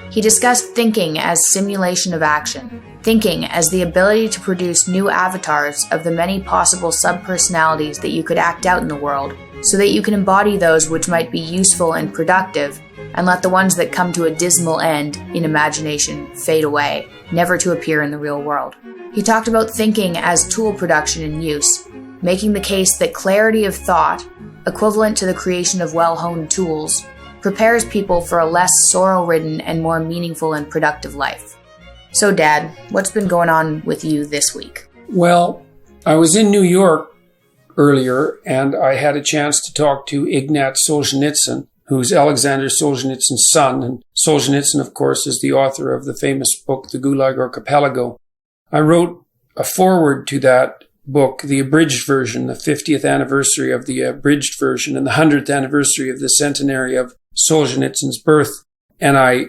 He discussed thinking as simulation of action, thinking as the ability to produce new avatars of the many possible subpersonalities that you could act out in the world, so that you can embody those which might be useful and productive, and let the ones that come to a dismal end in imagination fade away, never to appear in the real world. He talked about thinking as tool production and use, making the case that clarity of thought, equivalent to the creation of well-honed tools, prepares people for a less sorrow-ridden and more meaningful and productive life. So, Dad, what's been going on with you this week? Well, I was in New York earlier, and I had a chance to talk to Ignat Solzhenitsyn, who's Alexander Solzhenitsyn's son. And Solzhenitsyn, of course, is the author of the famous book, The Gulag Archipelago. I wrote a foreword to that book, the abridged version, the 50th anniversary of the abridged version, and the 100th anniversary of the centenary of Solzhenitsyn's birth. And I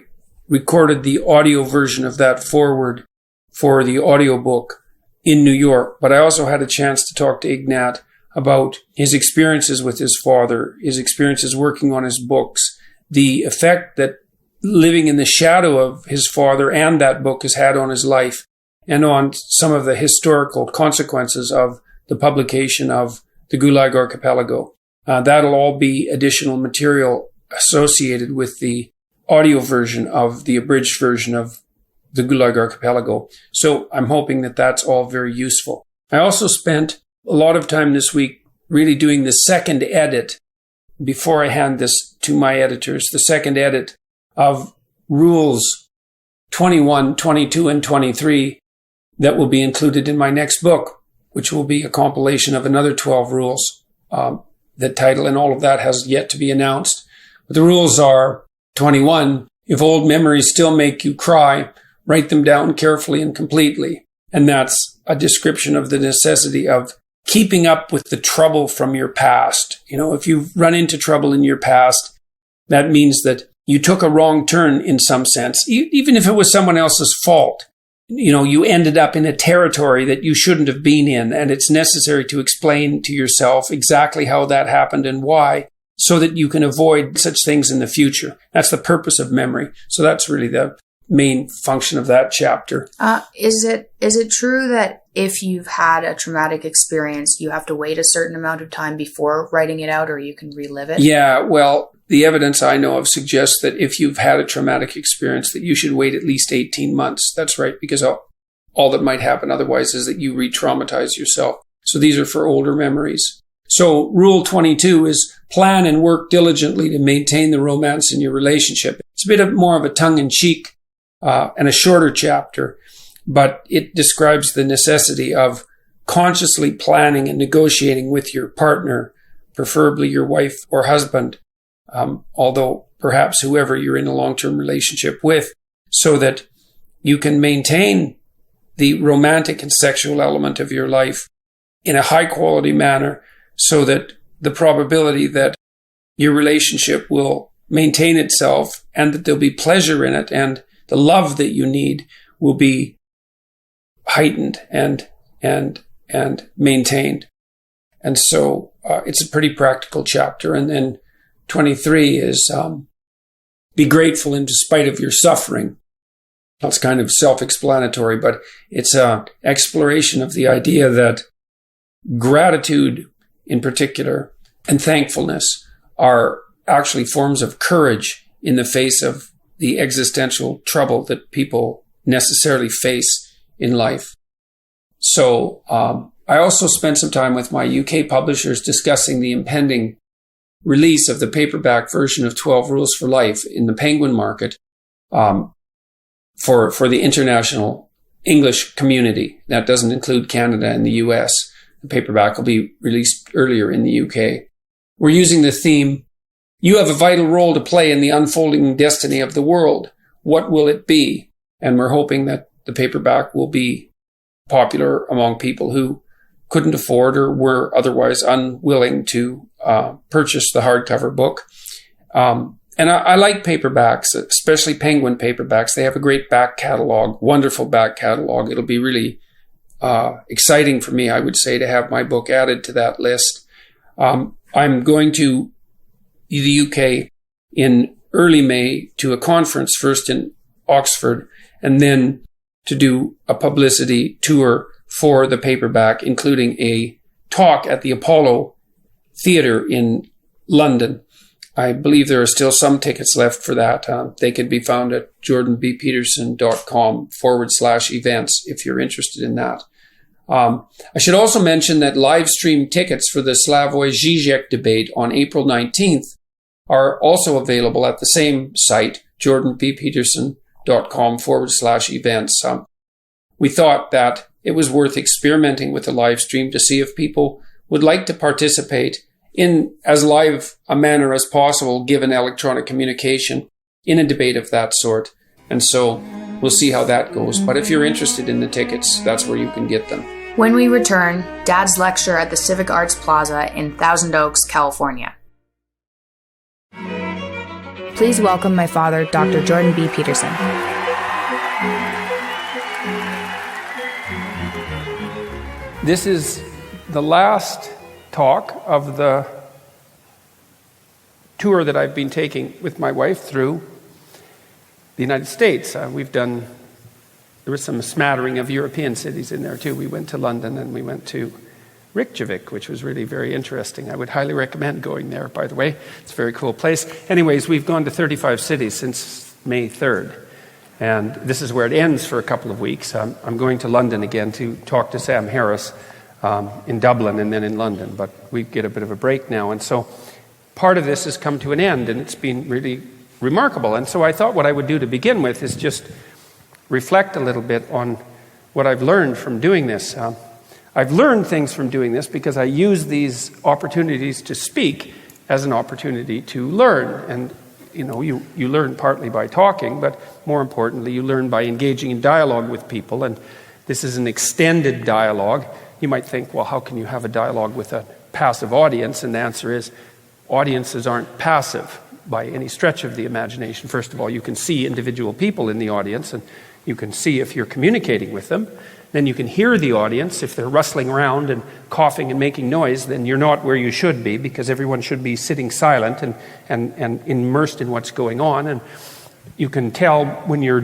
recorded the audio version of that foreword for the audiobook in New York. But I also had a chance to talk to Ignat about his experiences with his father, his experiences working on his books, the effect that living in the shadow of his father and that book has had on his life, and on some of the historical consequences of the publication of the Gulag Archipelago. That'll all be additional material associated with the audio version of the abridged version of the Gulag Archipelago. So I'm hoping that that's all very useful. I also spent a lot of time this week really doing the second edit, before I hand this to my editors, the second edit of Rules 21, 22, and 23 that will be included in my next book, which will be a compilation of another 12 rules. The title and all of that has yet to be announced. But the rules are 21, if old memories still make you cry, write them down carefully and completely. And that's a description of the necessity of keeping up with the trouble from your past. You know, if you've run into trouble in your past, that means that you took a wrong turn in some sense, even if it was someone else's fault. You know, you ended up in a territory that you shouldn't have been in, and it's necessary to explain to yourself exactly how that happened and why, so that you can avoid such things in the future. That's the purpose of memory. So that's really the main function of that chapter. Is it true that if you've had a traumatic experience, you have to wait a certain amount of time before writing it out, or you can relive it? Yeah, well, the evidence I know of suggests that if you've had a traumatic experience, that you should wait at least 18 months. That's right, because all that might happen otherwise is that you re-traumatize yourself. So these are for older memories. So Rule 22 is plan and work diligently to maintain the romance in your relationship. It's a bit more of a tongue-in-cheek and a shorter chapter, but it describes the necessity of consciously planning and negotiating with your partner, preferably your wife or husband, although perhaps whoever you're in a long-term relationship with, so that you can maintain the romantic and sexual element of your life in a high-quality manner, so that the probability that your relationship will maintain itself and that there'll be pleasure in it and the love that you need will be heightened and maintained. And so it's a pretty practical chapter. And then 23 is be grateful in despite of your suffering. That's kind of self-explanatory, but it's an exploration of the idea that gratitude in particular and thankfulness are actually forms of courage in the face of the existential trouble that people necessarily face in life. So I also spent some time with my UK publishers discussing the impending release of the paperback version of 12 Rules for Life in the Penguin market for the international English community. That doesn't include Canada and the US. The paperback will be released earlier in the UK. We're using the theme, you have a vital role to play in the unfolding destiny of the world. What will it be? And we're hoping that the paperback will be popular among people who couldn't afford or were otherwise unwilling to purchase the hardcover book. And I like paperbacks, especially Penguin paperbacks. They have a great back catalog, wonderful back catalog. It'll be really exciting for me, I would say, to have my book added to that list. I'm going to the UK in early May to a conference, first in Oxford, and then to do a publicity tour for the paperback, including a talk at the Apollo Theatre in London. I believe there are still some tickets left for that. They can be found at jordanbpeterson.com/events if you're interested in that. I should also mention that live stream tickets for the Slavoj Žižek debate on April 19th are also available at the same site, jordanbpeterson.com/events. We thought that it was worth experimenting with the live stream to see if people would like to participate in as live a manner as possible, given electronic communication, in a debate of that sort. And so we'll see how that goes. But if you're interested in the tickets, that's where you can get them. When we return, Dad's lecture at the Civic Arts Plaza in Thousand Oaks, California. Please welcome my father, Dr. Jordan B. Peterson. This is the last talk of the tour that I've been taking with my wife through the United States. There was some smattering of European cities in there too. We went to London and we went to Reykjavik, which was really very interesting. I would highly recommend going there, by the way. It's a very cool place. Anyways, we've gone to 35 cities since May 3rd. And this is where it ends for a couple of weeks. I'm going to London again to talk to Sam Harris in Dublin and then in London. But we get a bit of a break now. And so part of this has come to an end, and it's been really remarkable. And so I thought what I would do to begin with is just reflect a little bit on what I've learned from doing this. I've learned things from doing this because I use these opportunities to speak as an opportunity to learn. And you learn partly by talking, but more importantly, you learn by engaging in dialogue with people. And this is an extended dialogue. You might think, well, how can you have a dialogue with a passive audience? And the answer is, audiences aren't passive by any stretch of the imagination. First of all, you can see individual people in the audience, and you can see if you're communicating with them. Then you can hear the audience. If they're rustling around and coughing and making noise, then you're not where you should be, because everyone should be sitting silent and immersed in what's going on. And you can tell when you're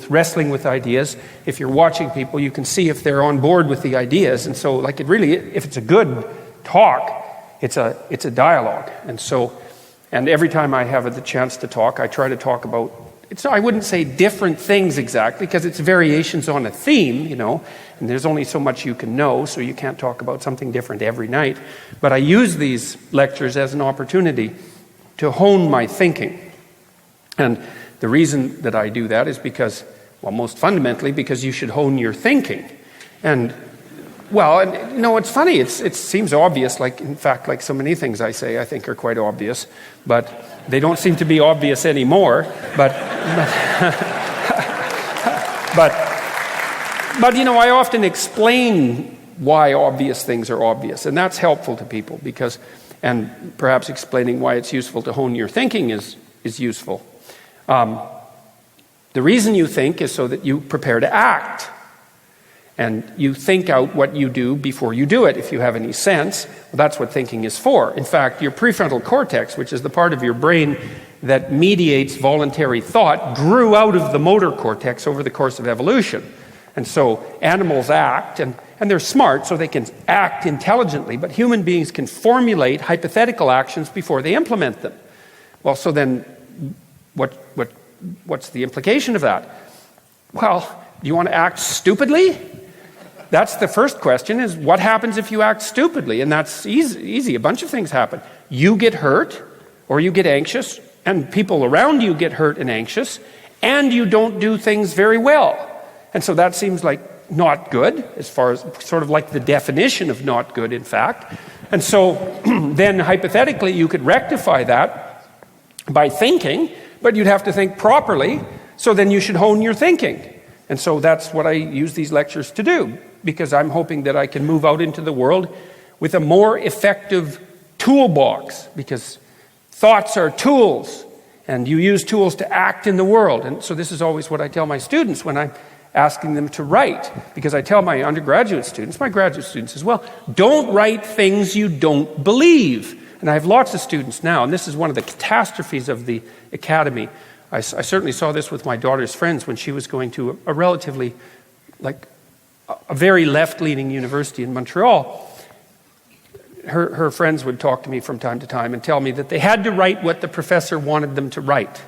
wrestling with ideas. If you're watching people, you can see if they're on board with the ideas. And so, if it's a good talk, it's a dialogue. And every time I have the chance to talk, I try to talk about, I wouldn't say different things exactly, because it's variations on a theme, and there's only so much you can know, so you can't talk about something different every night. But I use these lectures as an opportunity to hone my thinking. And the reason that I do that is because, most fundamentally, because you should hone your thinking. And it's funny. It seems obvious. In fact, so many things I say, I think are quite obvious, but they don't seem to be obvious anymore. But I often explain why obvious things are obvious, and that's helpful to people and perhaps explaining why it's useful to hone your thinking is useful. The reason you think is so that you prepare to act. And you think out what you do before you do it. If you have any sense, that's what thinking is for. In fact, your prefrontal cortex, which is the part of your brain that mediates voluntary thought, grew out of the motor cortex over the course of evolution. And so animals act, and they're smart, so they can act intelligently, but human beings can formulate hypothetical actions before they implement them. Well, so then what's the implication of that? Well, do you want to act stupidly? That's the first question, is what happens if you act stupidly? And that's easy. A bunch of things happen. You get hurt, or you get anxious, and people around you get hurt and anxious, and you don't do things very well. And so that seems like not good, as far as sort of like the definition of not good, in fact. And so then hypothetically you could rectify that by thinking, but you'd have to think properly, so then you should hone your thinking. And so that's what I use these lectures to do, because I'm hoping that I can move out into the world with a more effective toolbox, because thoughts are tools, and you use tools to act in the world. And so this is always what I tell my students when I'm asking them to write, because I tell my undergraduate students, my graduate students as well, don't write things you don't believe. And I have lots of students now, and this is one of the catastrophes of the academy. I certainly saw this with my daughter's friends when she was going to a relatively, a very left-leaning university in Montreal. Her friends would talk to me from time to time and tell me that they had to write what the professor wanted them to write,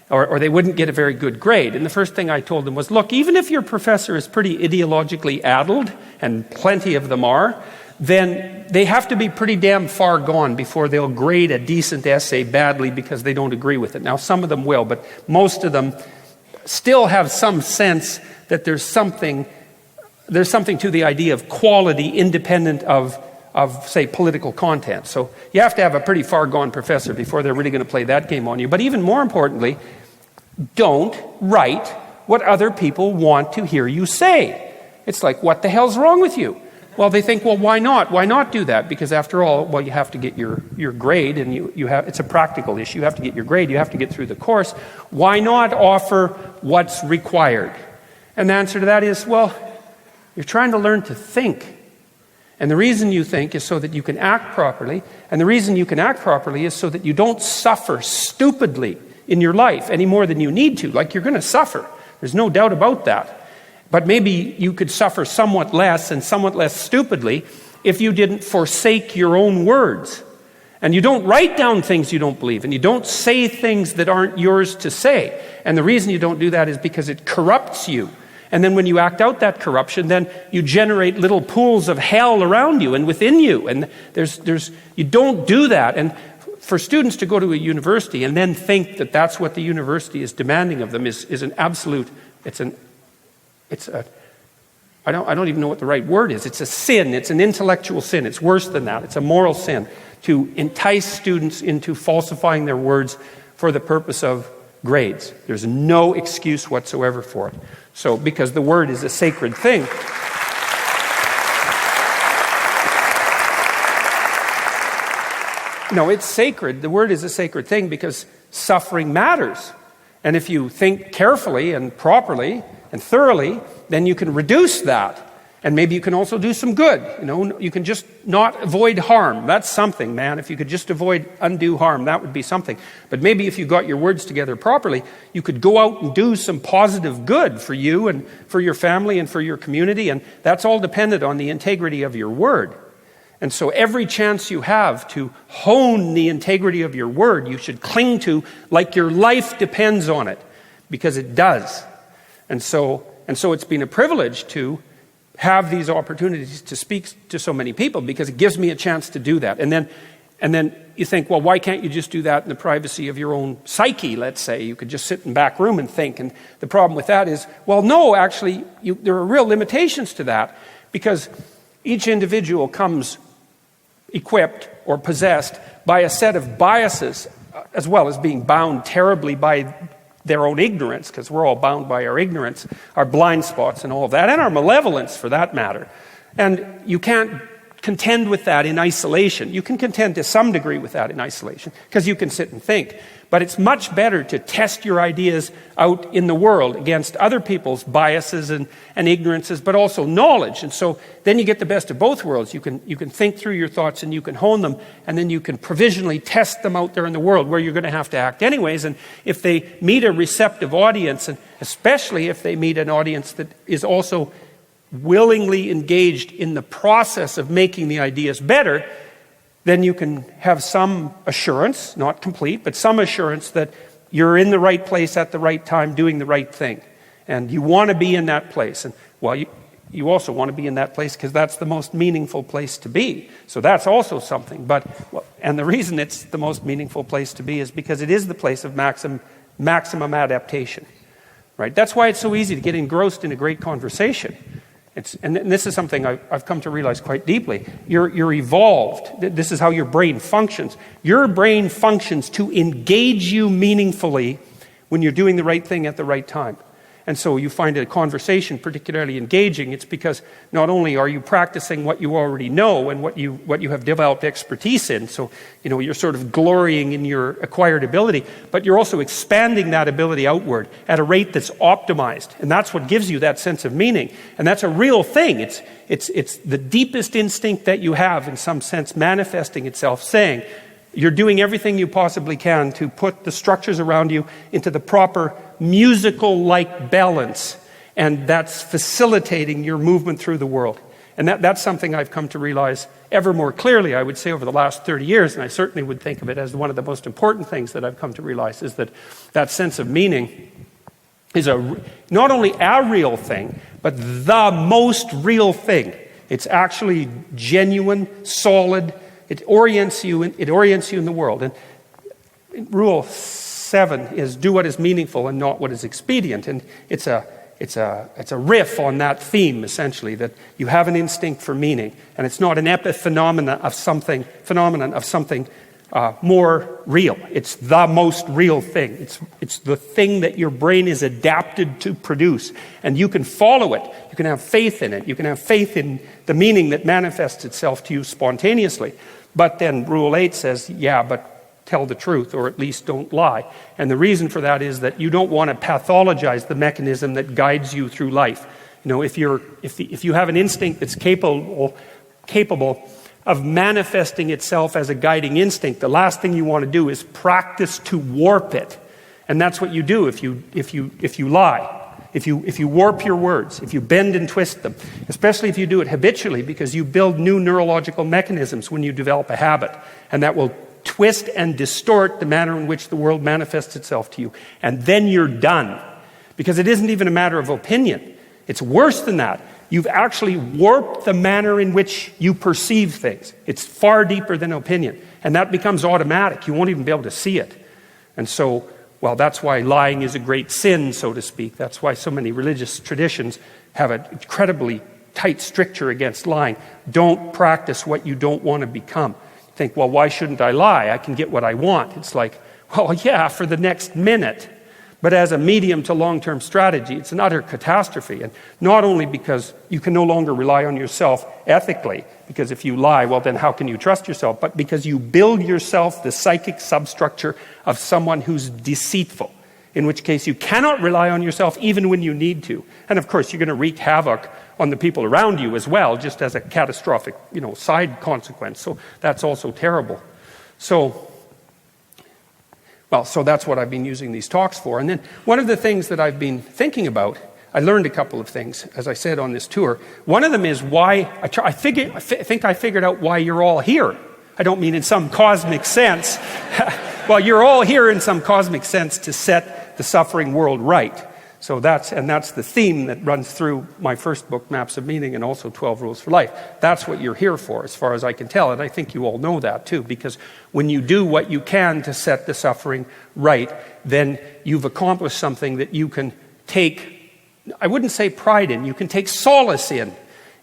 or they wouldn't get a very good grade. And the first thing I told them was, look, even if your professor is pretty ideologically addled, and plenty of them are, then they have to be pretty damn far gone before they'll grade a decent essay badly because they don't agree with it. Now, some of them will, but most of them still have some sense that there's something to the idea of quality independent of, say, political content. So you have to have a pretty far gone professor before they're really going to play that game on you. But even more importantly, don't write what other people want to hear you say. It's like, what the hell's wrong with you? Well, they think, well, why not? Why not do that? Because after all, well, you have to get your grade, and you have, it's a practical issue. You have to get your grade. You have to get through the course. Why not offer what's required? And the answer to that is, well, you're trying to learn to think. And the reason you think is so that you can act properly. And the reason you can act properly is so that you don't suffer stupidly in your life any more than you need to. Like, you're going to suffer. There's no doubt about that. But maybe you could suffer somewhat less and somewhat less stupidly if you didn't forsake your own words. And you don't write down things you don't believe, and you don't say things that aren't yours to say. And the reason you don't do that is because it corrupts you. And then when you act out that corruption, then you generate little pools of hell around you and within you. And you don't do that. And for students to go to a university and then think that that's what the university is demanding of them is an absolute, I don't even know what the right word is. It's a sin. It's an intellectual sin. It's worse than that. It's a moral sin to entice students into falsifying their words for the purpose of grades. There's no excuse whatsoever for it. So, because the word is a sacred thing. No, it's sacred. The word is a sacred thing because suffering matters. And if you think carefully and properly and thoroughly, then you can reduce that. And maybe you can also do some good. You can just not avoid harm. That's something, man. If you could just avoid undue harm, that would be something. But maybe if you got your words together properly, you could go out and do some positive good for you and for your family and for your community. And that's all dependent on the integrity of your word. And so every chance you have to hone the integrity of your word, you should cling to like your life depends on it, because it does. And so it's been a privilege to have these opportunities to speak to so many people, because it gives me a chance to do that. And then you think, well, why can't you just do that in the privacy of your own psyche, let's say? You could just sit in the back room and think. And the problem with that is, well, no, actually, there are real limitations to that, because each individual comes equipped or possessed by a set of biases, as well as being bound terribly by their own ignorance, because we're all bound by our ignorance, our blind spots and all of that, and our malevolence for that matter. And you can't contend with that in isolation. You can contend to some degree with that in isolation, because you can sit and think. But it's much better to test your ideas out in the world against other people's biases and ignorances, but also knowledge. And so then you get the best of both worlds. You can think through your thoughts and you can hone them, and then you can provisionally test them out there in the world where you're going to have to act anyways. And if they meet a receptive audience, and especially if they meet an audience that is also willingly engaged in the process of making the ideas better, then you can have some assurance, not complete, but some assurance that you're in the right place at the right time doing the right thing. And you want to be in that place. And, well, you also want to be in that place because that's the most meaningful place to be. So that's also something. And the reason it's the most meaningful place to be is because it is the place of maximum adaptation. Right? That's why it's so easy to get engrossed in a great conversation. And this is something I've come to realize quite deeply. You're evolved. This is how your brain functions. Your brain functions to engage you meaningfully when you're doing the right thing at the right time. And so you find a conversation particularly engaging. It's because not only are you practicing what you already know and what you have developed expertise in, so you're sort of glorying in your acquired ability, but you're also expanding that ability outward at a rate that's optimized. And that's what gives you that sense of meaning. And that's a real thing. It's the deepest instinct that you have, in some sense, manifesting itself, saying, you're doing everything you possibly can to put the structures around you into the proper musical-like balance, and that's facilitating your movement through the world. And that's something I've come to realize ever more clearly, I would say, over the last 30 years, and I certainly would think of it as one of the most important things that I've come to realize, is that sense of meaning is not only a real thing, but the most real thing. It's actually genuine, solid. It orients you in the world. And rule 7 is do what is meaningful and not what is expedient. And it's a riff on that theme, essentially, that you have an instinct for meaning, and it's not an epiphenomenon of something more real. It's the most real thing. It's the thing that your brain is adapted to produce, and you can follow it. You can have faith in it. You can have faith in the meaning that manifests itself to you spontaneously. But then Rule 8 says, yeah, but tell the truth, or at least don't lie. And the reason for that is that you don't want to pathologize the mechanism that guides you through life. If you have an instinct that's capable of manifesting itself as a guiding instinct, the last thing you want to do is practice to warp it. And that's what you do if you lie. If you warp your words, if you bend and twist them, especially if you do it habitually, because you build new neurological mechanisms when you develop a habit, and that will twist and distort the manner in which the world manifests itself to you. And then you're done. Because it isn't even a matter of opinion. It's worse than that. You've actually warped the manner in which you perceive things. It's far deeper than opinion. And that becomes automatic. You won't even be able to see it. And so, well, that's why lying is a great sin, so to speak. That's why so many religious traditions have an incredibly tight stricture against lying. Don't practice what you don't want to become. Think, well, why shouldn't I lie? I can get what I want. It's like, well, yeah, for the next minute. But as a medium to long-term strategy, it's an utter catastrophe. And not only because you can no longer rely on yourself ethically, because if you lie, well, then how can you trust yourself? But because you build yourself the psychic substructure of someone who's deceitful, in which case you cannot rely on yourself even when you need to. And of course, you're going to wreak havoc on the people around you as well, just as a catastrophic, side consequence. So that's also terrible. So that's what I've been using these talks for. And then one of the things that I've been thinking about, I learned a couple of things, as I said, on this tour. One of them is why, I think I figured out why you're all here. I don't mean in some cosmic sense. Well, you're all here in some cosmic sense to set the suffering world right. So that's the theme that runs through my first book, Maps of Meaning, and also 12 Rules for Life. That's what you're here for, as far as I can tell. And I think you all know that, too, because when you do what you can to set the suffering right, then you've accomplished something that you can take, I wouldn't say pride in, you can take solace in.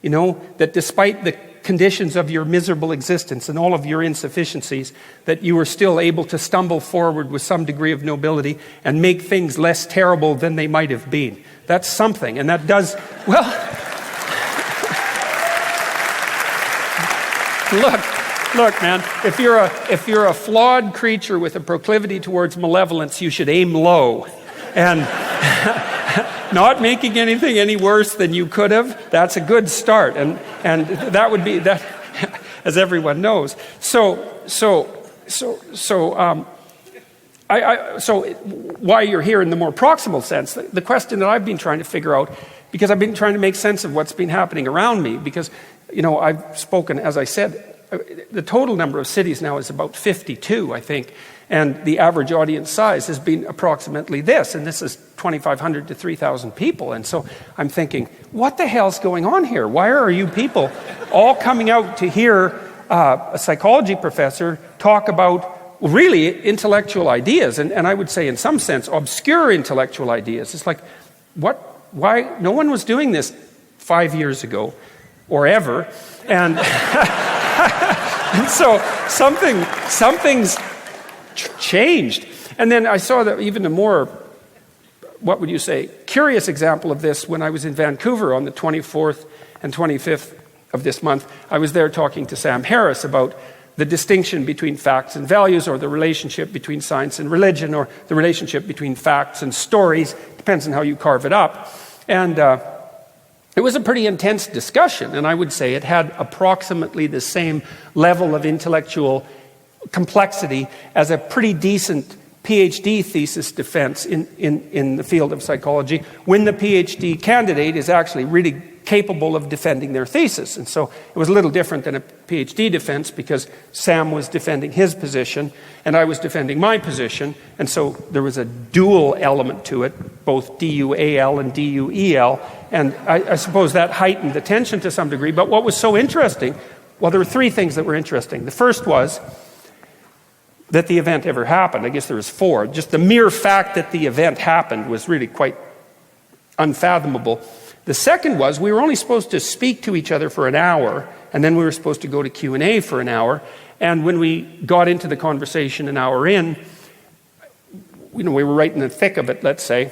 That despite the conditions of your miserable existence and all of your insufficiencies, that you are still able to stumble forward with some degree of nobility and make things less terrible than they might have been. That's something, and that does, well, look, man, if you're a flawed creature with a proclivity towards malevolence, you should aim low. And not making anything any worse than you could have, that's a good start. And that would be that, as everyone knows. So why you're here in the more proximal sense, the question that I've been trying to figure out, because I've been trying to make sense of what's been happening around me, because, I've spoken, as I said, the total number of cities now is about 52, I think. And the average audience size has been approximately this. And this is 2,500 to 3,000 people. And so I'm thinking, what the hell's going on here? Why are you people all coming out to hear a psychology professor talk about really intellectual ideas? And I would say, in some sense, obscure intellectual ideas. It's like, why? No one was doing this 5 years ago or ever. And, and so something's changed. And then I saw that even a more, what would you say, curious example of this when I was in Vancouver on the 24th and 25th of this month. I was there talking to Sam Harris about the distinction between facts and values, or the relationship between science and religion, or the relationship between facts and stories. Depends on how you carve it up. And it was a pretty intense discussion, and I would say it had approximately the same level of intellectual complexity as a pretty decent PhD thesis defense in the field of psychology, when the PhD candidate is actually really capable of defending their thesis. And so it was a little different than a PhD defense, because Sam was defending his position and I was defending my position, and so there was a dual element to it, both DUAL and DUEL, and I suppose that heightened the tension to some degree. But what was so interesting, well, there were three things that were interesting. The first was that the event ever happened. I guess there was four. Just the mere fact that the event happened was really quite unfathomable. The second was we were only supposed to speak to each other for an hour, and then we were supposed to go to Q&A for an hour. And when we got into the conversation an hour in, we were right in the thick of it, let's say,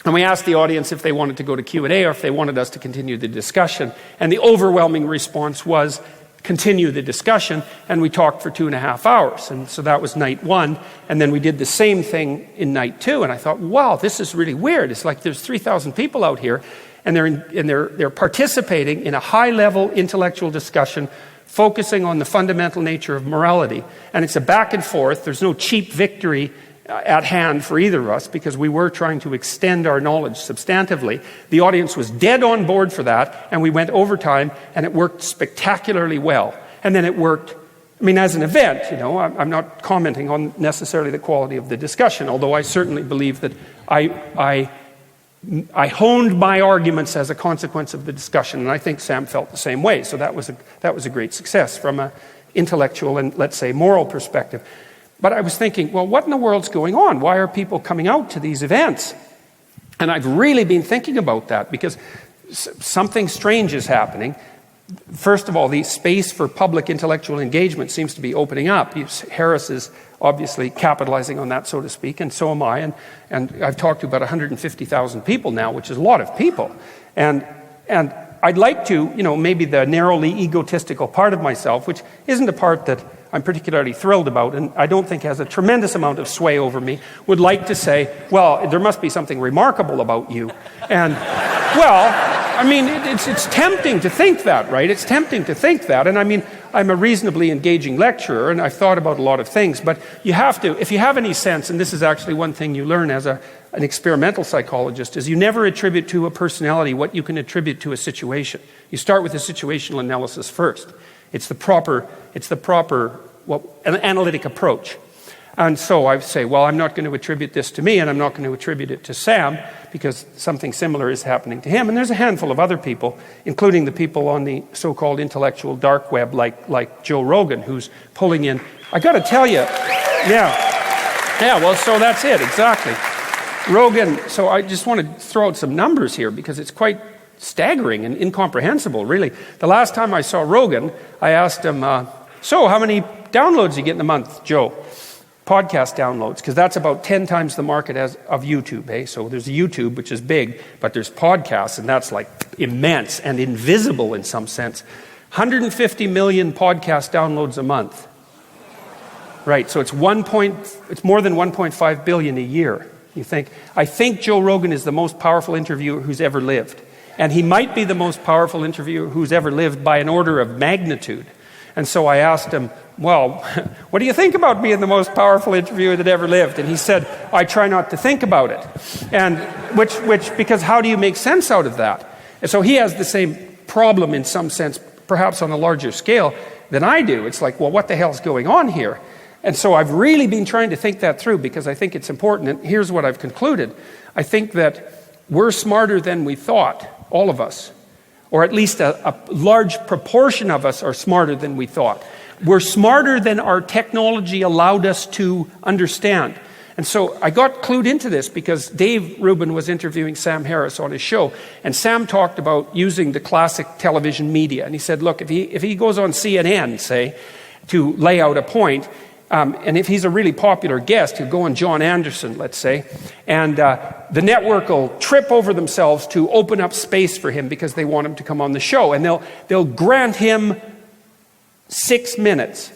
and we asked the audience if they wanted to go to Q&A or if they wanted us to continue the discussion. And the overwhelming response was continue the discussion, and we talked for 2.5 hours. And so that was night one, and then we did the same thing in night two, and I thought, wow, this is really weird. It's like there's 3,000 people out here, and they're participating in a high-level intellectual discussion focusing on the fundamental nature of morality. And it's a back and forth. There's no cheap victory at hand for either of us, because we were trying to extend our knowledge substantively. The audience was dead on board for that, and we went overtime, and it worked spectacularly well. And then it worked, as an event, I'm not commenting on necessarily the quality of the discussion, although I certainly believe that I honed my arguments as a consequence of the discussion, and I think Sam felt the same way. So that was a great success from an intellectual and, let's say, moral perspective. But I was thinking, well, what in the world's going on? Why are people coming out to these events? And I've really been thinking about that, because something strange is happening. First of all, the space for public intellectual engagement seems to be opening up. Harris is obviously capitalizing on that, so to speak, and so am I. And I've talked to about 150,000 people now, which is a lot of people. And I'd like to, maybe the narrowly egotistical part of myself, which isn't a part that I'm particularly thrilled about, and I don't think has a tremendous amount of sway over me, would like to say, well, there must be something remarkable about you. And, well, it's tempting to think that, right? It's tempting to think that. And I'm a reasonably engaging lecturer, and I've thought about a lot of things, but you have to, if you have any sense, and this is actually one thing you learn as an experimental psychologist, is you never attribute to a personality what you can attribute to a situation. You start with a situational analysis first. It's the proper an analytic approach. And so I say, well, I'm not going to attribute this to me, and I'm not going to attribute it to Sam, because something similar is happening to him. And there's a handful of other people, including the people on the so-called intellectual dark web, like Joe Rogan, who's pulling in. I got to tell you, well, so that's it, exactly. Rogan, so I just want to throw out some numbers here, because it's quite staggering and incomprehensible, really. The last time I saw Rogan, I asked him, so how many downloads you get in a month, Joe? Podcast downloads, because that's about 10 times the market of YouTube, eh? So there's YouTube, which is big, but there's podcasts, and that's like immense and invisible in some sense. 150 million podcast downloads a month. Right, so it's more than 1.5 billion a year. I think Joe Rogan is the most powerful interviewer who's ever lived. And he might be the most powerful interviewer who's ever lived by an order of magnitude. And so I asked him, well, what do you think about being the most powerful interviewer that ever lived? And he said, I try not to think about it. And because how do you make sense out of that? And so he has the same problem in some sense, perhaps on a larger scale than I do. It's like, well, what the hell's going on here? And so I've really been trying to think that through, because I think it's important. And here's what I've concluded. I think that we're smarter than we thought, all of us. Or at least a large proportion of us are smarter than we thought. We're smarter than our technology allowed us to understand. And so I got clued into this because Dave Rubin was interviewing Sam Harris on his show. And Sam talked about using the classic television media. And he said, look, if he goes on CNN, say, to lay out a point, and if he's a really popular guest, he'll go on John Anderson, let's say, and the network will trip over themselves to open up space for him because they want him to come on the show, and they'll grant him 6 minutes.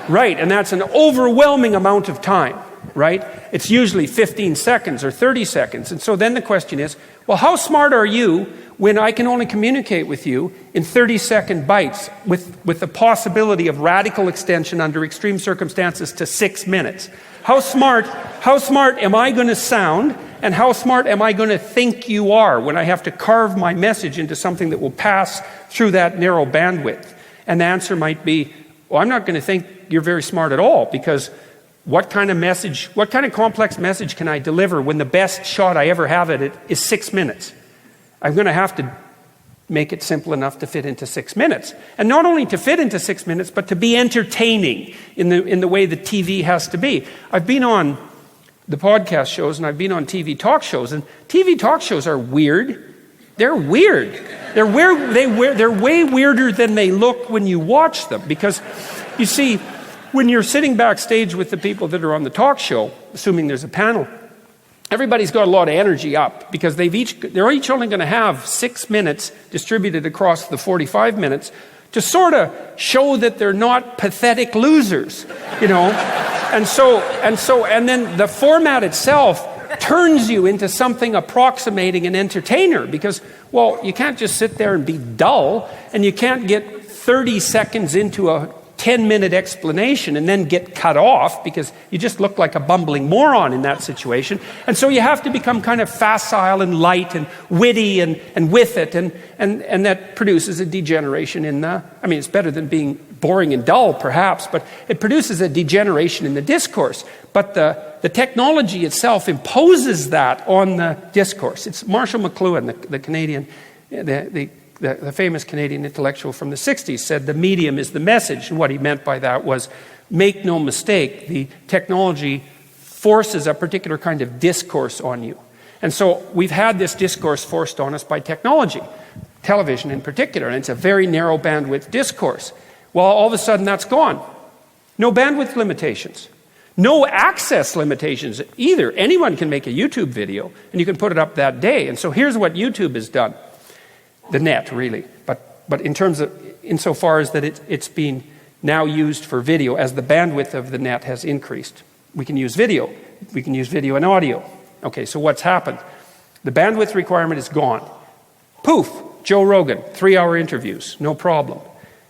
Right, and that's an overwhelming amount of time, right? It's usually 15 seconds or 30 seconds. And so then the question is, well, how smart are you when I can only communicate with you in 30-second bites with the possibility of radical extension under extreme circumstances to 6 minutes? How smart am I going to sound, and how smart am I going to think you are when I have to carve my message into something that will pass through that narrow bandwidth? And the answer might be, well, I'm not going to think you're very smart at all, because what kind of complex message can I deliver when the best shot I ever have at it is 6 minutes? I'm going to have to make it simple enough to fit into 6 minutes. And not only to fit into 6 minutes, but to be entertaining in the way that TV has to be. I've been on the podcast shows and I've been on TV talk shows, and TV talk shows are weird. They're weird. They're way weirder than they look when you watch them, because you see, when you're sitting backstage with the people that are on the talk show, assuming there's a panel, everybody's got a lot of energy up because they're each only going to have 6 minutes distributed across the 45 minutes to sort of show that they're not pathetic losers, you know. and then the format itself turns you into something approximating an entertainer, because, well, you can't just sit there and be dull, and you can't get 30 seconds into a 10-minute explanation and then get cut off, because you just look like a bumbling moron in that situation. And so you have to become kind of facile and light and witty and with it, and that produces a degeneration in the, I mean, it's better than being boring and dull perhaps, but it produces a degeneration in the discourse. But the technology itself imposes that on the discourse. It's Marshall McLuhan, the Canadian, the famous Canadian intellectual from the 60s, said the medium is the message. And what he meant by that was, make no mistake, the technology forces a particular kind of discourse on you. And so we've had this discourse forced on us by technology, television in particular, and it's a very narrow bandwidth discourse. Well, all of a sudden that's gone. No bandwidth limitations. No access limitations either. Anyone can make a YouTube video, and you can put it up that day. And so here's what YouTube has done. The net, really, but insofar as that it's being now used for video, as the bandwidth of the net has increased. We can use video and audio. Okay, so what's happened? The bandwidth requirement is gone. Poof, Joe Rogan, 3-hour interviews, no problem.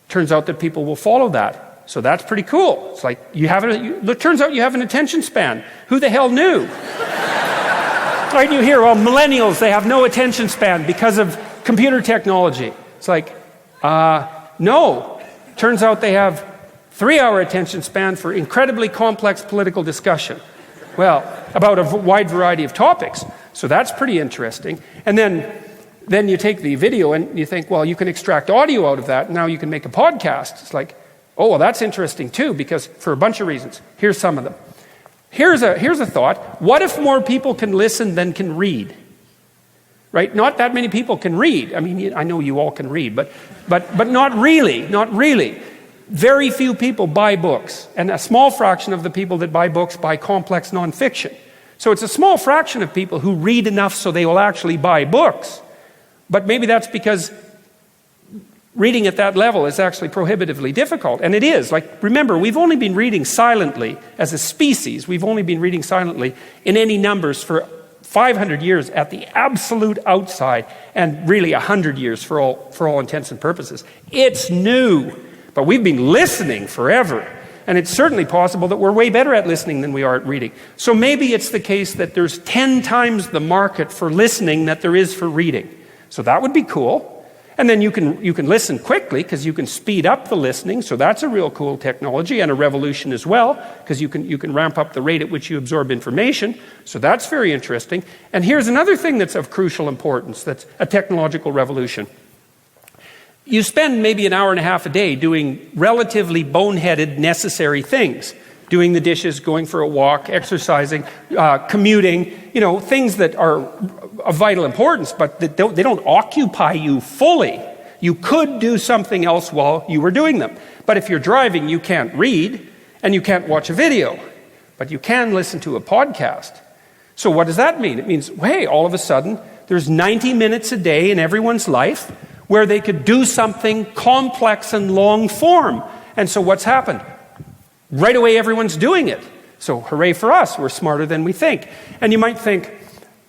Turns out that people will follow that, so that's pretty cool. It's like it turns out you have an attention span. Who the hell knew? Right? You hear, well, millennials, they have no attention span because of computer technology. It's like, no. Turns out they have 3-hour attention span for incredibly complex political discussion. Well, about a wide variety of topics. So that's pretty interesting. And then you take the video and you think, well, you can extract audio out of that. Now you can make a podcast. It's like, oh, well, that's interesting too, because for a bunch of reasons. Here's some of them. Here's a thought. What if more people can listen than can read? Right? Not that many people can read. I mean, I know you all can read, but not really, not really. Very few people buy books, and a small fraction of the people that buy books buy complex nonfiction. So it's a small fraction of people who read enough so they will actually buy books. But maybe that's because reading at that level is actually prohibitively difficult, and it is. Like, remember, we've only been reading silently as a species. We've only been reading silently in any numbers for 500 years at the absolute outside, and really 100 years for all intents and purposes. It's new, but we've been listening forever. And it's certainly possible that we're way better at listening than we are at reading. So maybe it's the case that there's 10 times the market for listening that there is for reading. So that would be cool. And then you can listen quickly because you can speed up the listening. So that's a real cool technology and a revolution as well, because you can ramp up the rate at which you absorb information. So that's very interesting. And here's another thing that's of crucial importance, that's a technological revolution. You spend maybe an hour and a half a day doing relatively boneheaded, necessary things. Doing the dishes, going for a walk, exercising, commuting, things that are of vital importance, but they don't occupy you fully. You could do something else while you were doing them. But if you're driving, you can't read. And you can't watch a video, but you can listen to a podcast. So what does that mean? It means, hey, all of a sudden, there's 90 minutes a day in everyone's life where they could do something complex and long form. And so what's happened? Right away, everyone's doing it. So hooray for us, we're smarter than we think. And you might think,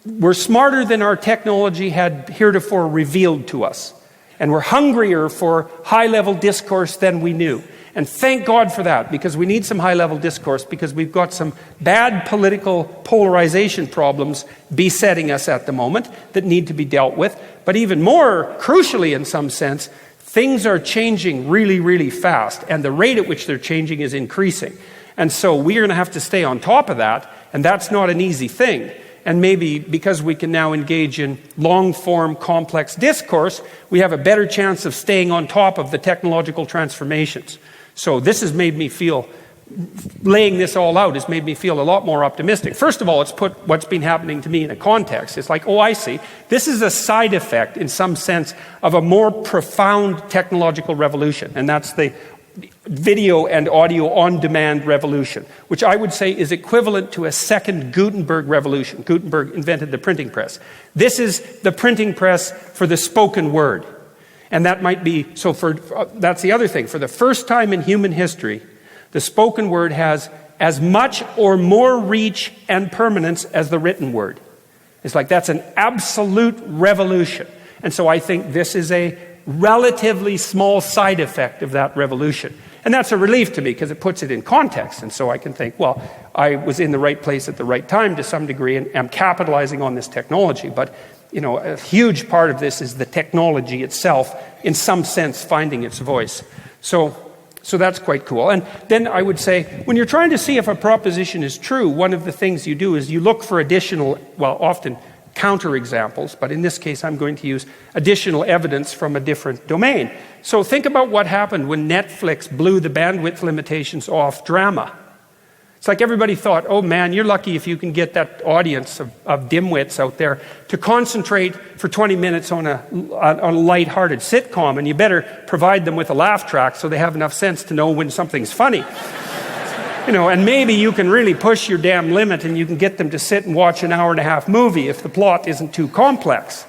we're smarter than our technology had heretofore revealed to us. And we're hungrier for high-level discourse than we knew. And thank God for that, because we need some high-level discourse, because we've got some bad political polarization problems besetting us at the moment that need to be dealt with. But even more crucially, in some sense, things are changing really, really fast, and the rate at which they're changing is increasing. And so we're going to have to stay on top of that, and that's not an easy thing. And maybe because we can now engage in long-form, complex discourse, we have a better chance of staying on top of the technological transformations. So this has made me feel, laying this all out has made me feel a lot more optimistic. First of all, it's put what's been happening to me in a context. It's like, oh, I see. This is a side effect, in some sense, of a more profound technological revolution. And that's the video and audio on-demand revolution, which I would say is equivalent to a second Gutenberg revolution. Gutenberg invented the printing press. This is the printing press for the spoken word. And that might be, so for that's the other thing. For the first time in human history, the spoken word has as much or more reach and permanence as the written word. It's like that's an absolute revolution. And so I think this is a relatively small side effect of that revolution. And that's a relief to me because it puts it in context. And so I can think, well, I was in the right place at the right time to some degree and am capitalizing on this technology. But, you know, a huge part of this is the technology itself, in some sense, finding its voice. So that's quite cool. And then I would say, when you're trying to see if a proposition is true, one of the things you do is you look for additional, well, often counterexamples, but in this case I'm going to use additional evidence from a different domain. So think about what happened when Netflix blew the bandwidth limitations off drama. It's like everybody thought, oh man, you're lucky if you can get that audience of dimwits out there to concentrate for 20 minutes on a light-hearted sitcom, and you better provide them with a laugh track so they have enough sense to know when something's funny. You know, and maybe you can really push your damn limit and you can get them to sit and watch an hour-and-a-half movie if the plot isn't too complex,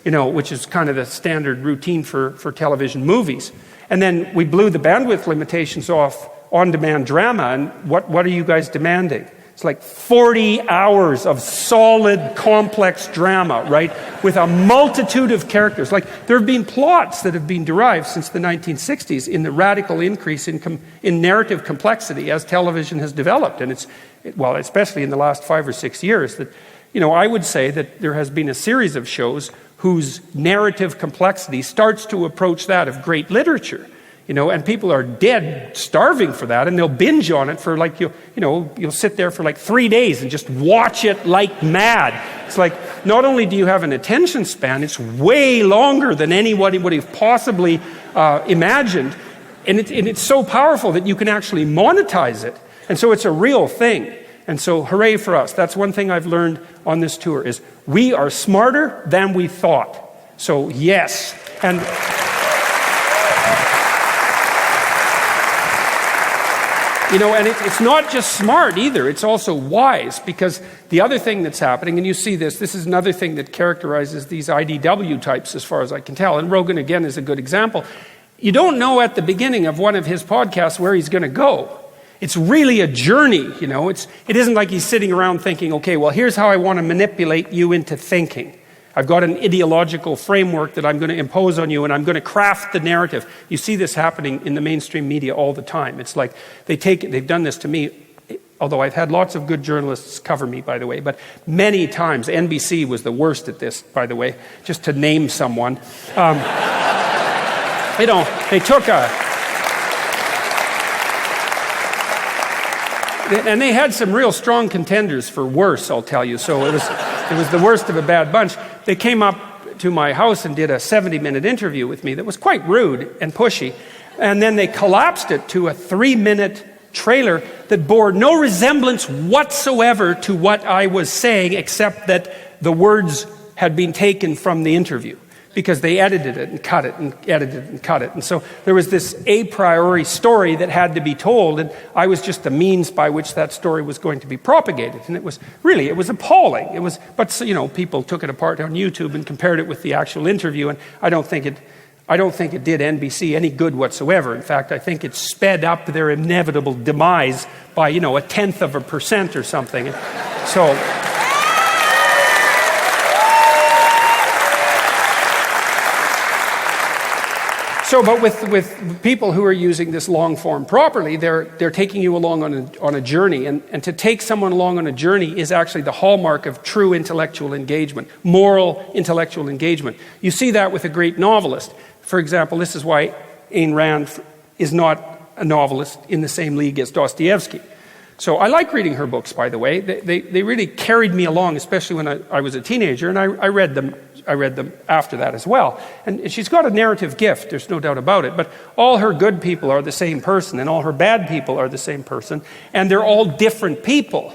you know, which is kind of the standard routine for television movies. And then we blew the bandwidth limitations off on-demand drama, and what are you guys demanding? It's like 40 hours of solid, complex drama, right? With a multitude of characters. Like, there have been plots that have been derived since the 1960s in the radical increase in narrative complexity as television has developed. And well, especially in the last 5 or 6 years, that, you know, I would say that there has been a series of shows whose narrative complexity starts to approach that of great literature. You know, and people are dead starving for that, and they'll binge on it for like, you'll sit there for like 3 days and just watch it like mad. It's like, not only do you have an attention span, it's way longer than anybody would have possibly imagined. And it's so powerful that you can actually monetize it. And so it's a real thing. And so hooray for us. That's one thing I've learned on this tour is we are smarter than we thought. So yes. And you know, and it's not just smart either, it's also wise, because the other thing that's happening, and you see this is another thing that characterizes these IDW types as far as I can tell, and Rogan again is a good example. You don't know at the beginning of one of his podcasts where he's going to go. It's really a journey, you know. It isn't like he's sitting around thinking, okay, well, here's how I want to manipulate you into thinking. I've got an ideological framework that I'm going to impose on you, and I'm going to craft the narrative. You see this happening in the mainstream media all the time. It's like they've done this to me, although I've had lots of good journalists cover me, by the way, but many times. NBC was the worst at this, by the way, just to name someone. You know, they took and they had some real strong contenders for worse, I'll tell you. So it was the worst of a bad bunch. They came up to my house and did a 70-minute interview with me that was quite rude and pushy. And then they collapsed it to a 3-minute trailer that bore no resemblance whatsoever to what I was saying, except that the words had been taken from the interview. because they edited it and cut it and edited it and cut it. And so there was this a priori story that had to be told, and I was just the means by which that story was going to be propagated. And it was appalling. But people took it apart on YouTube and compared it with the actual interview, and I don't think it did NBC any good whatsoever. In fact, I think it sped up their inevitable demise by, 0.1% or something. But with people who are using this long form properly, they're taking you along on a journey. And to take someone along on a journey is actually the hallmark of true intellectual engagement, moral intellectual engagement. You see that with a great novelist. For example, this is why Ayn Rand is not a novelist in the same league as Dostoevsky. So I like reading her books, by the way. They really carried me along, especially when I was a teenager, and I read them after that as well. And she's got a narrative gift, there's no doubt about it, but all her good people are the same person, and all her bad people are the same person, and they're all different people.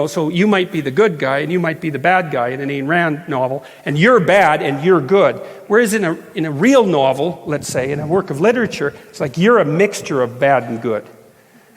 So you might be the good guy, and you might be the bad guy in an Ayn Rand novel, and you're bad and you're good. Whereas in a real novel, let's say, in a work of literature, it's like you're a mixture of bad and good.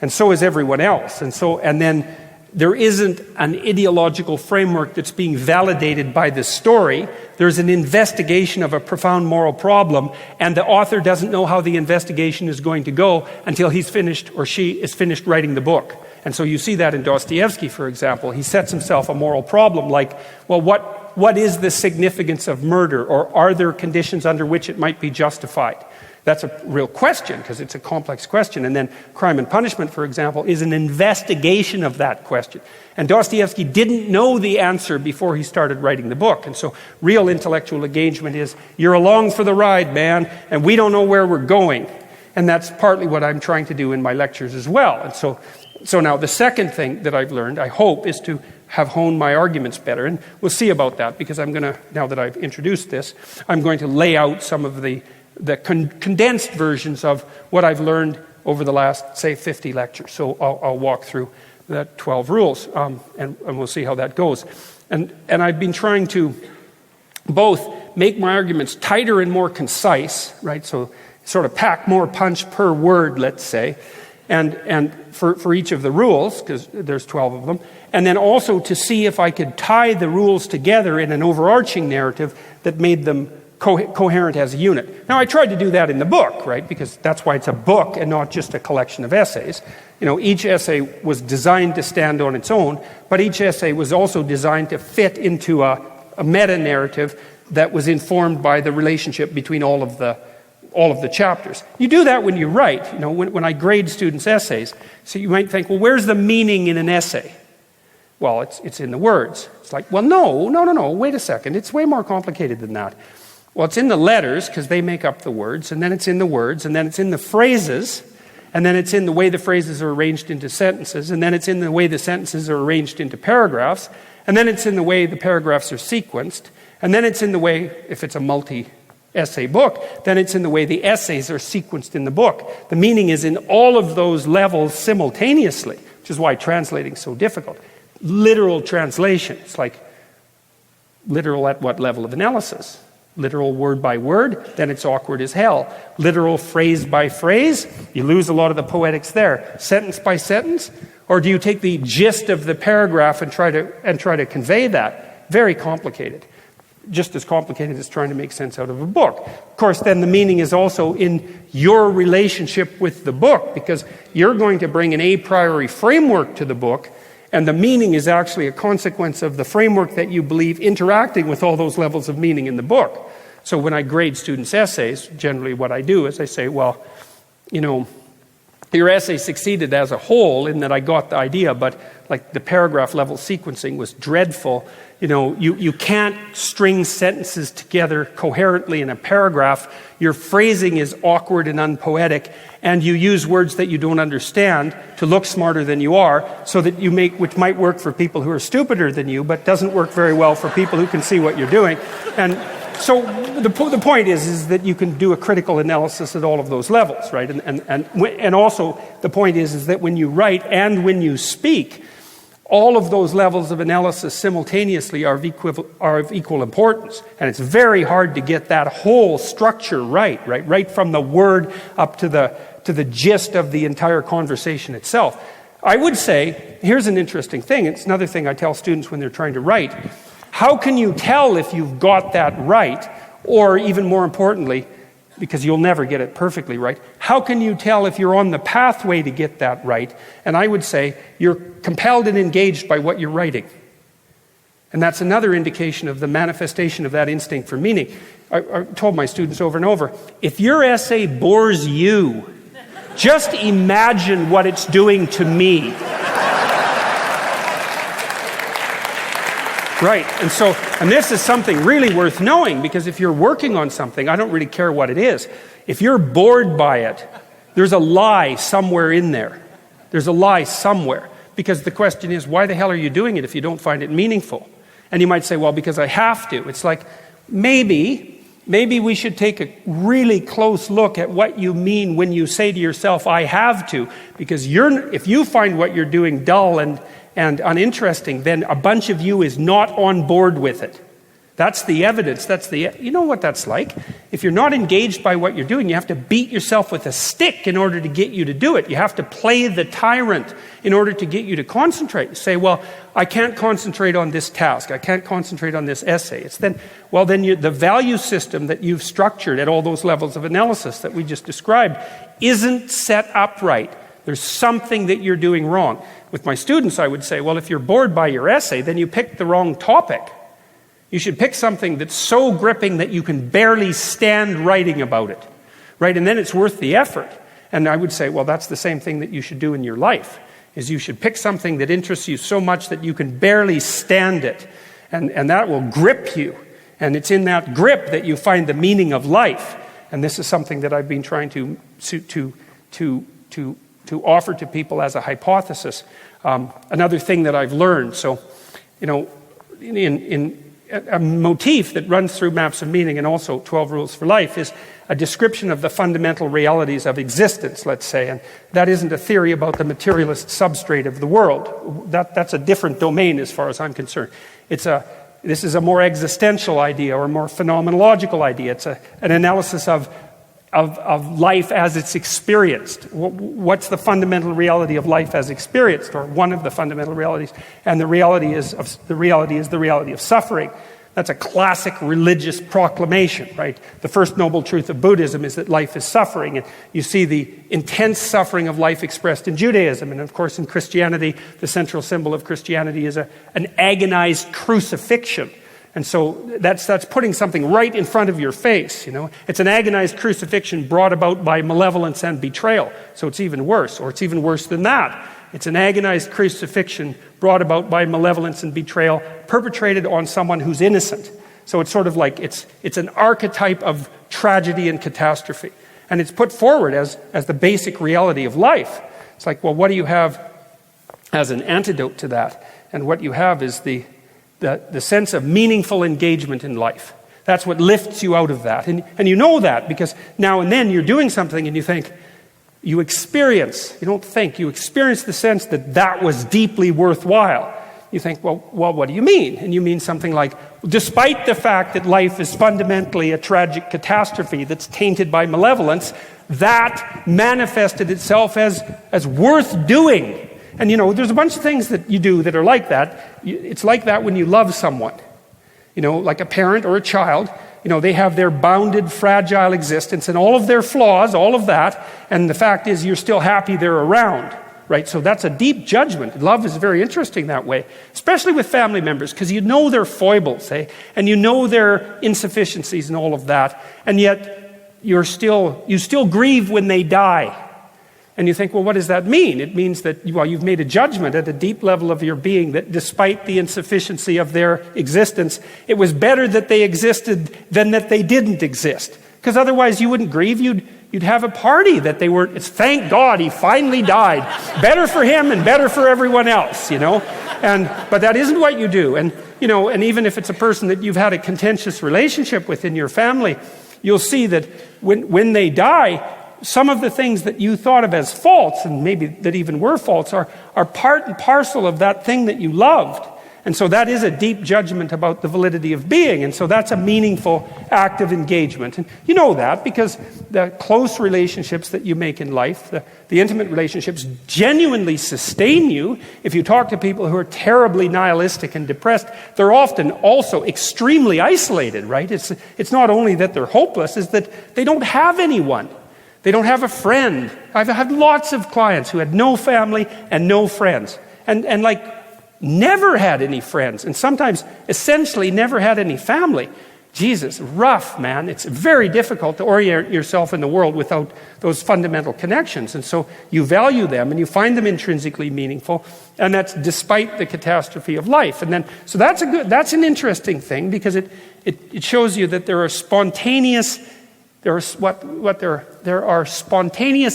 And so is everyone else. And then there isn't an ideological framework that's being validated by the story. There's an investigation of a profound moral problem, and the author doesn't know how the investigation is going to go until he's finished or she is finished writing the book. And so you see that in Dostoevsky, for example. He sets himself a moral problem like, well, what is the significance of murder? Or are there conditions under which it might be justified? That's a real question, because it's a complex question. And then Crime and Punishment, for example, is an investigation of that question. And Dostoevsky didn't know the answer before he started writing the book. And so real intellectual engagement is, you're along for the ride, man, and we don't know where we're going. And that's partly what I'm trying to do in my lectures as well. And so now the second thing that I've learned, I hope, is to have honed my arguments better. And we'll see about that, because I'm going to, now that I've introduced this, I'm going to lay out some of the condensed versions of what I've learned over the last, say, 50 lectures. So I'll walk through the 12 rules, and we'll see how that goes. And I've been trying to both make my arguments tighter and more concise, right? So sort of pack more punch per word, let's say, and for each of the rules, because there's 12 of them, and then also to see if I could tie the rules together in an overarching narrative that made them coherent as a unit. Now, I tried to do that in the book, right? Because that's why it's a book and not just a collection of essays. Each essay was designed to stand on its own, but each essay was also designed to fit into a meta-narrative that was informed by the relationship between all of the chapters. You do that when you write. When I grade students' essays, so you might think, well, where's the meaning in an essay? Well, it's in the words. It's like, well, no, wait a second. It's way more complicated than that. Well, it's in the letters, because they make up the words, and then it's in the words, and then it's in the phrases, and then it's in the way the phrases are arranged into sentences, and then it's in the way the sentences are arranged into paragraphs, and then it's in the way the paragraphs are sequenced, and then it's in the way, if it's a multi-essay book, then it's in the way the essays are sequenced in the book. The meaning is in all of those levels simultaneously, which is why translating is so difficult. Literal translation, it's like literal at what level of analysis? Literal word by word, then it's awkward as hell. Literal phrase by phrase, you lose a lot of the poetics there. Sentence by sentence, or do you take the gist of the paragraph and try to convey that? Very complicated. Just as complicated as trying to make sense out of a book. Of course, then the meaning is also in your relationship with the book, because you're going to bring an a priori framework to the book, and the meaning is actually a consequence of the framework that you believe interacting with all those levels of meaning in the book. So when I grade students' essays, generally what I do is I say, well, your essay succeeded as a whole in that I got the idea, but like the paragraph level sequencing was dreadful. You can't string sentences together coherently in a paragraph. Your phrasing is awkward and unpoetic, and you use words that you don't understand to look smarter than you are, so that which might work for people who are stupider than you, but doesn't work very well for people who can see what you're doing. And so the point is that you can do a critical analysis at all of those levels, right? And also the point is that when you write and when you speak, all of those levels of analysis simultaneously are of equal importance. And it's very hard to get that whole structure right from the word up to the gist of the entire conversation itself. I would say, here's an interesting thing. It's another thing I tell students when they're trying to write. How can you tell if you've got that right? Or even more importantly, because you'll never get it perfectly right, how can you tell if you're on the pathway to get that right? And I would say you're compelled and engaged by what you're writing. And that's another indication of the manifestation of that instinct for meaning. I told my students over and over, if your essay bores you, just imagine what it's doing to me. Right, and this is something really worth knowing, because if you're working on something, I don't really care what it is. If you're bored by it, there's a lie somewhere in there. There's a lie somewhere. Because the question is, why the hell are you doing it if you don't find it meaningful? And you might say, well, because I have to. It's like, maybe we should take a really close look at what you mean when you say to yourself, I have to. Because if you find what you're doing dull and uninteresting, then a bunch of you is not on board with it. That's the evidence. You know what that's like? If you're not engaged by what you're doing, you have to beat yourself with a stick in order to get you to do it. You have to play the tyrant in order to get you to concentrate. You say, well, I can't concentrate on this task. I can't concentrate on this essay. The value system that you've structured at all those levels of analysis that we just described isn't set up right. There's something that you're doing wrong. With my students, I would say, well, if you're bored by your essay, then you picked the wrong topic. You should pick something that's so gripping that you can barely stand writing about it, right? And then it's worth the effort. And I would say, well, that's the same thing that you should do in your life, is you should pick something that interests you so much that you can barely stand it. And that will grip you. And it's in that grip that you find the meaning of life. And this is something that I've been trying to offer to people as a hypothesis. Another thing that I've learned, in a motif that runs through Maps of Meaning and also 12 Rules for Life is a description of the fundamental realities of existence, let's say. And that isn't a theory about the materialist substrate of the world. That's a different domain as far as I'm concerned. This is a more existential idea or a more phenomenological idea. It's an analysis of life as it's experienced. What's the fundamental reality of life as experienced, or one of the fundamental realities? And the reality is the reality of suffering. That's a classic religious proclamation, right? The first noble truth of Buddhism is that life is suffering, and you see the intense suffering of life expressed in Judaism, and of course in Christianity, the central symbol of Christianity is an agonized crucifixion. And so that's putting something right in front of your face, It's an agonized crucifixion brought about by malevolence and betrayal. So it's even worse, or it's even worse than that. It's an agonized crucifixion brought about by malevolence and betrayal, perpetrated on someone who's innocent. So it's sort of like it's an archetype of tragedy and catastrophe. And it's put forward as the basic reality of life. It's like, well, what do you have as an antidote to that? And what you have is the sense of meaningful engagement in life. That's what lifts you out of that. And you know that because now and then you're doing something and you think, you experience the sense that was deeply worthwhile. You think, well, what do you mean? And you mean something like, despite the fact that life is fundamentally a tragic catastrophe that's tainted by malevolence, that manifested itself as worth doing. And there's a bunch of things that you do that are like that. It's like that when you love someone. Like a parent or a child, they have their bounded, fragile existence and all of their flaws, all of that. And the fact is you're still happy they're around, right? So that's a deep judgment. Love is very interesting that way, especially with family members, because you know their foibles, and you know their insufficiencies and all of that. And yet you still grieve when they die. And you think, well, what does that mean? It means that, you've made a judgment at a deep level of your being that despite the insufficiency of their existence, it was better that they existed than that they didn't exist. Because otherwise you wouldn't grieve, you'd have a party that they weren't. It's thank God he finally died. Better for him and better for everyone else, But that isn't what you do. And even if it's a person that you've had a contentious relationship with in your family, you'll see that when they die, some of the things that you thought of as faults, and maybe that even were faults, are part and parcel of that thing that you loved. And so that is a deep judgment about the validity of being. And so that's a meaningful act of engagement. And you know that because the close relationships that you make in life, the intimate relationships, genuinely sustain you. If you talk to people who are terribly nihilistic and depressed, they're often also extremely isolated, right? It's not only that they're hopeless, it's that they don't have anyone. They don't have a friend. I've had lots of clients who had no family and no friends. And like, never had any friends, and sometimes essentially never had any family. Jesus, rough, man. It's very difficult to orient yourself in the world without those fundamental connections. And so you value them and you find them intrinsically meaningful, and that's despite the catastrophe of life. And then, so that's an interesting thing, because it shows you that there are spontaneous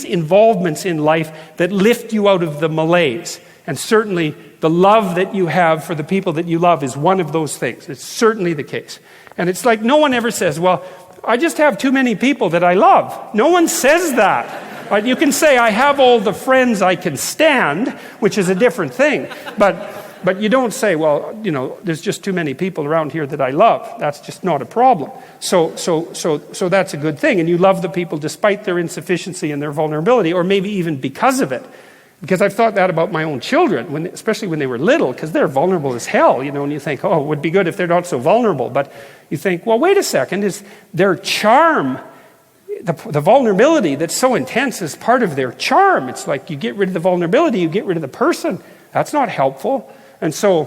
involvements in life that lift you out of the malaise. And certainly the love that you have for the people that you love is one of those things. It's certainly the case. And it's like no one ever says, well, I just have too many people that I love. No one says that. Right? You can say, I have all the friends I can stand, which is a different thing. But you don't say, well, there's just too many people around here that I love. That's just not a problem. So that's a good thing. And you love the people despite their insufficiency and their vulnerability, or maybe even because of it. Because I've thought that about my own children, especially when they were little, because they're vulnerable as hell, and you think, oh, it would be good if they're not so vulnerable. But you think, well, wait a second, is their charm, the vulnerability that's so intense is part of their charm. It's like you get rid of the vulnerability, you get rid of the person. That's not helpful. And so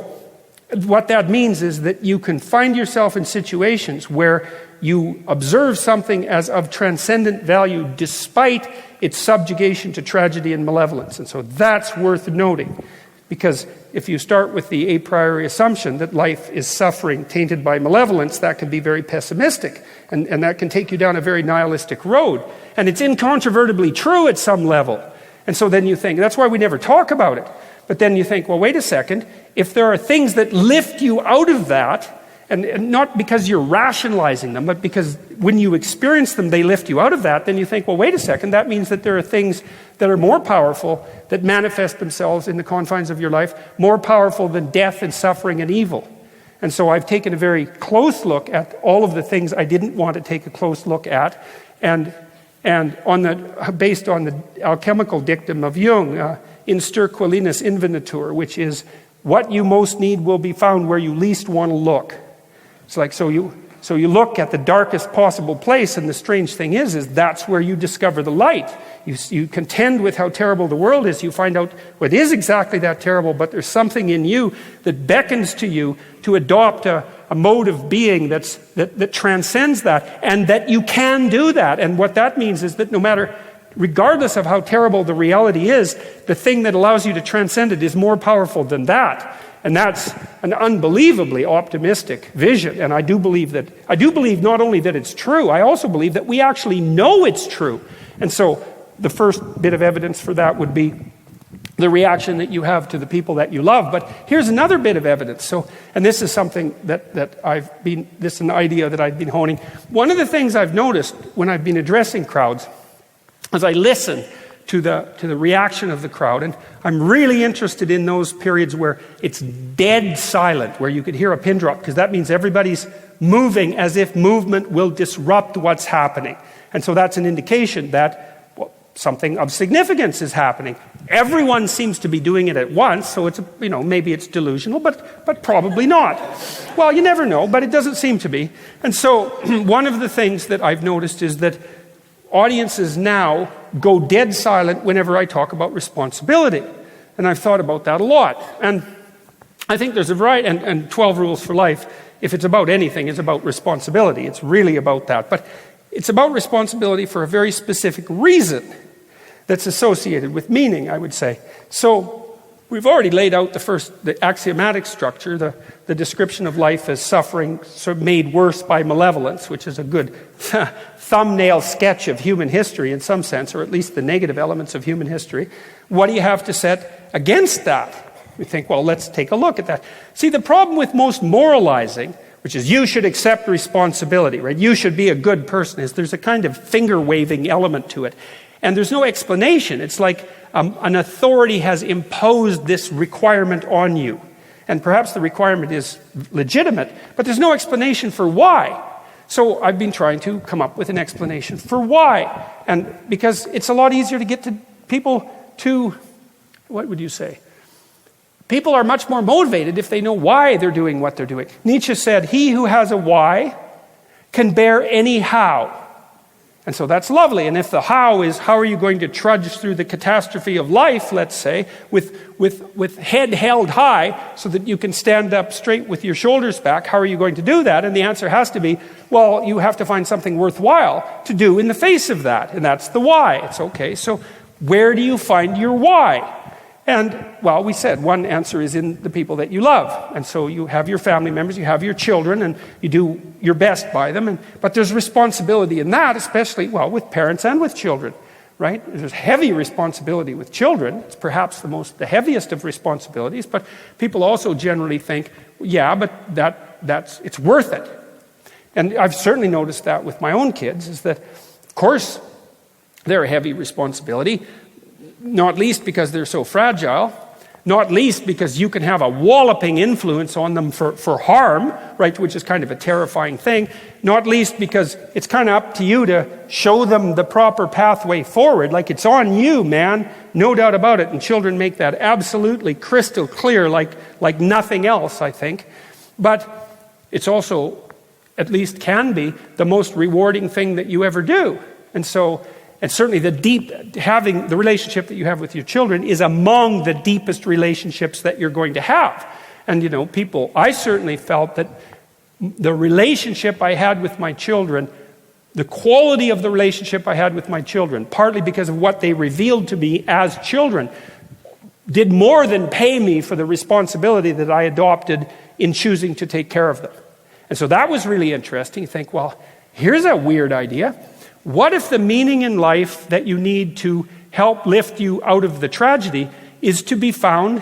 what that means is that you can find yourself in situations where you observe something as of transcendent value despite its subjugation to tragedy and malevolence. And so that's worth noting, because if you start with the a priori assumption that life is suffering tainted by malevolence, that can be very pessimistic, and that can take you down a very nihilistic road. And it's incontrovertibly true at some level. And so then you think, that's why we never talk about it. But then you think, well, wait a second, if there are things that lift you out of that, and not because you're rationalizing them, but because when you experience them, they lift you out of that, then you think, well, wait a second, that means that there are things that are more powerful, that manifest themselves in the confines of your life, more powerful than death and suffering and evil. And so I've taken a very close look at all of the things I didn't want to take a close look at, and based on the alchemical dictum of Jung, in sterquilinis invenatur, which is what you most need will be found where you least want to look. It's like, so you look at the darkest possible place, and the strange thing is that's where you discover the light. You contend with how terrible the world is, you find out what is exactly that terrible, but there's something in you that beckons to you to adopt a mode of being that transcends that, and that you can do that. And what that means is that regardless of how terrible the reality is, the thing that allows you to transcend it is more powerful than that. And that's an unbelievably optimistic vision. And I do believe not only that it's true, I also believe that we actually know it's true. And so the first bit of evidence for that would be the reaction that you have to the people that you love. But here's another bit of evidence. And this is something this is an idea that I've been honing. One of the things I've noticed when I've been addressing crowds, as I listen to the reaction of the crowd, and I'm really interested in those periods where it's dead silent, where you could hear a pin drop, because that means everybody's moving as if movement will disrupt what's happening. And so that's an indication that something of significance is happening. Everyone seems to be doing it at once, so it's maybe it's delusional, but probably not. Well, you never know, but it doesn't seem to be. And so one of the things that I've noticed is that audiences now go dead silent whenever I talk about responsibility. And I've thought about that a lot. And I think there's a variety, and 12 Rules for Life, if it's about anything, it's about responsibility. It's really about that. But it's about responsibility for a very specific reason that's associated with meaning, I would say. So we've already laid out the axiomatic structure, the description of life as suffering sort of made worse by malevolence, which is a good thumbnail sketch of human history in some sense, or at least the negative elements of human history. What do you have to set against that? We think, well, let's take a look at that. See, the problem with most moralizing, which is you should accept responsibility, right? You should be a good person, is there's a kind of finger-waving element to it. And there's no explanation. It's like an authority has imposed this requirement on you. And perhaps the requirement is legitimate, but there's no explanation for why. So I've been trying to come up with an explanation for why. And because it's a lot easier to get to people to, what would you say? People are much more motivated if they know why they're doing what they're doing. Nietzsche said, he who has a why can bear any how. And so that's lovely. And if the how is, how are you going to trudge through the catastrophe of life, let's say, with head held high so that you can stand up straight with your shoulders back, how are you going to do that? And the answer has to be, well, you have to find something worthwhile to do in the face of that. And that's the why. It's okay. So where do you find your why? And, well, we said one answer is in the people that you love. And so you have your family members, you have your children, and you do your best by them. But there's responsibility in that, especially, well, with parents and with children, right? There's heavy responsibility with children. It's perhaps the heaviest of responsibilities. But people also generally think, yeah, but it's worth it. And I've certainly noticed that with my own kids, is that, of course, they're a heavy responsibility. Not least because they're so fragile, not least because you can have a walloping influence on them for harm, right, which is kind of a terrifying thing, not least because it's kind of up to you to show them the proper pathway forward, like it's on you, man, no doubt about it, and children make that absolutely crystal clear like nothing else, I think. But it's also, at least can be, the most rewarding thing that you ever do. And certainly having the relationship that you have with your children is among the deepest relationships that you're going to have. And, I certainly felt that the relationship I had with my children, the quality of the relationship I had with my children, partly because of what they revealed to me as children, did more than pay me for the responsibility that I adopted in choosing to take care of them. And so that was really interesting. You think, well, here's a weird idea. What if the meaning in life that you need to help lift you out of the tragedy is to be found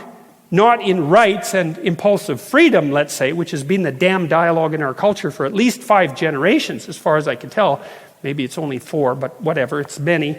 not in rights and impulsive freedom, let's say, which has been the damn dialogue in our culture for at least 5 generations, as far as I can tell. Maybe it's only 4, but whatever, it's many.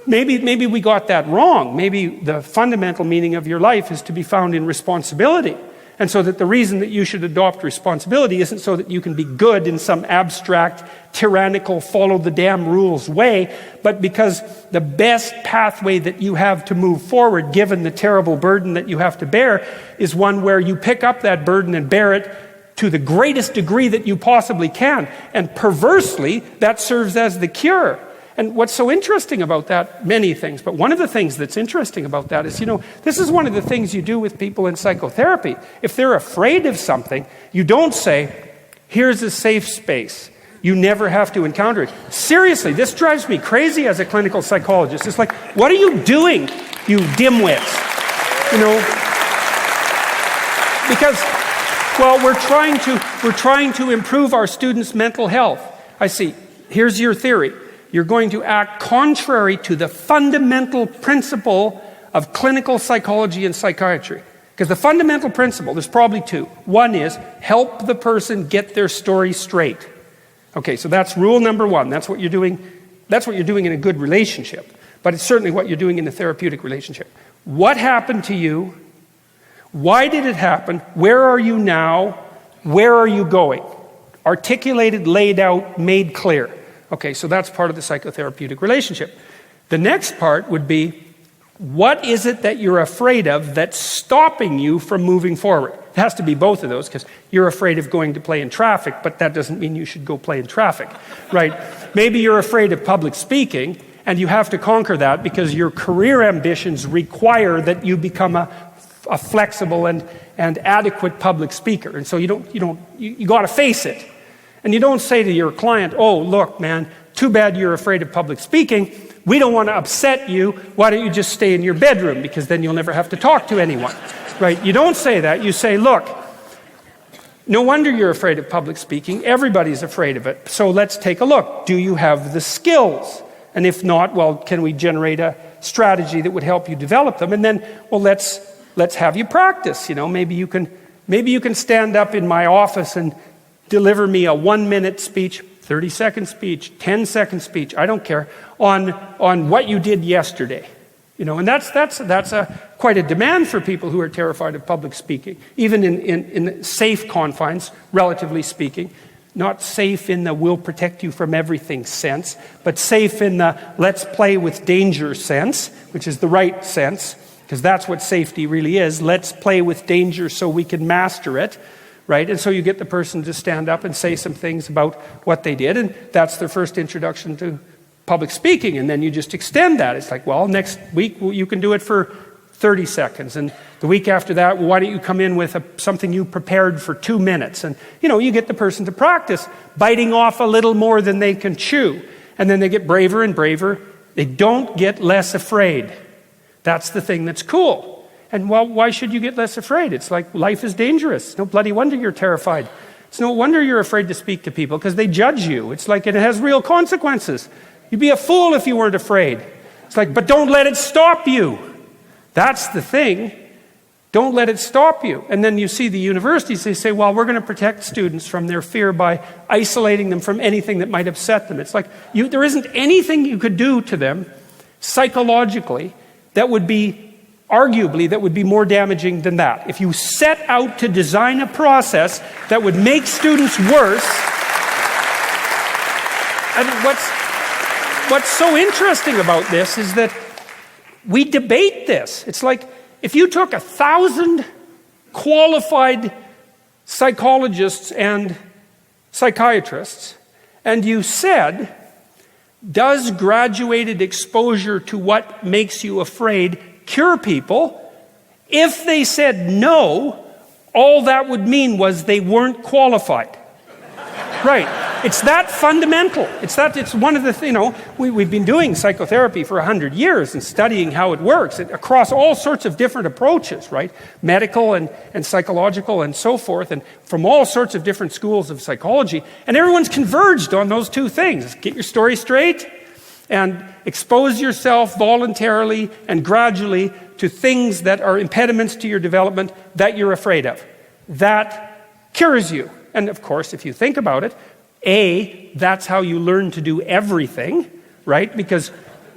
Maybe we got that wrong. Maybe the fundamental meaning of your life is to be found in responsibility. And so that the reason that you should adopt responsibility isn't so that you can be good in some abstract, tyrannical, follow the damn rules way, but because the best pathway that you have to move forward, given the terrible burden that you have to bear, is one where you pick up that burden and bear it to the greatest degree that you possibly can. And perversely, that serves as the cure. And what's so interesting about that, many things, but one of the things that's interesting about that is, this is one of the things you do with people in psychotherapy. If they're afraid of something, you don't say, here's a safe space. You never have to encounter it. Seriously, this drives me crazy as a clinical psychologist. It's like, what are you doing, you dimwits? Because, well, we're trying to improve our students' mental health. I see. Here's your theory. You're going to act contrary to the fundamental principle of clinical psychology and psychiatry. Because the fundamental principle, there's probably 2. One is, help the person get their story straight. Okay, so that's rule number 1. That's what you're doing. That's what you're doing in a good relationship. But it's certainly what you're doing in a therapeutic relationship. What happened to you? Why did it happen? Where are you now? Where are you going? Articulated, laid out, made clear. Okay, so that's part of the psychotherapeutic relationship. The next part would be, what is it that you're afraid of that's stopping you from moving forward? It has to be both of those, because you're afraid of going to play in traffic, but that doesn't mean you should go play in traffic, right? Maybe you're afraid of public speaking, and you have to conquer that because your career ambitions require that you become a flexible and adequate public speaker. And so you got to face it. And you don't say to your client, oh, look, man, too bad you're afraid of public speaking. We don't want to upset you. Why don't you just stay in your bedroom? Because then you'll never have to talk to anyone, right? You don't say that. You say, look, no wonder you're afraid of public speaking. Everybody's afraid of it. So let's take a look. Do you have the skills? And if not, well, can we generate a strategy that would help you develop them? And then, well, let's have you practice. Maybe you can stand up in my office and deliver me a 1-minute speech. 30-second speech, 10-second speech, I don't care, on what you did yesterday. And that's quite a demand for people who are terrified of public speaking, even in safe confines, relatively speaking. Not safe in the we'll protect you from everything sense, but safe in the let's play with danger sense, which is the right sense, because that's what safety really is. Let's play with danger so we can master it, right? And so you get the person to stand up and say some things about what they did, and that's their first introduction to public speaking, and then you just extend that. It's like, well, next week you can do it for 30 seconds, and the week after that, well, why don't you come in with something you prepared for 2 minutes? And, you get the person to practice biting off a little more than they can chew, and then they get braver and braver. They don't get less afraid. That's the thing that's cool. And, well, why should you get less afraid? It's like life is dangerous. It's no bloody wonder you're terrified. It's no wonder you're afraid to speak to people, because they judge you. It's like it has real consequences. You'd be a fool if you weren't afraid. It's like, but don't let it stop you. That's the thing. Don't let it stop you. And then you see the universities, they say, well, we're going to protect students from their fear by isolating them from anything that might upset them. It's like, there isn't anything you could do to them psychologically that would be, arguably, that would be more damaging than that. If you set out to design a process that would make students worse, and what's so interesting about this is that we debate this. It's like if you took 1,000 qualified psychologists and psychiatrists and you said, does graduated exposure to what makes you afraid cure people? If they said no, all that would mean was they weren't qualified. Right. It's that fundamental. It's one of the, we've been doing psychotherapy for 100 years and studying how it works across all sorts of different approaches, right? Medical and psychological and so forth, and from all sorts of different schools of psychology. And everyone's converged on those two things. Get your story straight and expose yourself voluntarily and gradually to things that are impediments to your development that you're afraid of. That cures you. And of course, if you think about it, that's how you learn to do everything, right?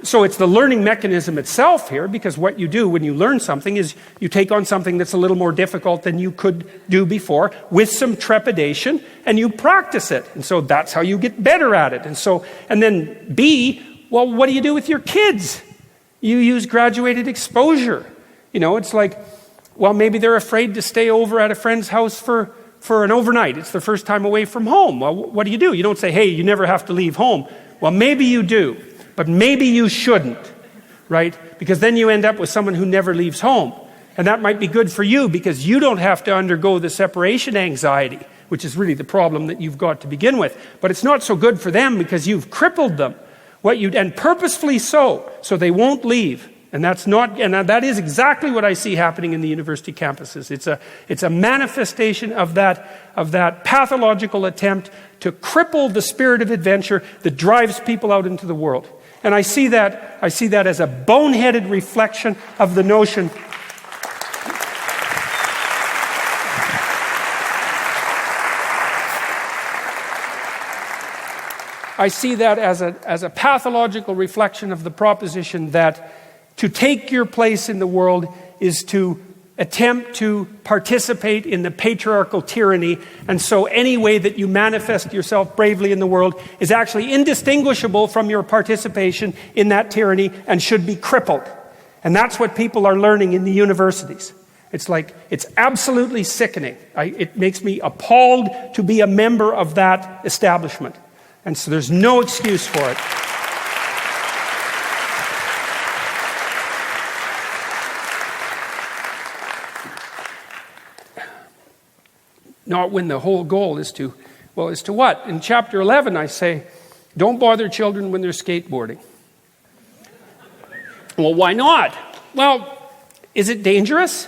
So it's the learning mechanism itself here, because what you do when you learn something is you take on something that's a little more difficult than you could do before with some trepidation, and you practice it. And so that's how you get better at it. And then B, well, what do you do with your kids? You use graduated exposure. It's like, well, maybe they're afraid to stay over at a friend's house for an overnight. It's their first time away from home. Well, what do? You don't say, hey, you never have to leave home. Well, maybe you do, but maybe you shouldn't, right? Because then you end up with someone who never leaves home. And that might be good for you because you don't have to undergo the separation anxiety, which is really the problem that you've got to begin with. But it's not so good for them because you've crippled them. And purposefully so they won't leave. And that is exactly what I see happening in the university campuses. It's a manifestation of that pathological attempt to cripple the spirit of adventure that drives people out into the world. And I see that as a boneheaded reflection of the notion I see that as a pathological reflection of the proposition that to take your place in the world is to attempt to participate in the patriarchal tyranny, and so any way that you manifest yourself bravely in the world is actually indistinguishable from your participation in that tyranny and should be crippled. And that's what people are learning in the universities. It's absolutely sickening. It makes me appalled to be a member of that establishment. And so there's no excuse for it. Not when the whole goal is to what? In chapter 11, I say, don't bother children when they're skateboarding. Well, why not? Well, is it dangerous?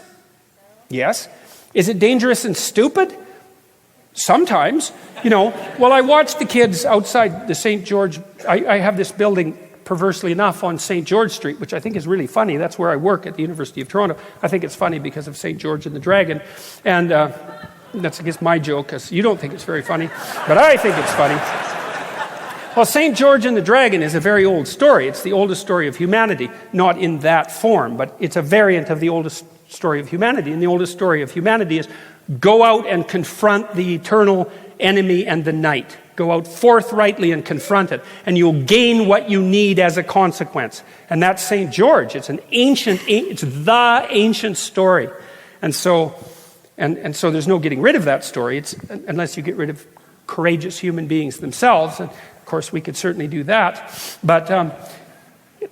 Yes. Is it dangerous and stupid? Sometimes. Well, I watch the kids outside the St. George. I have this building, perversely enough, on St. George Street, which I think is really funny. That's where I work at the University of Toronto. I think it's funny because of St. George and the Dragon. And that's, I guess, my joke, because you don't think it's very funny, but I think it's funny. Well, St. George and the Dragon is a very old story. It's the oldest story of humanity, not in that form, but it's a variant of the oldest story of humanity. And the oldest story of humanity is go out and confront the eternal enemy and the night. Go out forthrightly and confront it, and you'll gain what you need as a consequence. And that's St. George. It's the ancient story. And so there's no getting rid of that story, unless you get rid of courageous human beings themselves. And of course, we could certainly do that. But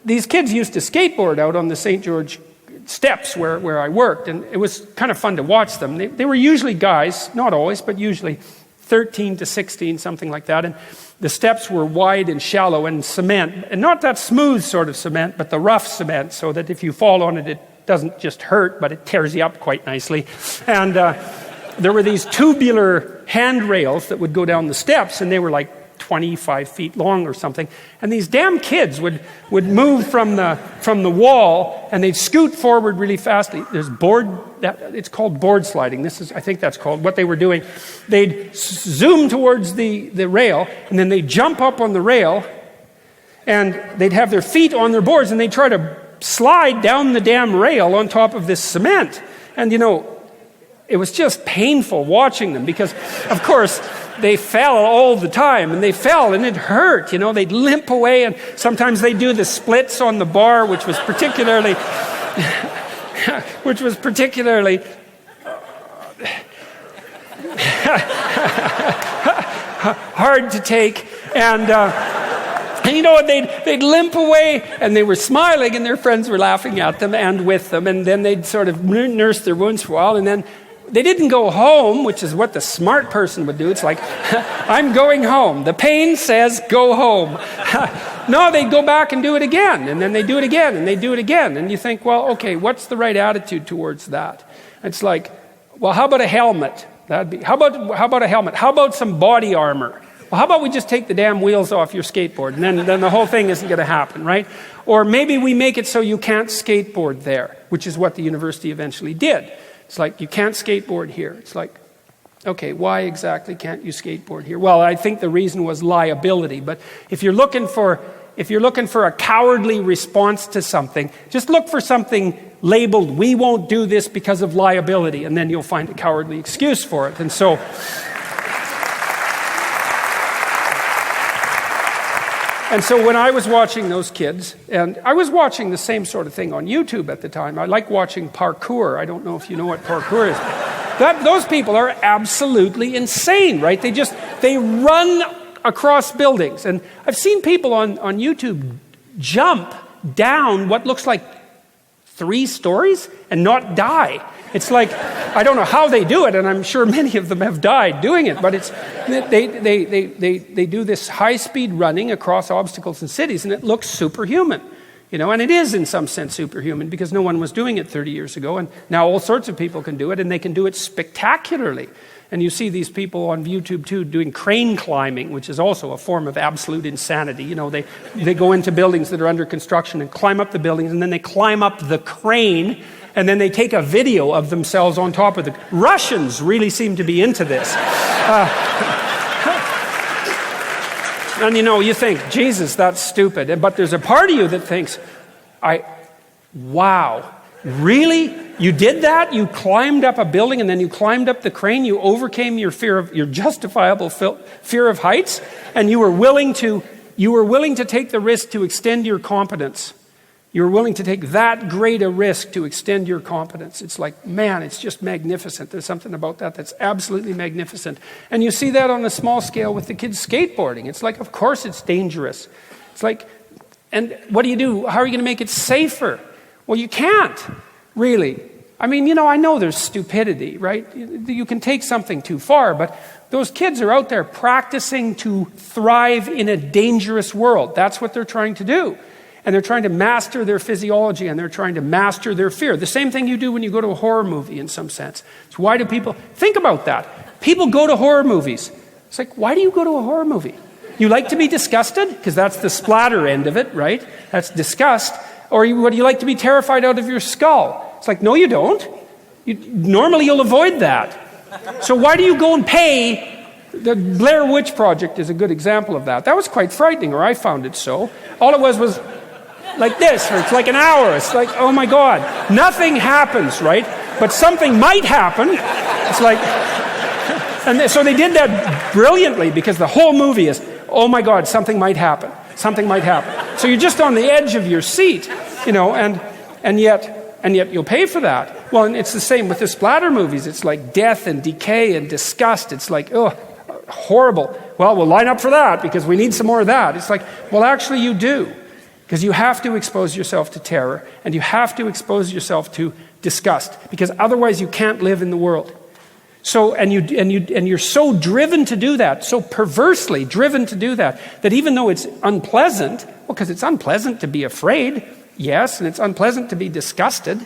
these kids used to skateboard out on the St. George steps where I worked, and it was kind of fun to watch them. They were usually guys, not always, but usually 13 to 16, something like that. And the steps were wide and shallow and cement, and not that smooth sort of cement, but the rough cement, so that if you fall on it, it doesn't just hurt, but it tears you up quite nicely. And there were these tubular handrails that would go down the steps, and they were like 25 feet long or something. And these damn kids would move from the wall, and they'd scoot forward really fastly. There's it's called board sliding. I think that's called what they were doing. They'd zoom towards the rail, and then they'd jump up on the rail, and they'd have their feet on their boards, and they'd try to slide down the damn rail on top of this cement. And it was just painful watching them, because of course they fell all the time, and they fell and it hurt. They'd limp away, and sometimes they'd do the splits on the bar, which was particularly hard to take. And they'd limp away, and they were smiling, and their friends were laughing at them and with them, and then they'd sort of nurse their wounds for a while, and then they didn't go home, which is what the smart person would do. It's like, I'm going home. The pain says, go home. No, they'd go back and do it again, and then they do it again, and they do it again. And you think, well, okay, what's the right attitude towards that? It's like, well, how about a helmet? How about a helmet? How about some body armor? Well, how about we just take the damn wheels off your skateboard, and then the whole thing isn't going to happen, right? Or maybe we make it so you can't skateboard there, which is what the university eventually did. It's like, you can't skateboard here. It's like, okay, why exactly can't you skateboard here? Well, I think the reason was liability. But if you're looking for a cowardly response to something, just look for something labeled, we won't do this because of liability, and then you'll find a cowardly excuse for it. And so when I was watching those kids, and I was watching the same sort of thing on YouTube at the time. I like watching parkour. I don't know if you know what parkour is. Those people are absolutely insane, right? They run across buildings. And I've seen people on YouTube jump down what looks like 3 stories and not die. It's like, I don't know how they do it, and I'm sure many of them have died doing it, but they do this high-speed running across obstacles in cities, and it looks superhuman. And it is in some sense superhuman, because no one was doing it 30 years ago, and now all sorts of people can do it, and they can do it spectacularly. And you see these people on YouTube too doing crane climbing, which is also a form of absolute insanity. They go into buildings that are under construction and climb up the buildings, and then they climb up the crane, and then they take a video of themselves on top of the... Russians really seem to be into this. And you think, Jesus, that's stupid. But there's a part of you that thinks, wow, really? You did that? You climbed up a building, and then you climbed up the crane? You overcame your justifiable fear of heights? And you were willing to take the risk to extend your competence. You were willing to take that great a risk to extend your competence. It's like, man, it's just magnificent. There's something about that that's absolutely magnificent. And you see that on a small scale with the kids skateboarding. It's like, of course it's dangerous. It's like, and what do you do? How are you going to make it safer? Well, you can't, really. I mean, I know there's stupidity, right? You can take something too far, but those kids are out there practicing to thrive in a dangerous world. That's what they're trying to do. And they're trying to master their physiology, and they're trying to master their fear. The same thing you do when you go to a horror movie, in some sense. So why do people... Think about that. People go to horror movies. It's like, why do you go to a horror movie? You like to be disgusted? Because that's the splatter end of it, right? That's disgust. Or would you like to be terrified out of your skull? It's like, no, you don't. Normally you'll avoid that. So why do you go and pay The Blair Witch Project is a good example of that. That was quite frightening, or I found it so. All it was like this, or it's like an hour. It's like, oh my God, nothing happens, right? But something might happen. It's like, and so they did that brilliantly, because the whole movie is, oh my God, something might happen. Something might happen. So you're just on the edge of your seat, and yet you'll pay for that. Well, and it's the same with the splatter movies. It's like death and decay and disgust. It's like, oh, horrible. Well, we'll line up for that because we need some more of that. It's like, well, actually you do. Because you have to expose yourself to terror, and you have to expose yourself to disgust, because otherwise you can't live in the world. So, and you're so driven to do that, so perversely driven to do that, that even though it's unpleasant, well, because it's unpleasant to be afraid, yes, and it's unpleasant to be disgusted,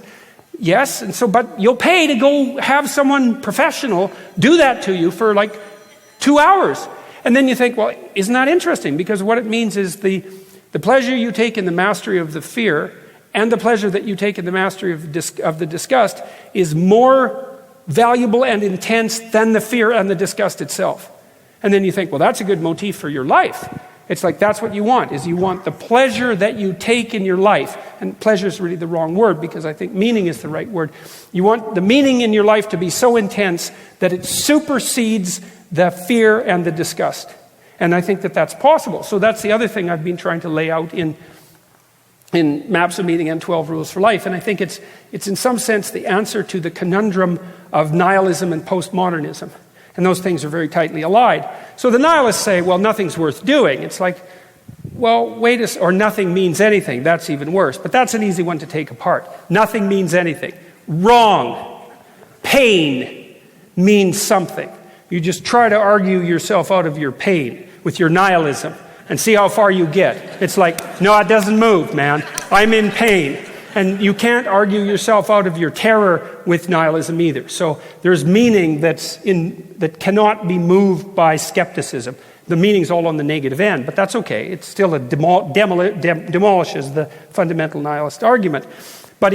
yes, and so, but you'll pay to go have someone professional do that to you for like 2 hours. And then you think, well, isn't that interesting? Because what it means is the pleasure you take in the mastery of the fear and the pleasure that you take in the mastery of the disgust is more valuable and intense than the fear and the disgust itself. And then you think, well, that's a good motif for your life. It's like that's what you want, is you want the pleasure that you take in your life. And pleasure is really the wrong word, because I think meaning is the right word. You want the meaning in your life to be so intense that it supersedes the fear and the disgust. And I think that that's possible. So that's the other thing I've been trying to lay out in Maps of Meaning and 12 Rules for Life. And I think it's in some sense the answer to the conundrum of nihilism and postmodernism. And those things are very tightly allied. So the nihilists say, well, nothing's worth doing. It's like, well, or nothing means anything. That's even worse. But that's an easy one to take apart. Nothing means anything. Wrong. Pain means something. You just try to argue yourself out of your pain with your nihilism and see how far you get. It's like, no, it doesn't move, man. I'm in pain. And you can't argue yourself out of your terror with nihilism either. So there's meaning that cannot be moved by skepticism. The meaning's all on the negative end, but that's okay. It still demolishes the fundamental nihilist argument. But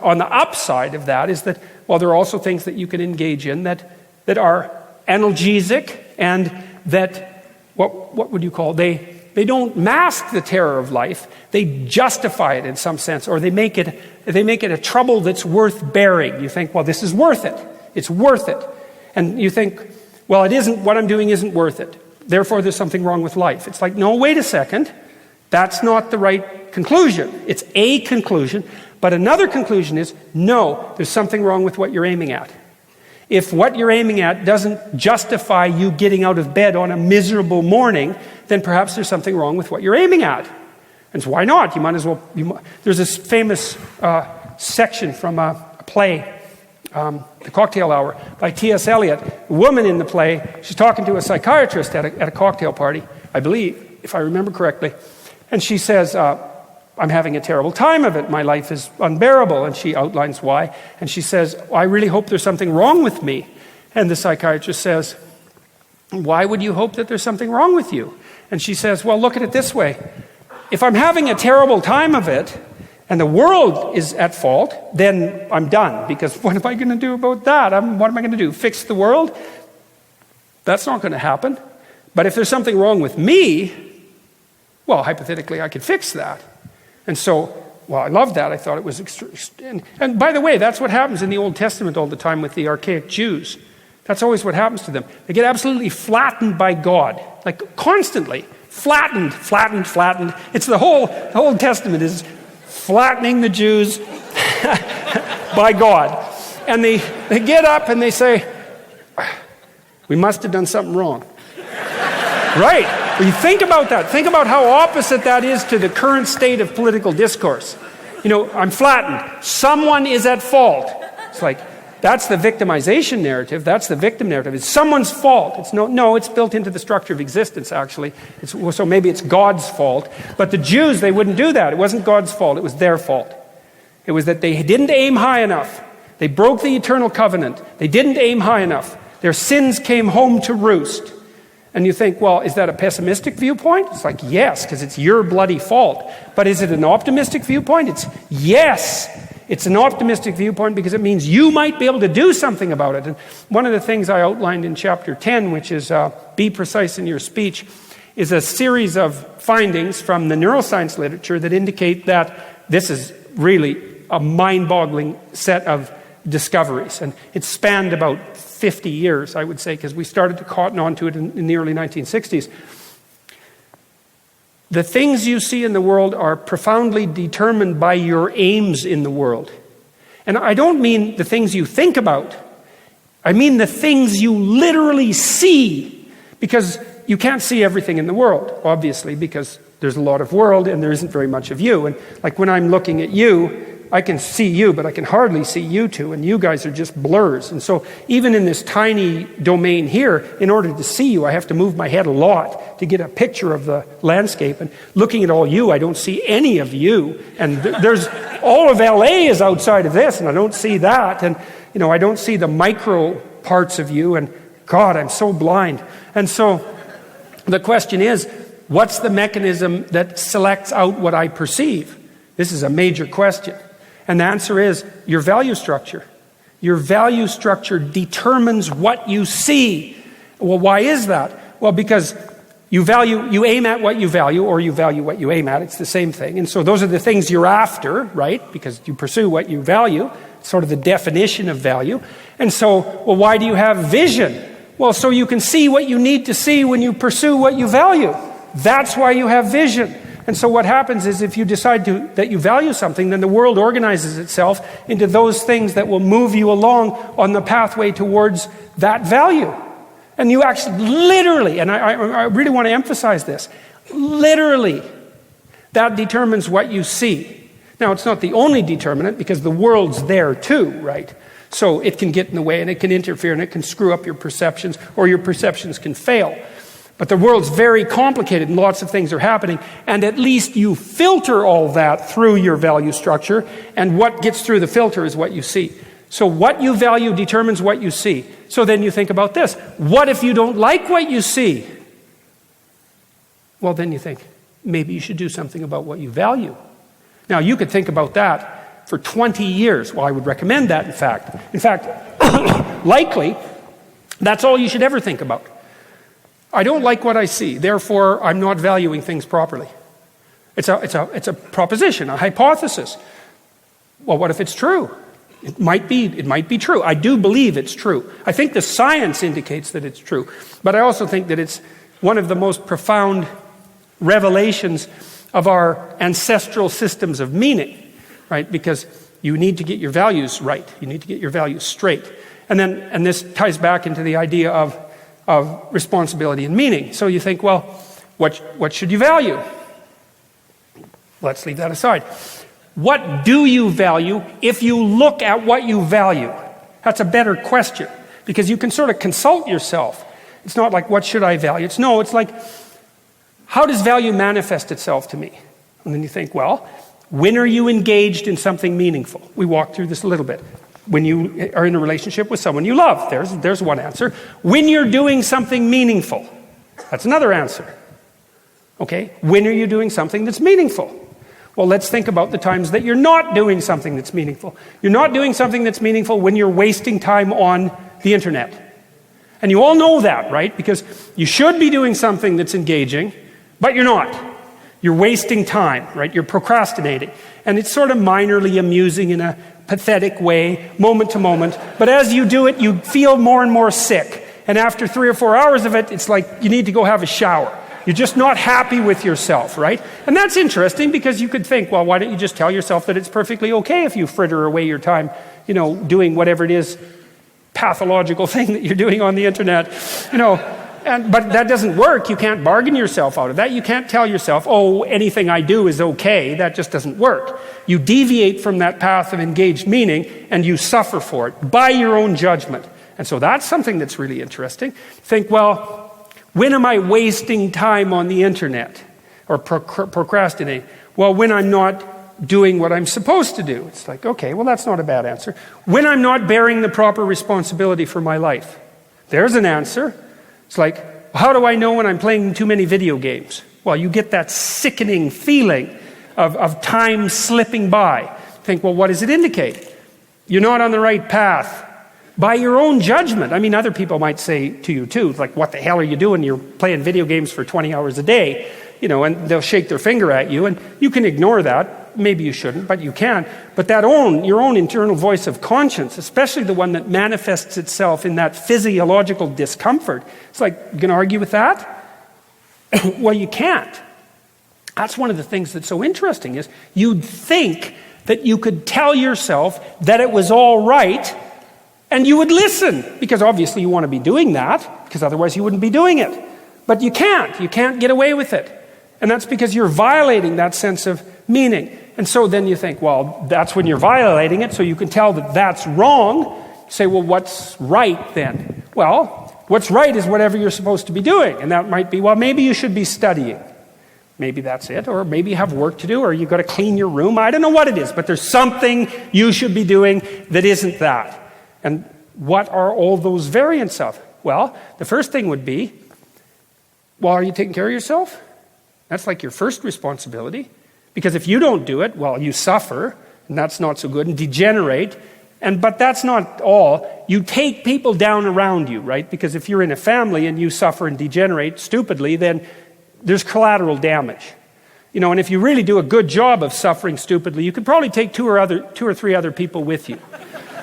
on the upside of that is that, well, there are also things that you can engage in that are analgesic, and that, what would you call, they don't mask the terror of life, they justify it in some sense, or they make it a trouble that's worth bearing. You think, well, this is worth it. It's worth it. And you think, well, it isn't, what I'm doing isn't worth it. Therefore, there's something wrong with life. It's like, no, wait a second. That's not the right conclusion. It's a conclusion. But another conclusion is, no, there's something wrong with what you're aiming at. If what you're aiming at doesn't justify you getting out of bed on a miserable morning, then perhaps there's something wrong with what you're aiming at. And so why not? You might as well. There's this famous section from a play, The Cocktail Hour, by T.S. Eliot. A woman in the play, she's talking to a psychiatrist at a cocktail party, I believe, if I remember correctly. And she says, I'm having a terrible time of it. My life is unbearable. And she outlines why. And she says, I really hope there's something wrong with me. And the psychiatrist says, why would you hope that there's something wrong with you? And she says, well, look at it this way. If I'm having a terrible time of it, and the world is at fault, then I'm done. Because what am I going to do about that? What am I going to do? Fix the world? That's not going to happen. But if there's something wrong with me, well, hypothetically, I could fix that. And so, well, I love that. I thought it was and by the way, that's what happens in the Old Testament all the time with the archaic Jews. That's always what happens to them. They get absolutely flattened by God, like constantly. Flattened. It's the whole Testament is flattening the Jews by God. And they get up and they say, we must have done something wrong. Right. Well, you think about that. Think about how opposite that is to the current state of political discourse. I'm flattened. Someone is at fault. It's like, that's the victimization narrative. That's the victim narrative. It's someone's fault. It's built into the structure of existence, actually. So maybe it's God's fault. But the Jews, they wouldn't do that. It wasn't God's fault. It was their fault. It was that they didn't aim high enough. They broke the eternal covenant. They didn't aim high enough. Their sins came home to roost. And you think, well, is that a pessimistic viewpoint? It's like, yes, because it's your bloody fault. But is it an optimistic viewpoint? It's yes. It's an optimistic viewpoint because it means you might be able to do something about it. And one of the things I outlined in chapter 10, which is be precise in your speech, is a series of findings from the neuroscience literature that indicate that this is really a mind-boggling set of discoveries. And it spanned about 50 years, I would say, because we started to cotton onto it in the early 1960s. The things you see in the world are profoundly determined by your aims in the world. And I don't mean the things you think about. I mean the things you literally see. Because you can't see everything in the world, obviously, because there's a lot of world and there isn't very much of you. And like when I'm looking at you, I can see you, but I can hardly see you two, and you guys are just blurs. And so even in this tiny domain here, in order to see you, I have to move my head a lot to get a picture of the landscape. And looking at all you, I don't see any of you. And there's all of LA is outside of this, and I don't see that. And I don't see the micro parts of you. And God, I'm so blind. And so the question is, what's the mechanism that selects out what I perceive? This is a major question. And the answer is your value structure. Your value structure determines what you see. Well, why is that? Well, because you aim at what you value, or you value what you aim at. It's the same thing. And so those are the things you're after, right? Because you pursue what you value. It's sort of the definition of value. And so, well, why do you have vision? Well, so you can see what you need to see when you pursue what you value. That's why you have vision. And so what happens is if you decide that you value something, then the world organizes itself into those things that will move you along on the pathway towards that value. And you actually literally, and I really want to emphasize this, literally, that determines what you see. Now, it's not the only determinant because the world's there too, right? So it can get in the way and it can interfere and it can screw up your perceptions, or your perceptions can fail. But the world's very complicated and lots of things are happening, and at least you filter all that through your value structure, and what gets through the filter is what you see. So what you value determines what you see. So then you think about this. What if you don't like what you see? Well, then you think, maybe you should do something about what you value. Now, you could think about that for 20 years. Well, I would recommend that, in fact. In fact, likely, that's all you should ever think about. I don't like what I see, therefore I'm not valuing things properly. It's a proposition, a hypothesis. Well, what if it's true? It might be true. I do believe it's true. I think the science indicates that it's true. But I also think that it's one of the most profound revelations of our ancestral systems of meaning, right? Because you need to get your values right. You need to get your values straight. And this ties back into the idea of responsibility and meaning. So you think, well, what should you value? Let's leave that aside. What do you value if you look at what you value? That's a better question, because you can sort of consult yourself. It's not like, what should I value? It's like, how does value manifest itself to me? And then you think, well, when are you engaged in something meaningful? We walked through this a little bit. When you are in a relationship with someone you love, there's one answer. When you're doing something meaningful, that's another answer. Okay, when are you doing something that's meaningful? Well, let's think about the times that you're not doing something that's meaningful. You're not doing something that's meaningful when you're wasting time on the internet. And you all know that, right? Because you should be doing something that's engaging, but you're not. You're wasting time, right? You're procrastinating. And it's sort of minorly amusing in a pathetic way, moment to moment. But as you do it, you feel more and more sick. And after 3 or 4 hours of it, it's like you need to go have a shower. You're just not happy with yourself, right? And that's interesting, because you could think, well, why don't you just tell yourself that it's perfectly okay if you fritter away your time, doing whatever it is, pathological thing that you're doing on the internet, But that doesn't work. You can't bargain yourself out of that. You can't tell yourself, oh, anything I do is okay. That just doesn't work. You deviate from that path of engaged meaning, and you suffer for it by your own judgment. And so that's something that's really interesting. Think, well, when am I wasting time on the internet or procrastinating? Well, when I'm not doing what I'm supposed to do. It's like, okay, well, that's not a bad answer. When I'm not bearing the proper responsibility for my life. There's an answer. It's like, how do I know when I'm playing too many video games? Well, you get that sickening feeling of time slipping by. think, well, what does it indicate? You're not on the right path. By your own judgment. I mean, other people might say to you too, like, what the hell are you doing? You're playing video games for 20 hours a day, and they'll shake their finger at you, and you can ignore that. Maybe you shouldn't, but you can. But your own internal voice of conscience, especially the one that manifests itself in that physiological discomfort, it's like, you can argue with that? Well, you can't. That's one of the things that's so interesting is you'd think that you could tell yourself that it was all right and you would listen, because obviously you want to be doing that, because otherwise you wouldn't be doing it. But you can't. You can't get away with it. And that's because you're violating that sense of meaning. And so then you think, well, that's when you're violating it, so you can tell that that's wrong. You say, well, what's right then? Well, what's right is whatever you're supposed to be doing. And that might be, well, maybe you should be studying. Maybe that's it. Or maybe you have work to do, or you've got to clean your room. I don't know what it is, but there's something you should be doing that isn't that. And what are all those variants of? Well, the first thing would be, well, are you taking care of yourself? That's like your first responsibility. Because if you don't do it, well, you suffer, and that's not so good, and degenerate. But that's not all. You take people down around you, right? Because if you're in a family and you suffer and degenerate stupidly, then there's collateral damage. And if you really do a good job of suffering stupidly, you could probably take two or three other people with you.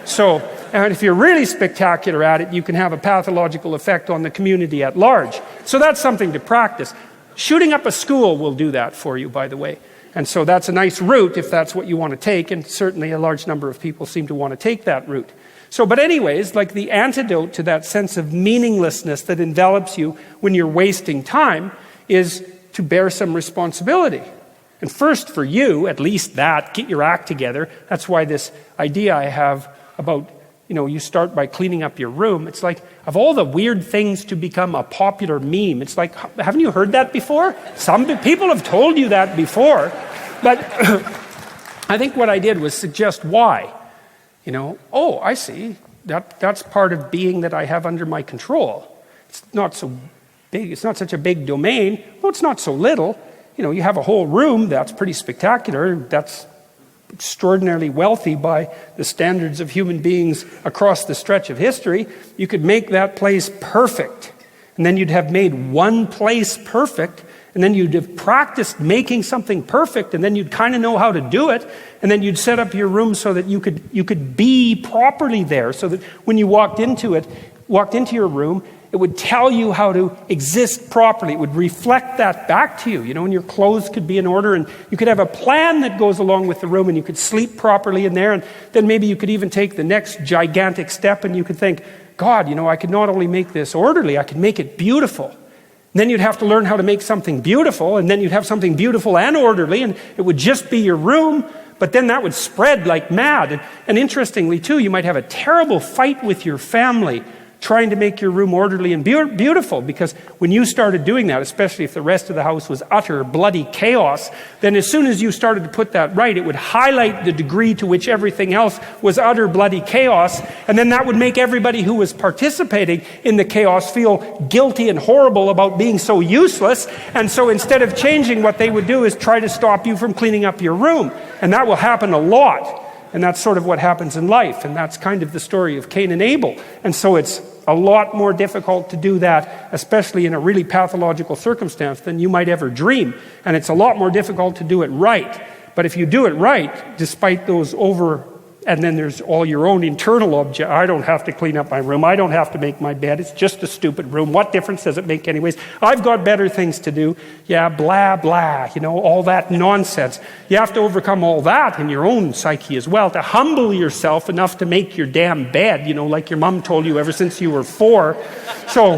So, and if you're really spectacular at it, you can have a pathological effect on the community at large. So that's something to practice. Shooting up a school will do that for you, by the way. And so that's a nice route if that's what you want to take, and certainly a large number of people seem to want to take that route. So, but anyways, like the antidote to that sense of meaninglessness that envelops you when you're wasting time is to bear some responsibility. And first for you, at least that, get your act together. That's why this idea I have about, you start by cleaning up your room. It's like, of all the weird things to become a popular meme, it's like, haven't you heard that before? Some people have told you that before. But I think what I did was suggest why. Oh, I see. That's part of being that I have under my control. It's not so big. It's not such a big domain. Well, it's not so little. You have a whole room that's pretty spectacular. That's extraordinarily wealthy by the standards of human beings across the stretch of history. You could make that place perfect. And then you'd have made one place perfect. And then you'd have practiced making something perfect. And then you'd kind of know how to do it. And then you'd set up your room so that you could be properly there. So that when you walked into your room, it would tell you how to exist properly. It would reflect that back to you, and your clothes could be in order, and you could have a plan that goes along with the room, and you could sleep properly in there, and then maybe you could even take the next gigantic step, and you could think, God, I could not only make this orderly, I could make it beautiful. And then you'd have to learn how to make something beautiful, and then you'd have something beautiful and orderly, and it would just be your room, but then that would spread like mad. And interestingly, too, you might have a terrible fight with your family trying to make your room orderly and beautiful, because when you started doing that, especially if the rest of the house was utter bloody chaos, then as soon as you started to put that right, it would highlight the degree to which everything else was utter bloody chaos, and then that would make everybody who was participating in the chaos feel guilty and horrible about being so useless. And so instead of changing, what they would do is try to stop you from cleaning up your room. And that will happen a lot. And that's sort of what happens in life. And that's kind of the story of Cain and Abel. And so it's a lot more difficult to do that, especially in a really pathological circumstance, than you might ever dream. And it's a lot more difficult to do it right. But if you do it right, despite those and then there's all your own internal object. I don't have to clean up my room. I don't have to make my bed. It's just a stupid room. What difference does it make anyways? I've got better things to do. Yeah, blah, blah, all that nonsense. You have to overcome all that in your own psyche as well, to humble yourself enough to make your damn bed, like your mom told you ever since you were 4. So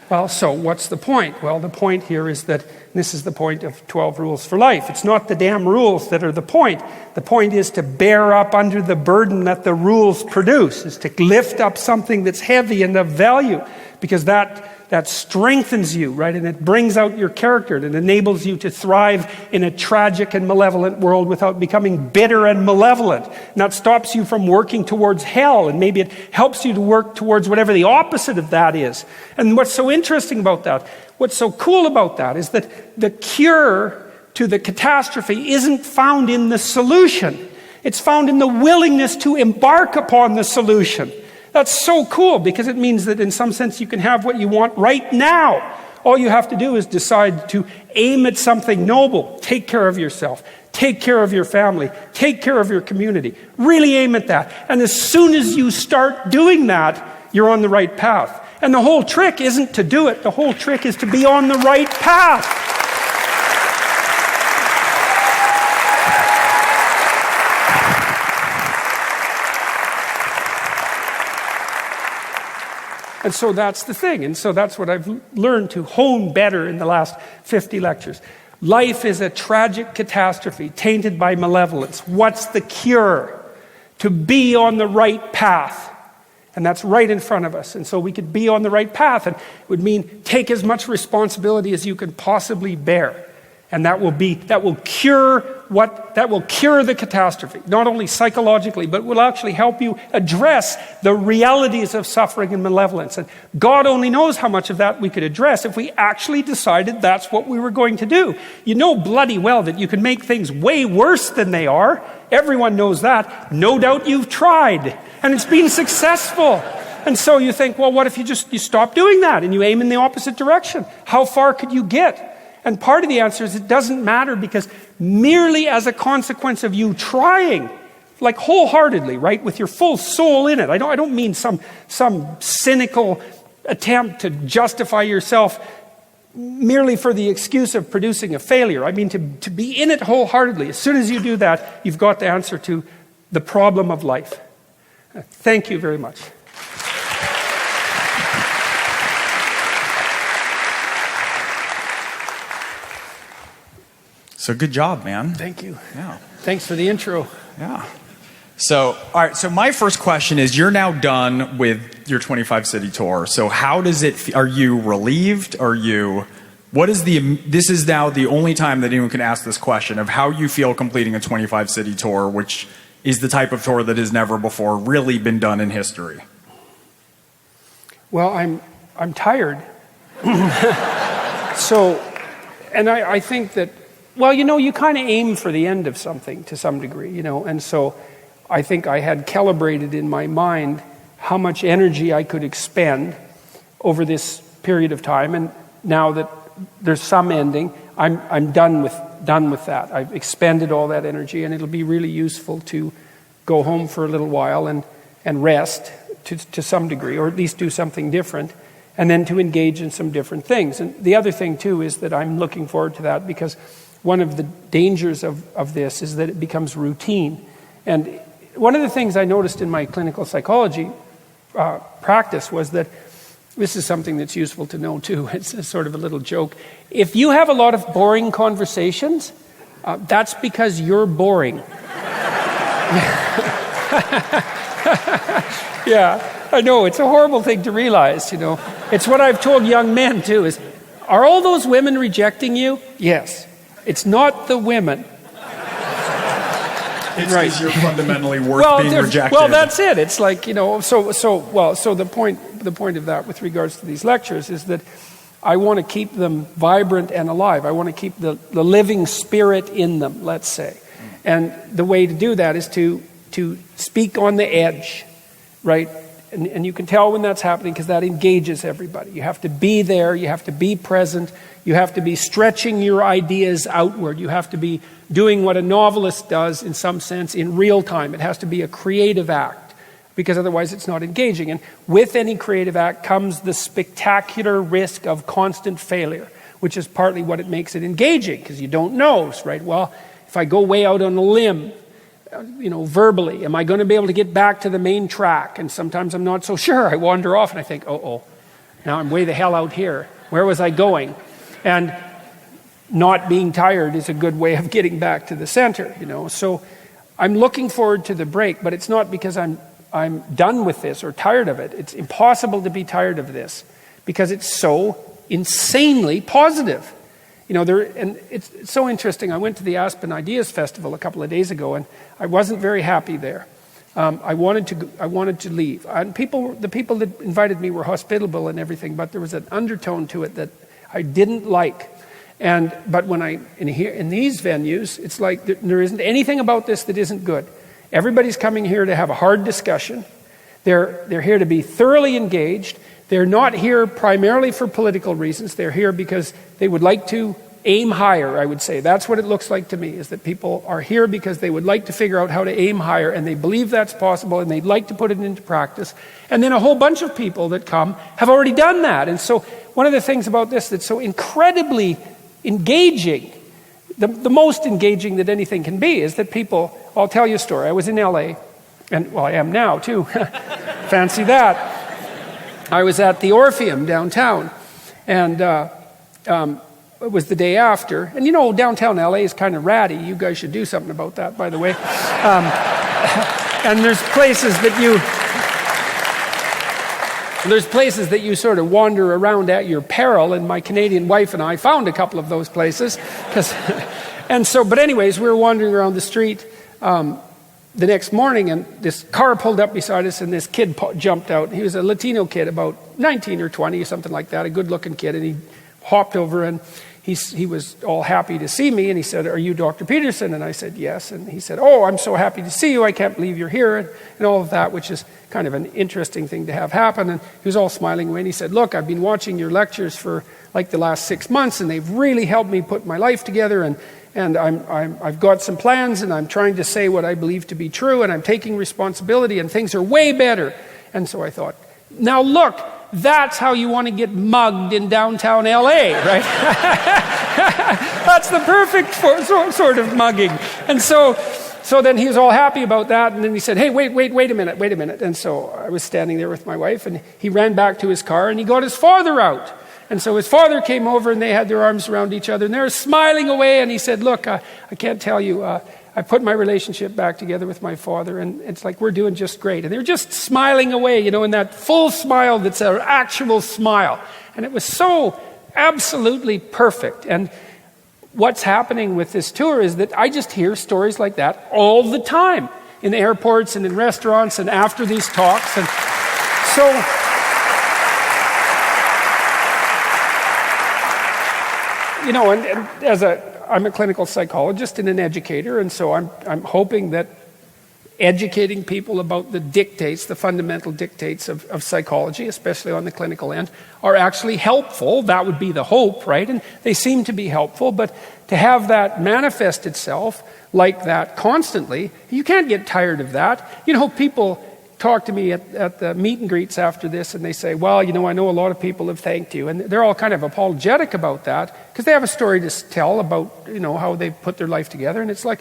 what's the point? Well, the point here is that this is the point of 12 Rules for Life. It's not the damn rules that are the point. The point is to bear up under the burden that the rules produce, is to lift up something that's heavy and of value, because that strengthens you, right? And it brings out your character, and it enables you to thrive in a tragic and malevolent world without becoming bitter and malevolent. And that stops you from working towards hell, and maybe it helps you to work towards whatever the opposite of that is. And what's so interesting about that, what's so cool about that, is that the cure to the catastrophe isn't found in the solution. It's found in the willingness to embark upon the solution. That's so cool, because it means that in some sense you can have what you want right now. All you have to do is decide to aim at something noble. Take care of yourself. Take care of your family. Take care of your community. Really aim at that. And as soon as you start doing that, you're on the right path. And the whole trick isn't to do it. The whole trick is to be on the right path. And so that's the thing. And so that's what I've learned to hone better in the last 50 lectures. Life is a tragic catastrophe tainted by malevolence. What's the cure? To be on the right path. And that's right in front of us. And so we could be on the right path. And it would mean take as much responsibility as you can possibly bear. And that will cure the catastrophe, not only psychologically, but will actually help you address the realities of suffering and malevolence. And God only knows how much of that we could address if we actually decided that's what we were going to do. You know bloody well that you can make things way worse than they are. Everyone knows that. No doubt you've tried, and it's been successful. And so you think, well, what if you stop doing that and you aim in the opposite direction? How far could you get? And part of the answer is it doesn't matter, because merely as a consequence of you trying, like wholeheartedly, right, with your full soul in it. I don't mean some cynical attempt to justify yourself merely for the excuse of producing a failure. I mean to be in it wholeheartedly. As soon as you do that, you've got the answer to the problem of life. Thank you very much. So good job, man. Thank you. Yeah. Thanks for the intro. Yeah. So, all right. So my first question is, you're now done with your 25 city tour. So how does it, are you relieved? This is now the only time that anyone can ask this question of how you feel completing a 25 city tour, which is the type of tour that has never before really been done in history. Well, I'm tired. So, and I think that, well, you kind of aim for the end of something to some degree, and so I think I had calibrated in my mind how much energy I could expend over this period of time, and now that there's some ending, I'm done with that. I've expended all that energy, and it'll be really useful to go home for a little while and rest to some degree, or at least do something different, and then to engage in some different things. And the other thing too is that I'm looking forward to that, because one of the dangers of this is that it becomes routine. And one of the things I noticed in my clinical psychology practice was that, this is something that's useful to know too, it's a sort of a little joke. If you have a lot of boring conversations, that's because you're boring. Yeah, I know, it's a horrible thing to realize, It's what I've told young men too, is, are all those women rejecting you? Yes. It's not the women. It's because you're fundamentally worth being rejected. Well, that's it. It's like, so the point of that with regards to these lectures is that I want to keep them vibrant and alive. I want to keep the living spirit in them, let's say. And the way to do that is to speak on the edge, right? And you can tell when that's happening, because that engages everybody. You have to be there. You have to be present. You have to be stretching your ideas outward. You have to be doing what a novelist does, in some sense, in real time. It has to be a creative act, because otherwise it's not engaging. And with any creative act comes the spectacular risk of constant failure, which is partly what it makes it engaging, because you don't know, right? Well, if I go way out on a limb, verbally, am I going to be able to get back to the main track? And sometimes I'm not so sure. I wander off and I think, now I'm way the hell out here. Where was I going? And not being tired is a good way of getting back to the center, So I'm looking forward to the break, but it's not because I'm done with this or tired of it. It's impossible to be tired of this, because it's so insanely positive. And it's so interesting. I went to the Aspen Ideas Festival a couple of days ago, and I wasn't very happy there. I wanted to leave. And the people that invited me were hospitable and everything, but there was an undertone to it that I didn't like. But when in these venues, it's like there isn't anything about this that isn't good. Everybody's coming here to have a hard discussion. They're here to be thoroughly engaged. They're not here primarily for political reasons. They're here because they would like to aim higher, I would say. That's what it looks like to me, is that people are here because they would like to figure out how to aim higher, and they believe that's possible, and they'd like to put it into practice. And then a whole bunch of people that come have already done that. And so one of the things about this that's so incredibly engaging, the most engaging that anything can be, is that people, I'll tell you a story. I was in LA, and well, I am now too. Fancy that. I was at the Orpheum downtown, and it was the day after. And downtown LA is kind of ratty. You guys should do something about that, by the way. And there's places that you sort of wander around at your peril, and my Canadian wife and I found a couple of those places. But anyways, we were wandering around the street the next morning, and this car pulled up beside us, and this kid jumped out. He was a Latino kid, about 19 or 20 or something like that, a good-looking kid, and he hopped over, and he was all happy to see me, and he said, "Are you Dr. Peterson?" And I said, "Yes." And he said, "Oh, I'm so happy to see you. I can't believe you're here," and all of that, which is kind of an interesting thing to have happen. And he was all smiling away, and he said, "Look, I've been watching your lectures for like the last 6 months, and they've really helped me put my life together, and I've got some plans, and I'm trying to say what I believe to be true, and I'm taking responsibility, and things are way better." And so I thought, now look, that's how you want to get mugged in downtown LA, right? That's the perfect sort of mugging. And so then he was all happy about that, and then he said, "Hey, wait a minute. And so I was standing there with my wife, and he ran back to his car, and he got his father out. And so his father came over, and they had their arms around each other, and they were smiling away, and he said, "Look, I can't tell you, I put my relationship back together with my father, and it's like we're doing just great." And they were just smiling away, in that full smile that's an actual smile. And it was so absolutely perfect. And what's happening with this tour is that I just hear stories like that all the time in airports and in restaurants and after these talks. And so and I'm a clinical psychologist and an educator, and so I'm hoping that educating people about the fundamental dictates of psychology, especially on the clinical end, are actually helpful. That would be the hope, right? And they seem to be helpful, but to have that manifest itself like that constantly, you can't get tired of that. People talk to me at the meet and greets after this, and they say, "Well, I know a lot of people have thanked you," and they're all kind of apologetic about that because they have a story to tell about how they put their life together. And it's like,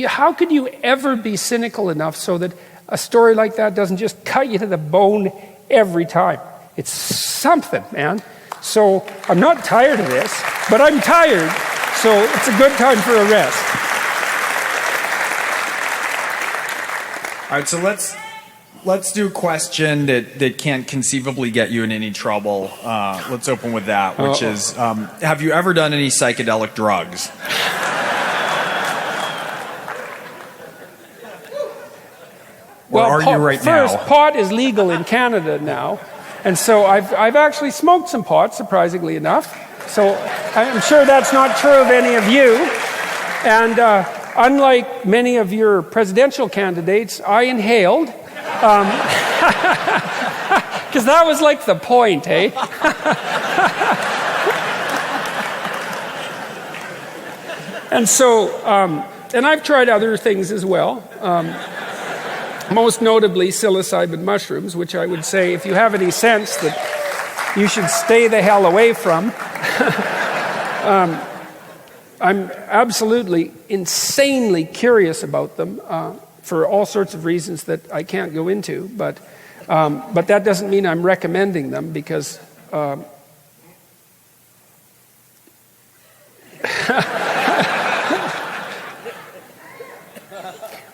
how could you ever be cynical enough so that a story like that doesn't just cut you to the bone every time? It's something, man. So I'm not tired of this, but I'm tired, so it's a good time for a rest. All right, so let's do a question that can't conceivably get you in any trouble. Let's open with that, which is, have you ever done any psychedelic drugs? Or are you right now? First, pot is legal in Canada now, and so I've actually smoked some pot, surprisingly enough. So I'm sure that's not true of any of you. And unlike many of your presidential candidates, I inhaled. Because that was like the point, eh? And so, and I've tried other things as well. Most notably psilocybin mushrooms, which I would say, if you have any sense, that you should stay the hell away from. I'm absolutely, insanely curious about them for all sorts of reasons that I can't go into, but that doesn't mean I'm recommending them because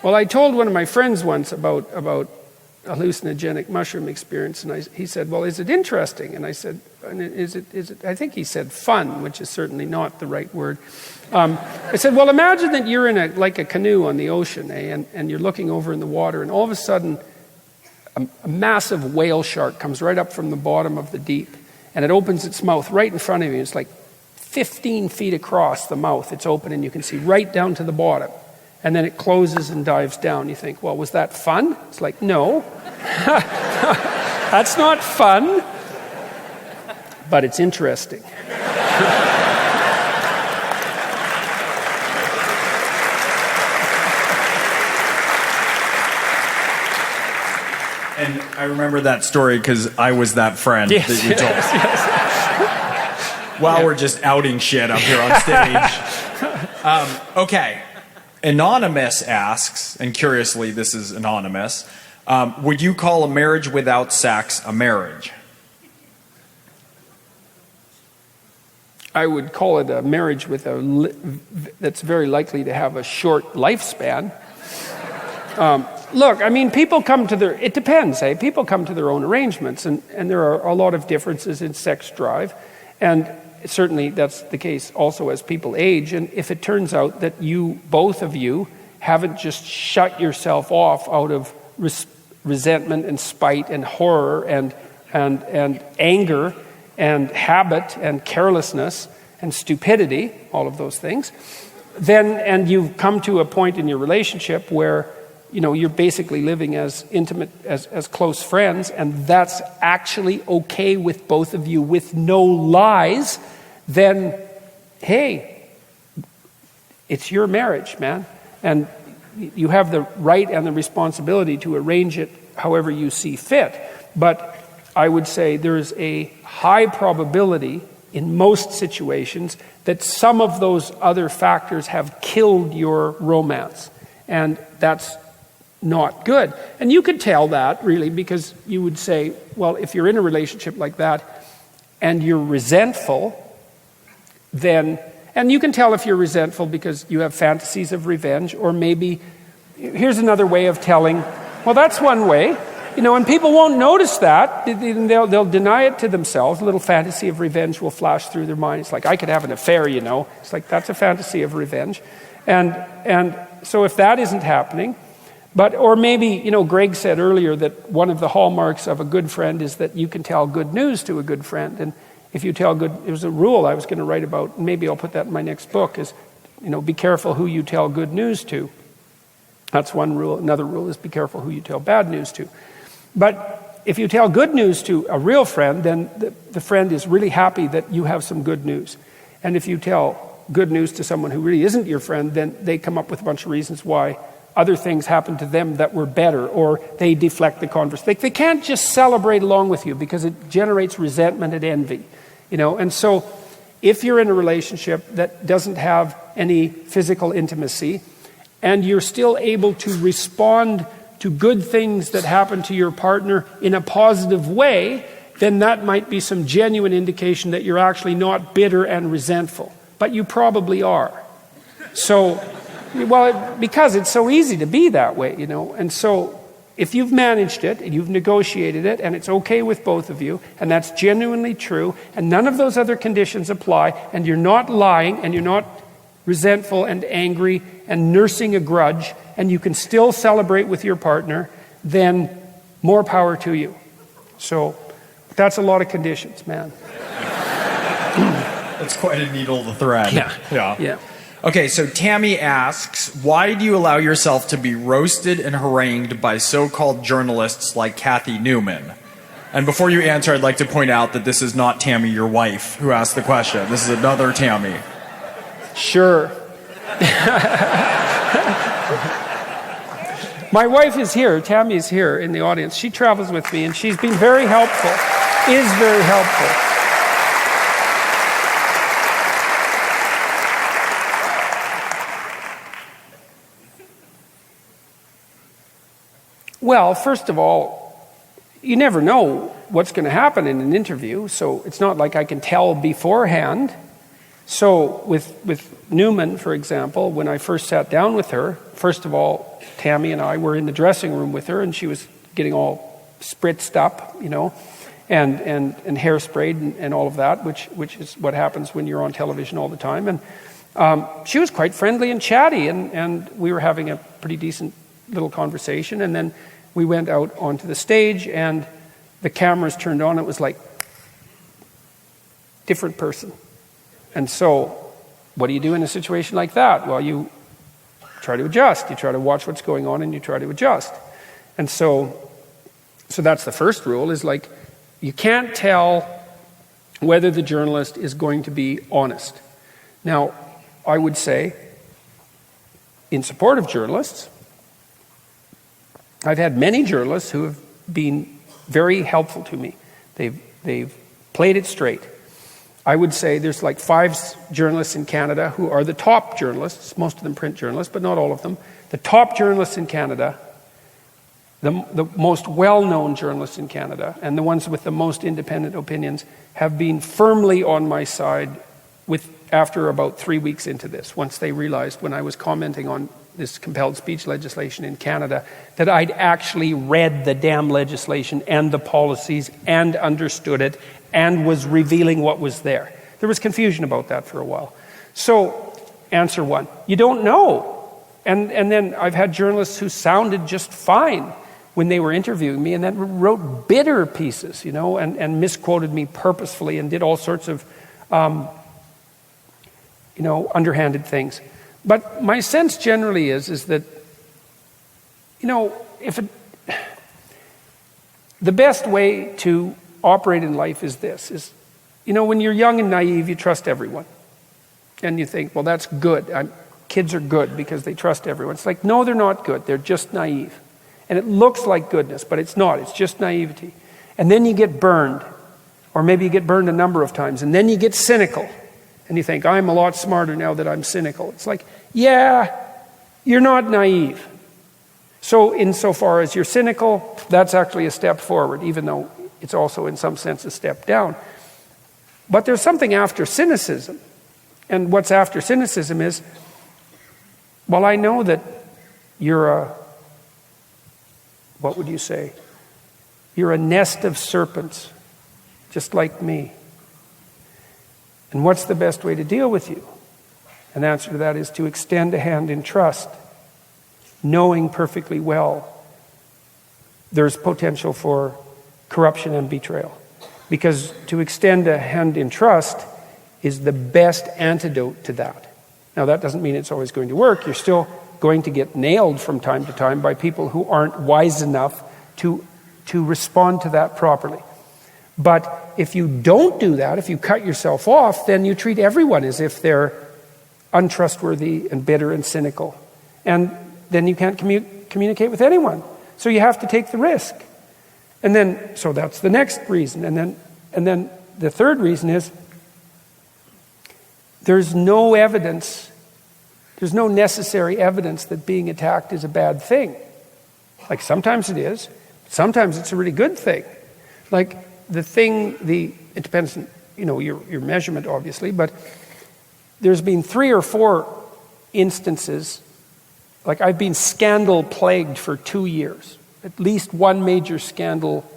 well, I told one of my friends once about a hallucinogenic mushroom experience, and he said, "Well, is it interesting?" And I said, "Is it? I think he said fun, which is certainly not the right word." I said, "Well, imagine that you're in a canoe on the ocean, and you're looking over in the water, and all of a sudden, a massive whale shark comes right up from the bottom of the deep, and it opens its mouth right in front of you. It's like 15 feet across the mouth. It's open and you can see right down to the bottom. And then it closes and dives down. You think, well, was that fun? It's like, no. That's not fun. But it's interesting. And I remember that story because I was that friend that you told. Yes. While we're just outing shit up here on stage. Okay. Anonymous asks, and curiously this is anonymous, would you call a marriage without sex a marriage? I would call it a marriage with that's very likely to have a short lifespan. Look, I mean, people come to it depends, eh? People come to their own arrangements, and there are a lot of differences in sex drive. And certainly that's the case also as people age. And if it turns out that both of you, haven't just shut yourself off out of resentment and spite and horror and anger and habit and carelessness and stupidity, all of those things, and you've come to a point in your relationship where you're basically living as intimate, as close friends, and that's actually okay with both of you with no lies, then, hey, it's your marriage, man. And you have the right and the responsibility to arrange it however you see fit. But I would say there's a high probability in most situations that some of those other factors have killed your romance. And that's not good. And you could tell that, really, because you would say, well, if you're in a relationship like that and you're resentful, then, and you can tell if you're resentful because you have fantasies of revenge, or maybe, here's another way of telling, well, that's one way, and people won't notice that. They'll deny it to themselves. A little fantasy of revenge will flash through their mind. It's like, I could have an affair, It's like, that's a fantasy of revenge. And so if that isn't happening, or maybe, Greg said earlier that one of the hallmarks of a good friend is that you can tell good news to a good friend. And if you tell it was a rule I was going to write about, and maybe I'll put that in my next book, is, be careful who you tell good news to. That's one rule. Another rule is be careful who you tell bad news to. But if you tell good news to a real friend, then the friend is really happy that you have some good news. And if you tell good news to someone who really isn't your friend, then they come up with a bunch of reasons why other things happen to them that were better, or they deflect the conversation. They can't just celebrate along with you because it generates resentment and envy, And so if you're in a relationship that doesn't have any physical intimacy and you're still able to respond to good things that happen to your partner in a positive way, then that might be some genuine indication that you're actually not bitter and resentful. But you probably are. So, because it's so easy to be that way, And so if you've managed it and you've negotiated it and it's okay with both of you, and that's genuinely true, and none of those other conditions apply, and you're not lying and you're not resentful and angry and nursing a grudge, and you can still celebrate with your partner, then more power to you. So that's a lot of conditions, man. That's quite a needle to thread. Yeah. Okay, so Tammy asks, why do you allow yourself to be roasted and harangued by so-called journalists like Kathy Newman? And before you answer, I'd like to point out that this is not Tammy, your wife, who asked the question. This is another Tammy. Sure. My wife is here. Tammy's here in the audience. She travels with me, and she's been very helpful, is very helpful. Well, first of all, you never know what's going to happen in an interview, so it's not like I can tell beforehand. So with Newman, for example, when I first sat down with her, first of all, Tammy and I were in the dressing room with her, and she was getting all spritzed up, and hairsprayed and all of that, which is what happens when you're on television all the time. And she was quite friendly and chatty, and we were having a pretty decent little conversation. And then we went out onto the stage, and the cameras turned on. It was like different person. And so, what do you do in a situation like that? Well, you try to adjust. You try to watch what's going on and you try to adjust. And so that's the first rule, is like, you can't tell whether the journalist is going to be honest. Now, I would say, in support of journalists, I've had many journalists who have been very helpful to me. They've played it straight. I would say there's like 5 journalists in Canada who are the top journalists, most of them print journalists, but not all of them. The top journalists in Canada, the most well-known journalists in Canada, and the ones with the most independent opinions have been firmly on my side after about 3 weeks into this, once they realized when I was commenting on this compelled speech legislation in Canada that I'd actually read the damn legislation and the policies and understood it and was revealing what was there. There was confusion about that for a while. So, answer 1, you don't know. And then I've had journalists who sounded just fine when they were interviewing me and then wrote bitter pieces, and misquoted me purposefully and did all sorts of, underhanded things. But my sense generally is that, the best way to operate in life is this, when you're young and naive, you trust everyone. And you think, well, that's good. Kids are good because they trust everyone. It's like, no, they're not good. They're just naive. And it looks like goodness, but it's not. It's just naivety. And then you get burned. Or maybe you get burned a number of times. And then you get cynical. And you think, I'm a lot smarter now that I'm cynical. It's like, yeah, you're not naive. So insofar as you're cynical, that's actually a step forward, even though it's also in some sense a step down. But there's something after cynicism. And what's after cynicism is, well, I know that you're what would you say? You're a nest of serpents, just like me. And what's the best way to deal with you? An answer to that is to extend a hand in trust, knowing perfectly well there's potential for corruption and betrayal. Because to extend a hand in trust is the best antidote to that. Now, that doesn't mean it's always going to work. You're still going to get nailed from time to time by people who aren't wise enough to respond to that properly. But if you don't do that, if you cut yourself off, then you treat everyone as if they're untrustworthy and bitter and cynical. And then you can't communicate with anyone. So you have to take the risk. And then, so that's the next reason. And then the third reason is there's no evidence, there's no necessary evidence that being attacked is a bad thing. Like sometimes it is, sometimes it's a really good thing. Like it depends on, your measurement obviously, but there's been 3 or 4 instances, like I've been scandal plagued for 2 years. At least one major scandal,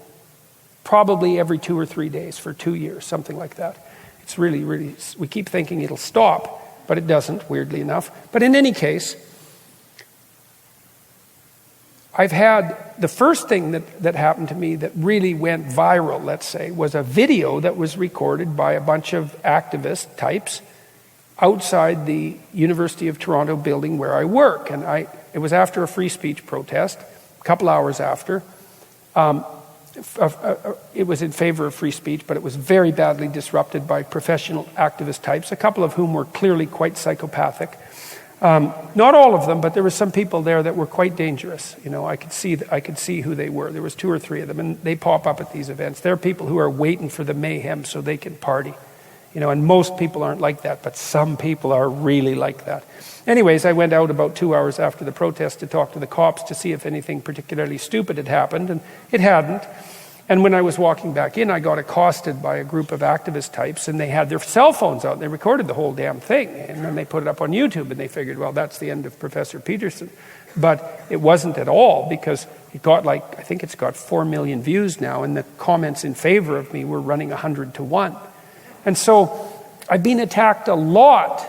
probably every 2 or 3 days for 2 years, something like that. It's really, really, we keep thinking it'll stop, but it doesn't, weirdly enough. But in any case, I've had the first thing that happened to me that really went viral, let's say, was a video that was recorded by a bunch of activist types outside the University of Toronto building where I work. And it was after a free speech protest, a couple hours after. It was in favor of free speech, but it was very badly disrupted by professional activist types, a couple of whom were clearly quite psychopathic. Not all of them, but there were some people there that were quite dangerous. I could see who they were. There was 2 or 3 of them, and they pop up at these events. They're people who are waiting for the mayhem so they can party. And most people aren't like that, but some people are really like that. Anyways, I went out about 2 hours after the protest to talk to the cops to see if anything particularly stupid had happened, and it hadn't. And when I was walking back in, I got accosted by a group of activist types, and they had their cell phones out. They recorded the whole damn thing, and then they put it up on YouTube, and they figured, well, that's the end of Professor Peterson. But it wasn't at all, because it got I think it's got 4 million views now, and the comments in favor of me were running 100 to 1. And so I've been attacked a lot,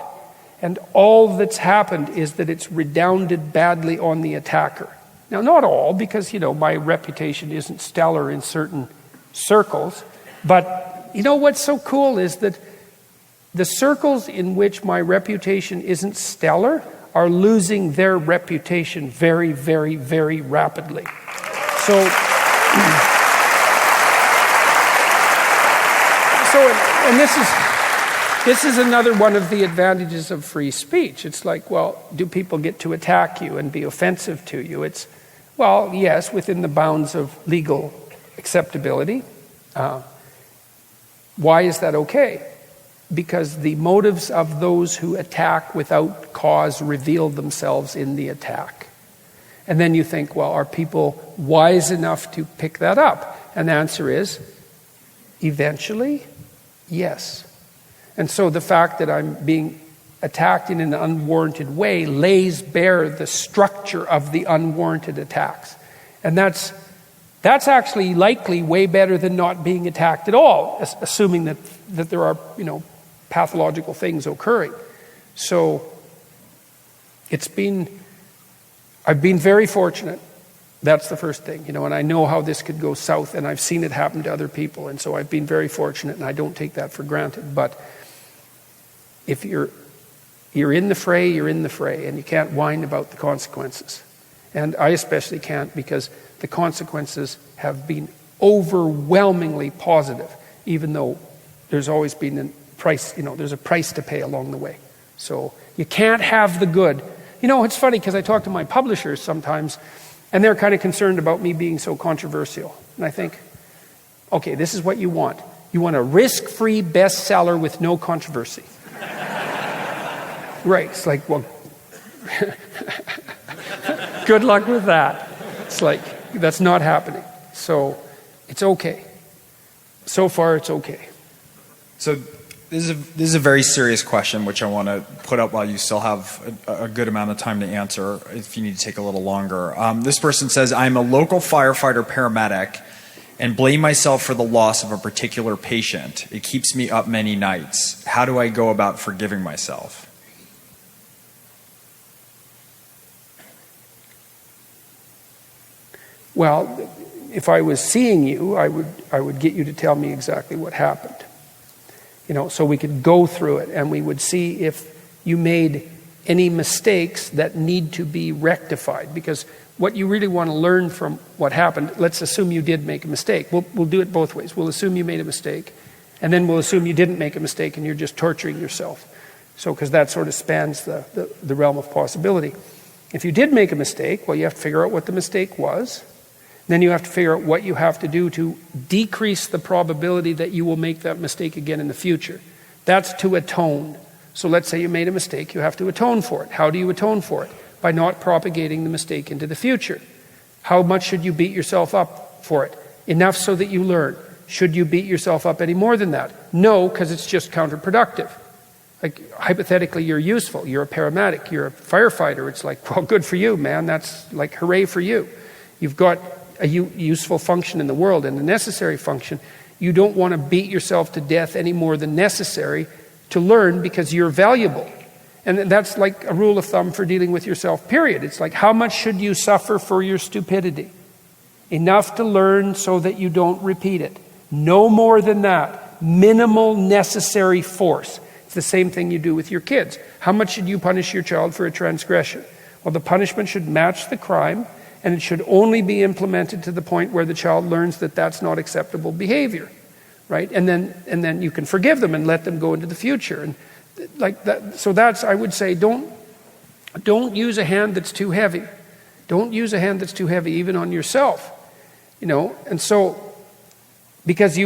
and all that's happened is that it's redounded badly on the attacker. Now, not all, because, my reputation isn't stellar in certain circles. But, what's so cool is that The circles in which my reputation isn't stellar are losing their reputation very, very, very rapidly. And this is another one of the advantages of free speech. It's like, well, do people get to attack you and be offensive to you? It's, well, yes, within the bounds of legal acceptability. Why is that okay? Because the motives of those who attack without cause reveal themselves in the attack. And then you think, well, are people wise enough to pick that up? And the answer is, eventually, yes. And so the fact that I'm being attacked in an unwarranted way lays bare the structure of the unwarranted attacks. And that's actually likely way better than not being attacked at all, assuming that there are, pathological things occurring. So I've been very fortunate. That's the first thing, and I know how this could go south, and I've seen it happen to other people, and so I've been very fortunate, and I don't take that for granted. But if you're in the fray, you're in the fray, and you can't whine about the consequences. And I especially can't, because the consequences have been overwhelmingly positive, even though there's always been a price, there's a price to pay along the way. So you can't have the good. It's funny, because I talk to my publishers sometimes, and they're kind of concerned about me being so controversial. And I think, okay, this is what you want. You want a risk-free bestseller with no controversy. Right, it's like, well, good luck with that. It's like, that's not happening. So it's okay. So far, it's okay. So this is a very serious question, which I want to put up while you still have a good amount of time to answer, if you need to take a little longer. This person says, I'm a local firefighter paramedic and blame myself for the loss of a particular patient. It keeps me up many nights. How do I go about forgiving myself? Well, if I was seeing you, I would get you to tell me exactly what happened. So we could go through it, and we would see if you made any mistakes that need to be rectified. Because what you really want to learn from what happened, let's assume you did make a mistake. We'll do it both ways. We'll assume you made a mistake, and then we'll assume you didn't make a mistake and you're just torturing yourself. So, because that sort of spans the realm of possibility. If you did make a mistake, well, you have to figure out what the mistake was. Then you have to figure out what you have to do to decrease the probability that you will make that mistake again in the future. That's to atone. So let's say you made a mistake, you have to atone for it. How do you atone for it? By not propagating the mistake into the future. How much should you beat yourself up for it? Enough so that you learn. Should you beat yourself up any more than that? No, because it's just counterproductive. Like, hypothetically, you're useful. You're a paramedic. You're a firefighter. It's like, well, good for you, man. That's like, hooray for you. You've got a useful function in the world and a necessary function. You don't want to beat yourself to death any more than necessary to learn, because you're valuable. And that's like a rule of thumb for dealing with yourself, period. It's like, how much should you suffer for your stupidity? Enough to learn so that you don't repeat it. No more than that. Minimal necessary force. It's the same thing you do with your kids. How much should you punish your child for a transgression? Well, the punishment should match the crime, and it should only be implemented to the point where the child learns that that's not acceptable behavior, right? And then you can forgive them and let them go into the future. And like that. So that's, I would say, don't use a hand that's too heavy. Don't use a hand that's too heavy, even on yourself. And so, because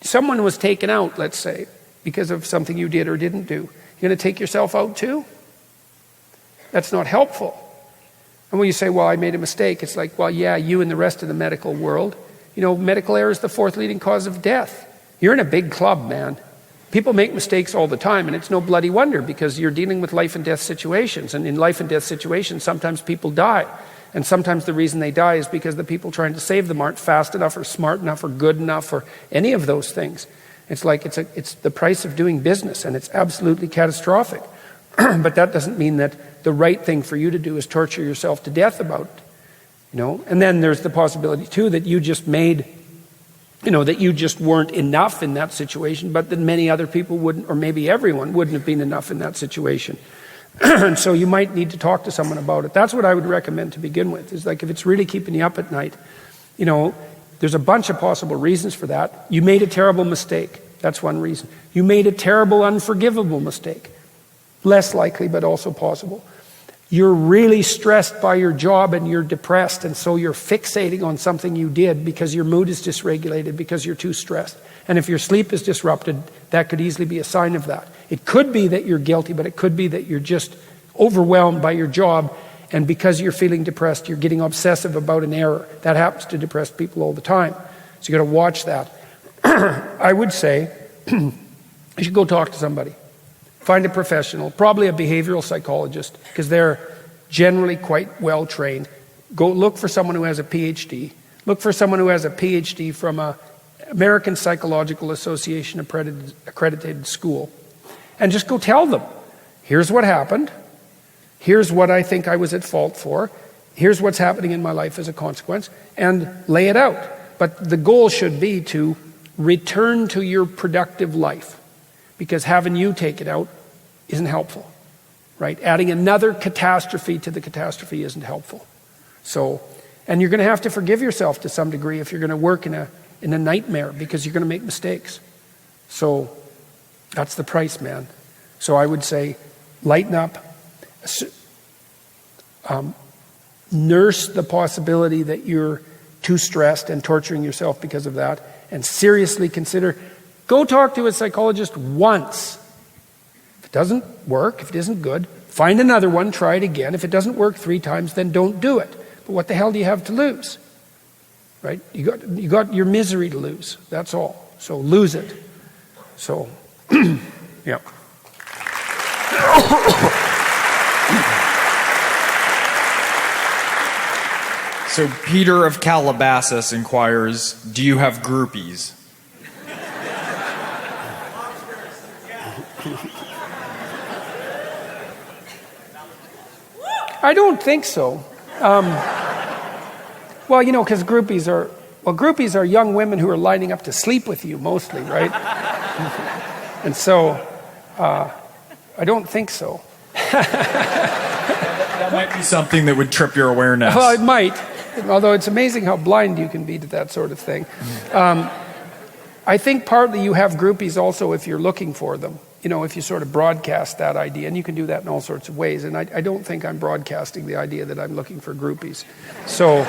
someone was taken out, let's say, because of something you did or didn't do. You're going to take yourself out too? That's not helpful. And when you say, well, I made a mistake, it's like, well, yeah, you and the rest of the medical world. Medical error is the fourth leading cause of death. You're in a big club, man. People make mistakes all the time, and it's no bloody wonder, because you're dealing with life and death situations. And in life and death situations, sometimes people die. And sometimes the reason they die is because the people trying to save them aren't fast enough or smart enough or good enough or any of those things. It's like it's the price of doing business, and it's absolutely catastrophic. But that doesn't mean that the right thing for you to do is torture yourself to death about it. And then there's the possibility too that you just made that you just weren't enough in that situation, but that many other people wouldn't, or maybe everyone wouldn't have been enough in that situation. And so you might need to talk to someone about it. That's what I would recommend to begin with, is like if it's really keeping you up at night, there's a bunch of possible reasons for that. You made a terrible mistake. That's one reason. You made a terrible, unforgivable mistake. Less likely, but also possible. You're really stressed by your job and you're depressed, and so you're fixating on something you did because your mood is dysregulated, because you're too stressed. And if your sleep is disrupted, that could easily be a sign of that. It could be that you're guilty, but it could be that you're just overwhelmed by your job, and because you're feeling depressed, you're getting obsessive about an error. That happens to depressed people all the time. So you got to watch that. I would say you should go talk to somebody. Find a professional, probably a behavioral psychologist, because they're generally quite well trained. Go look for someone who has a PhD. Look for someone who has a PhD from a American Psychological Association accredited school. And just go tell them, here's what happened. Here's what I think I was at fault for. Here's what's happening in my life as a consequence. And lay it out. But the goal should be to return to your productive life. Because having you take it out isn't helpful, right? Adding another catastrophe to the catastrophe isn't helpful. So, and you're going to have to forgive yourself to some degree if you're going to work in a nightmare, because you're going to make mistakes. So that's the price, man. So I would say lighten up, nurse the possibility that you're too stressed and torturing yourself because of that, and seriously consider. Go talk to a psychologist once. If it doesn't work, if it isn't good, find another one, try it again. If it doesn't work 3 times, then don't do it. But what the hell do you have to lose? Right? You got your misery to lose. That's all. So lose it. So, yeah. So Peter of Calabasas inquires, do you have groupies? I don't think so. Well, because groupies are young women who are lining up to sleep with you mostly, right? And so, I don't think so. That might be something that would trip your awareness. Well, it might. Although it's amazing how blind you can be to that sort of thing. I think partly you have groupies also if you're looking for them. If you sort of broadcast that idea, and you can do that in all sorts of ways. And I don't think I'm broadcasting the idea that I'm looking for groupies. So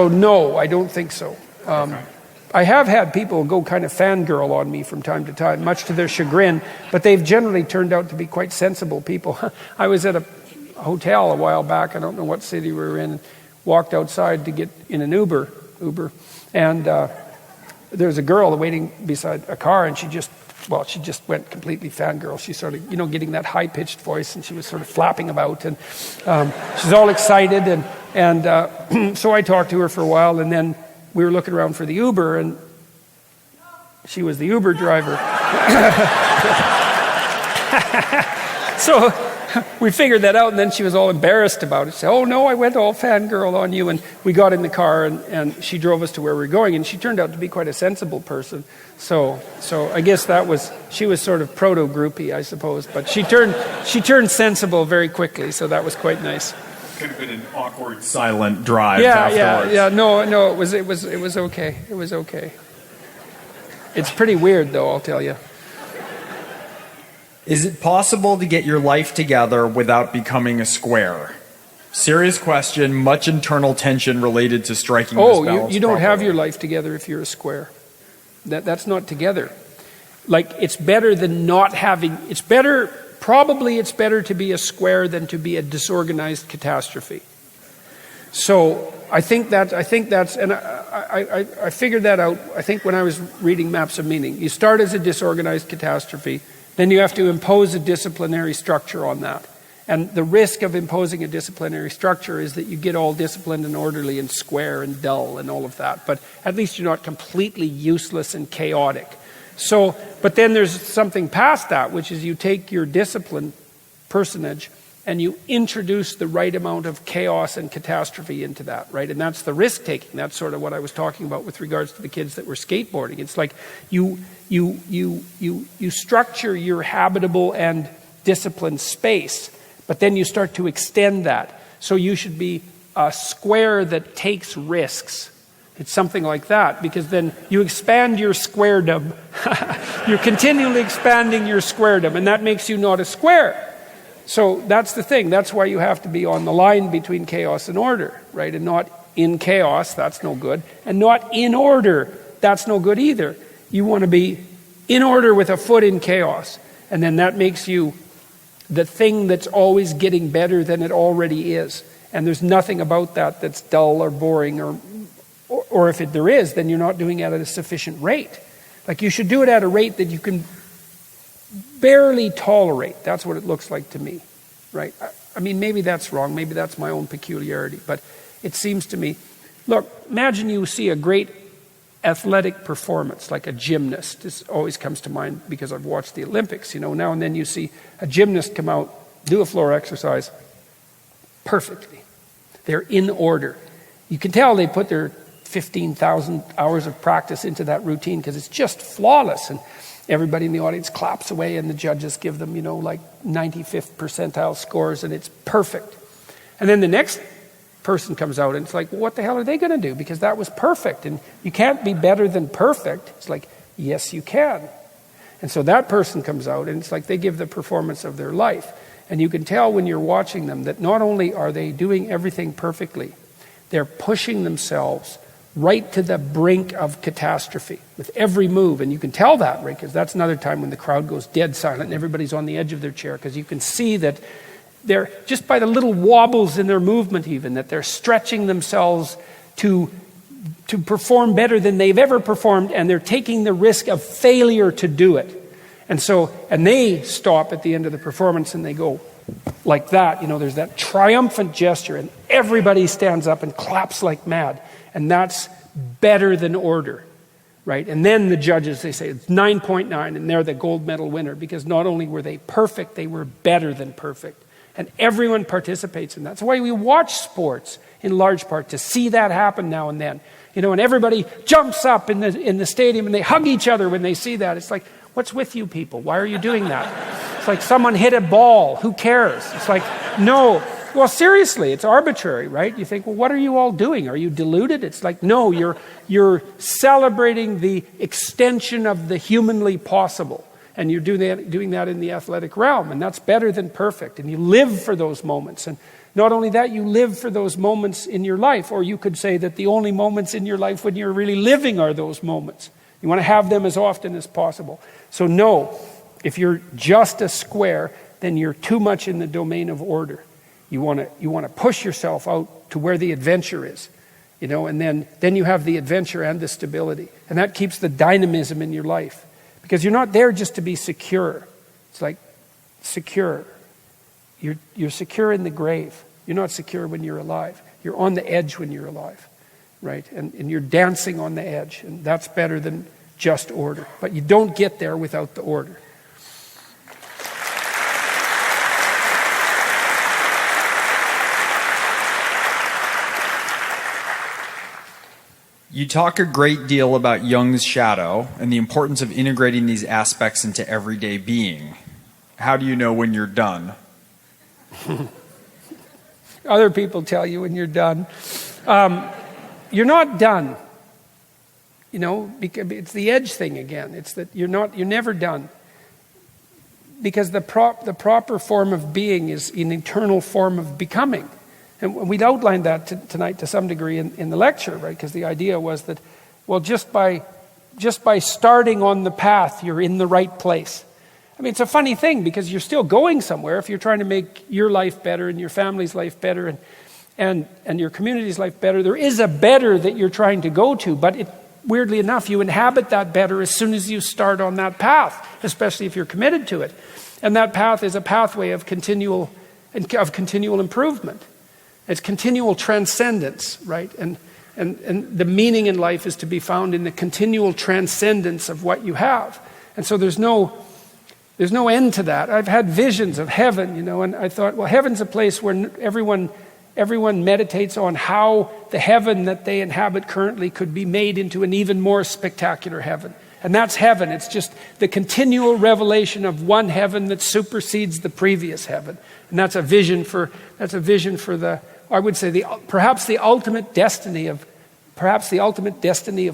no, I don't think so. I have had people go kind of fangirl on me from time to time, much to their chagrin, but they've generally turned out to be quite sensible people. I was at a hotel a while back, I don't know what city we were in, and walked outside to get in an Uber, and there was a girl waiting beside a car, and she just went completely fangirl. She started, getting that high-pitched voice, and she was sort of flapping about, and she's all excited, and so I talked to her for a while, and then we were looking around for the Uber, and she was the Uber driver. So we figured that out, and then she was all embarrassed about it. She said, "Oh no, I went all fangirl on you." And we got in the car, and she drove us to where we were going, and she turned out to be quite a sensible person. So I guess she was sort of proto-groupie, I suppose. But she turned sensible very quickly, so that was quite nice. Could have been an awkward, silent drive afterwards. Yeah. No, it was okay. It was okay. It's pretty weird, though, I'll tell you. Is it possible to get your life together without becoming a square? Serious question, much internal tension related to striking this balance. You don't have your life together if you're a square. That's not together. Like, it's better than not having, probably it's better to be a square than to be a disorganized catastrophe. So I think that's, and I figured that out, I think when I was reading Maps of Meaning. You start as a disorganized catastrophe, then you have to impose a disciplinary structure on that. And the risk of imposing a disciplinary structure is that you get all disciplined and orderly and square and dull and all of that. But at least you're not completely useless and chaotic. So, but then there's something past that, which is you take your disciplined personage and you introduce the right amount of chaos and catastrophe into that, right? And that's the risk taking. That's sort of what I was talking about with regards to the kids that were skateboarding. It's like you structure your habitable and disciplined space, but then you start to extend that. So you should be a square that takes risks. It's something like that, because then you expand your squaredom. You're continually expanding your squaredom, and that makes you not a square. So that's the thing. That's why you have to be on the line between chaos and order, right? And not in chaos, that's no good. And not in order, that's no good either. You want to be in order with a foot in chaos. And then that makes you the thing that's always getting better than it already is. And there's nothing about that that's dull or boring, or if there is, then you're not doing it at a sufficient rate. Like, you should do it at a rate that you can barely tolerate. That's what it looks like to me, right? I mean, maybe that's wrong. Maybe that's my own peculiarity. But it seems to me, look, imagine you see a great athletic performance, like a gymnast. This always comes to mind because I've watched the Olympics. Now and then you see a gymnast come out, do a floor exercise perfectly. They're in order. You can tell they put their 15,000 hours of practice into that routine, because it's just flawless. And everybody in the audience claps away, and the judges give them, like 95th percentile scores, and it's perfect. And then the next person comes out, and it's like, well, what the hell are they going to do? Because that was perfect, and you can't be better than perfect. It's like, yes, you can. And so that person comes out, and it's like they give the performance of their life. And you can tell when you're watching them that not only are they doing everything perfectly, they're pushing themselves right to the brink of catastrophe with every move. And you can tell that, right? Because that's another time when the crowd goes dead silent and everybody's on the edge of their chair, because you can see that they're, just by the little wobbles in their movement even, that they're stretching themselves to perform better than they've ever performed, and they're taking the risk of failure to do it. And they stop at the end of the performance and they go like that. There's that triumphant gesture, and everybody stands up and claps like mad. And that's better than order, right? And then the judges, they say it's 9.9, and they're the gold medal winner, because not only were they perfect, they were better than perfect. And everyone participates in that. That's why we watch sports, in large part, to see that happen now and then. And everybody jumps up in the stadium and they hug each other when they see that. It's like, what's with you people? Why are you doing that? It's like someone hit a ball. Who cares? It's like, no. Well, seriously, it's arbitrary, right? You think, well, what are you all doing? Are you deluded? It's like, no, you're celebrating the extension of the humanly possible. And you're doing that in the athletic realm. And that's better than perfect. And you live for those moments. And not only that, you live for those moments in your life. Or you could say that the only moments in your life when you're really living are those moments. You want to have them as often as possible. So no, if you're just a square, then you're too much in the domain of order. You want to push yourself out to where the adventure is, and then you have the adventure and the stability. And that keeps the dynamism in your life. Because you're not there just to be secure. It's like secure. You're secure in the grave. You're not secure when you're alive. You're on the edge when you're alive, right? And you're dancing on the edge. And that's better than just order. But you don't get there without the order. You talk a great deal about Jung's shadow and the importance of integrating these aspects into everyday being. How do you know when you're done? Other people tell you when you're done. You're not done. Because it's the edge thing again. It's that you're never done. Because the proper form of being is an eternal form of becoming. And we'd outlined that tonight to some degree in the lecture, right? Because the idea was that, well, just by starting on the path, you're in the right place. I mean, it's a funny thing because you're still going somewhere if you're trying to make your life better and your family's life better and your community's life better. There is a better that you're trying to go to, but weirdly enough, you inhabit that better as soon as you start on that path, especially if you're committed to it. And that path is a pathway of continual improvement. It's continual transcendence, right? And the meaning in life is to be found in the continual transcendence of what you have. And so there's no There's no end to that. I've had visions of heaven, and I thought, well, heaven's a place where everyone meditates on how the heaven that they inhabit currently could be made into an even more spectacular heaven. And that's heaven. It's just the continual revelation of one heaven that supersedes the previous heaven. And that's a vision for the, I would say, perhaps the ultimate destiny of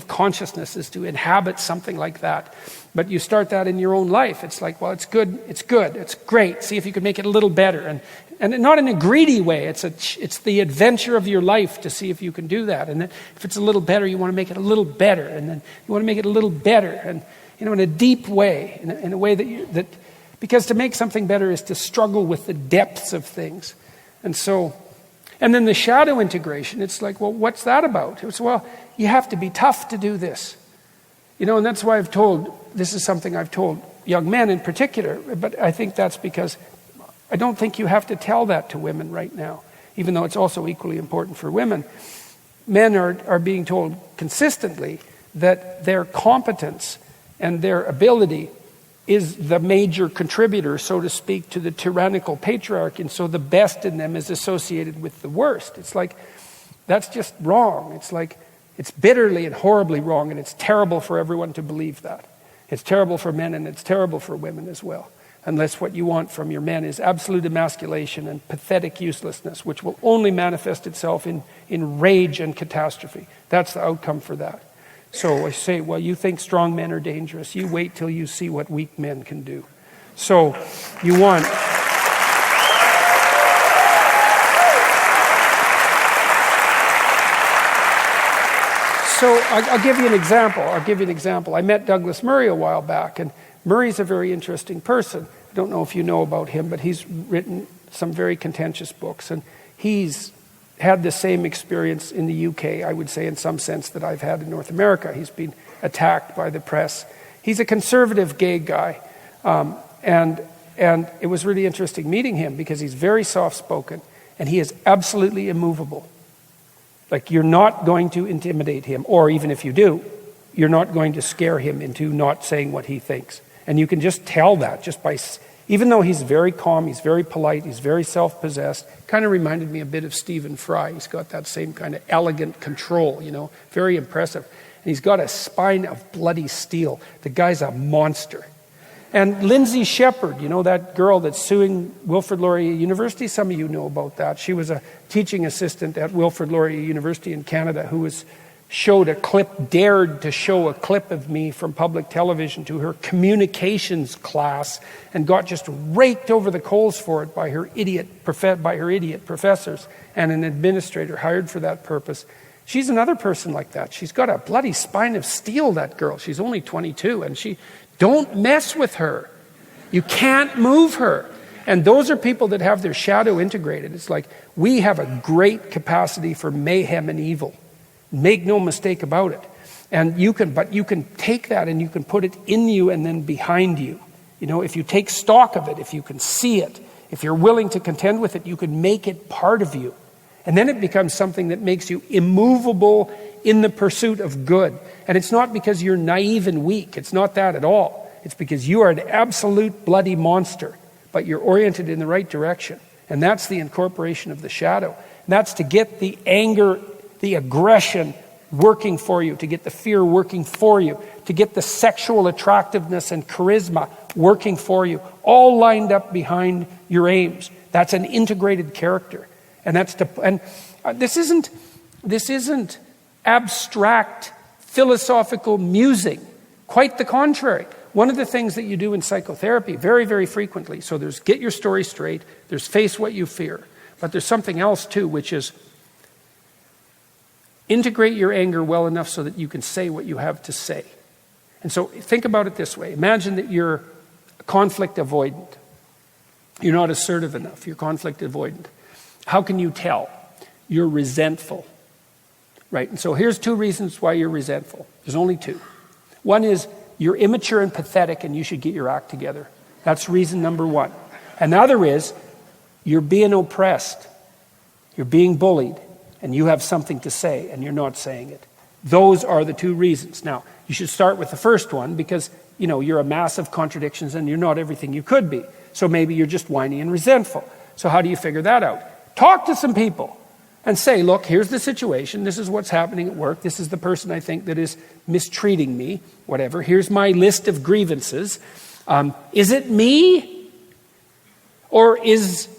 consciousness is to inhabit something like that. But you start that in your own life. It's like, well, it's good, it's great. See if you can make it a little better. And not in a greedy way. It's the adventure of your life to see if you can do that. And then if it's a little better, you want to make it a little better. And then you want to make it a little better. And, in a deep way, in a way that because to make something better is to struggle with the depths of things. And then the shadow integration, it's like, well, what's that about? It's, well, you have to be tough to do this. And that's why this is something I've told young men in particular, but I think that's because I don't think you have to tell that to women right now, even though it's also equally important for women. Men are being told consistently that their competence and their ability is the major contributor, so to speak, to the tyrannical patriarchy, and so the best in them is associated with the worst. It's like, that's just wrong. It's like, it's bitterly and horribly wrong, and it's terrible for everyone to believe that. It's terrible for men, and it's terrible for women as well. Unless what you want from your men is absolute emasculation and pathetic uselessness, which will only manifest itself in rage and catastrophe. That's the outcome for that. So I say, well, you think strong men are dangerous. You wait till you see what weak men can do. So you want... So I'll give you an example. I met Douglas Murray a while back, and Murray's a very interesting person. I don't know if you know about him, but he's written some very contentious books, and he's had the same experience in the UK, I would say, in some sense, that I've had in North America. He's been attacked by the press. He's a conservative gay guy, and it was really interesting meeting him because he's very soft-spoken, and he is absolutely immovable. Like, you're not going to intimidate him, or even if you do, you're not going to scare him into not saying what he thinks. And you can just tell that just by, even though he's very calm, he's very polite, he's very self-possessed, kind of reminded me a bit of Stephen Fry. He's got that same kind of elegant control, very impressive. And he's got a spine of bloody steel. The guy's a monster. And Lindsay Shepherd, that girl that's suing Wilfrid Laurier University, some of you know about that. She was a teaching assistant at Wilfrid Laurier University in Canada who dared to show a clip of me from public television to her communications class and got just raked over the coals for it by her idiot professors and an administrator hired for that purpose. She's another person like that. She's got a bloody spine of steel, that girl. She's only 22, and don't mess with her. You can't move her. And those are people that have their shadow integrated. It's like, we have a great capacity for mayhem and evil. Make no mistake about it. And you can take that and you can put it in you and then behind you. If you take stock of it, if you can see it, if you're willing to contend with it, you can make it part of you. And then it becomes something that makes you immovable in the pursuit of good. And it's not because you're naive and weak. It's not that at all. It's because you are an absolute bloody monster, but you're oriented in the right direction. And that's the incorporation of the shadow. And that's to get the anger, the aggression working for you, to get the fear working for you, to get the sexual attractiveness and charisma working for you, all lined up behind your aims. That's an integrated character. And this isn't abstract philosophical musing. Quite the contrary. One of the things that you do in psychotherapy very, very frequently, so there's get your story straight, there's face what you fear, but there's something else too, which is integrate your anger well enough so that you can say what you have to say. And so think about it this way. Imagine that you're conflict avoidant. You're not assertive enough. You're conflict avoidant. How can you tell? You're resentful. Right? And so here's two reasons why you're resentful. There's only two. One is you're immature and pathetic and you should get your act together. That's reason number one. Another is you're being oppressed. You're being bullied. And you have something to say and you're not saying it. Those are the two reasons. Now, you should start with the first one because you're a mass of contradictions and you're not everything you could be. So maybe you're just whiny and resentful. So how do you figure that out? Talk to some people and say, look, here's the situation. This is what's happening at work. This is the person I think that is mistreating me, whatever. Here's my list of grievances. Is it me? Or is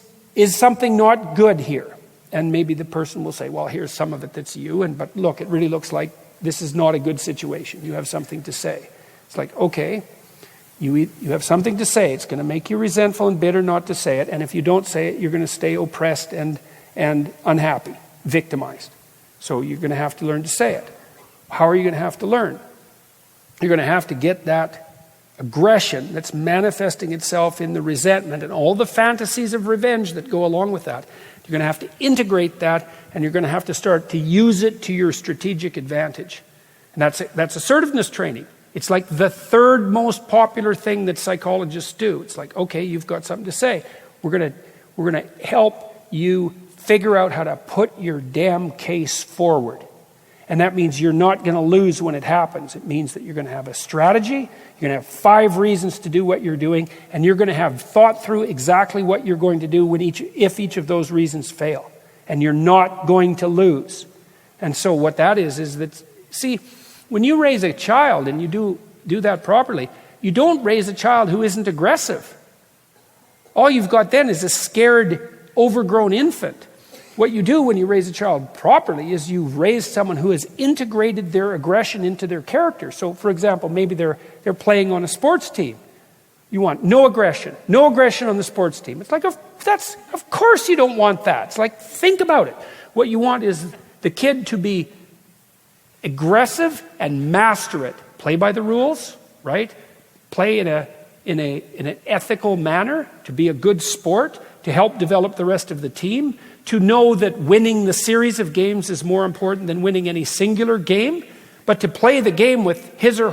something not good here? And maybe the person will say, well, here's some of it that's you. But look, it really looks like this is not a good situation. You have something to say. It's like, okay, you have something to say. It's going to make you resentful and bitter not to say it. And if you don't say it, you're going to stay oppressed and unhappy, victimized. So you're going to have to learn to say it. How are you going to have to learn? You're going to have to get that aggression that's manifesting itself in the resentment and all the fantasies of revenge that go along with that. You're going to have to integrate that, and you're going to have to start to use it to your strategic advantage. And that's assertiveness training. It's like the third most popular thing that psychologists do. It's like, okay, you've got something to say. We're going to help you figure out how to put your damn case forward. And that means you're not going to lose when it happens. It means that you're going to have a strategy, you're going to have 5 reasons to do what you're doing, and you're going to have thought through exactly what you're going to do if each of those reasons fail. And you're not going to lose. And so what that is that, see, when you raise a child and you do that properly, you don't raise a child who isn't aggressive. All you've got then is a scared, overgrown infant. What you do when you raise a child properly is you raise someone who has integrated their aggression into their character. So, for example, maybe they're playing on a sports team. You want no aggression on the sports team. It's like, of course you don't want that. It's like, think about it. What you want is the kid to be aggressive and master it. Play by the rules, right? Play in an ethical manner, to be a good sport, to help develop the rest of the team, to know that winning the series of games is more important than winning any singular game, but to play the game with his or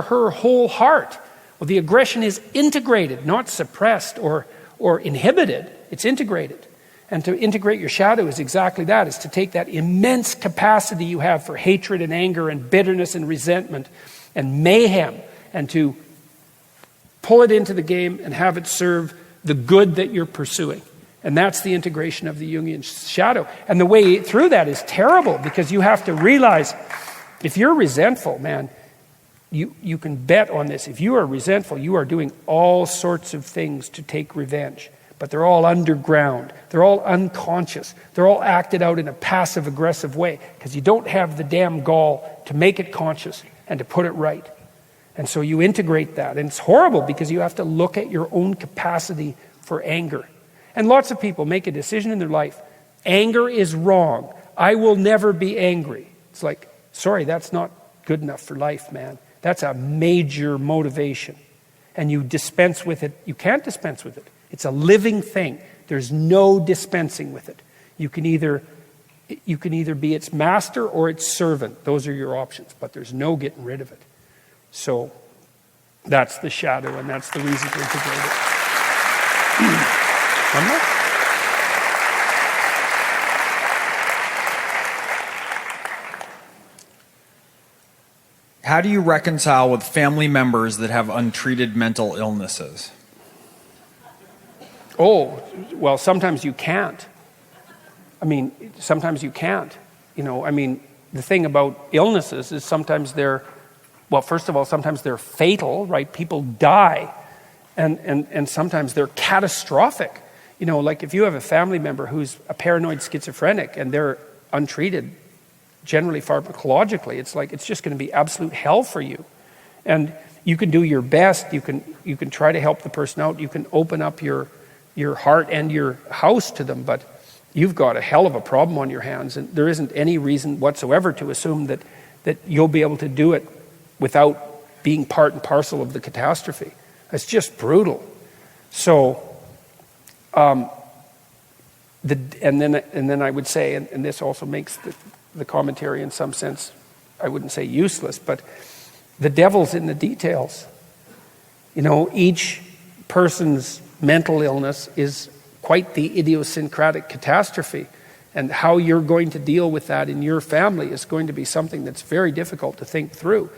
her whole heart. Well, the aggression is integrated, not suppressed or inhibited. It's integrated. And to integrate your shadow is exactly that, is to take that immense capacity you have for hatred and anger and bitterness and resentment and mayhem, and to pull it into the game and have it serve the good that you're pursuing. And that's the integration of the Jungian shadow. And the way through that is terrible, because you have to realize, if you're resentful, man, you can bet on this. If you are resentful, you are doing all sorts of things to take revenge. But they're all underground. They're all unconscious. They're all acted out in a passive-aggressive way, because you don't have the damn gall to make it conscious and to put it right. And so you integrate that. And it's horrible, because you have to look at your own capacity for anger. And lots of people make a decision in their life. Anger is wrong. I will never be angry. It's like, sorry, that's not good enough for life, man. That's a major motivation. And you dispense with it. You can't dispense with it. It's a living thing. There's no dispensing with it. You can either be its master or its servant. Those are your options. But there's no getting rid of it. So that's the shadow, and that's the reason to integrate it. One more? How do you reconcile with family members that have untreated mental illnesses? Oh, well, sometimes you can't. Sometimes you can't. The thing about illnesses is sometimes sometimes they're fatal, right? People die. And sometimes they're catastrophic. Like if you have a family member who's a paranoid schizophrenic and they're untreated, generally pharmacologically, it's just going to be absolute hell for you. And you can do your best. You can try to help the person out. You can open up your heart and your house to them, but you've got a hell of a problem on your hands, and there isn't any reason whatsoever to assume that you'll be able to do it without being part and parcel of the catastrophe. It's just brutal. So, and then I would say, and this also makes the commentary in some sense, I wouldn't say useless, but the devil's in the details. Each person's mental illness is quite the idiosyncratic catastrophe, and how you're going to deal with that in your family is going to be something that's very difficult to think through.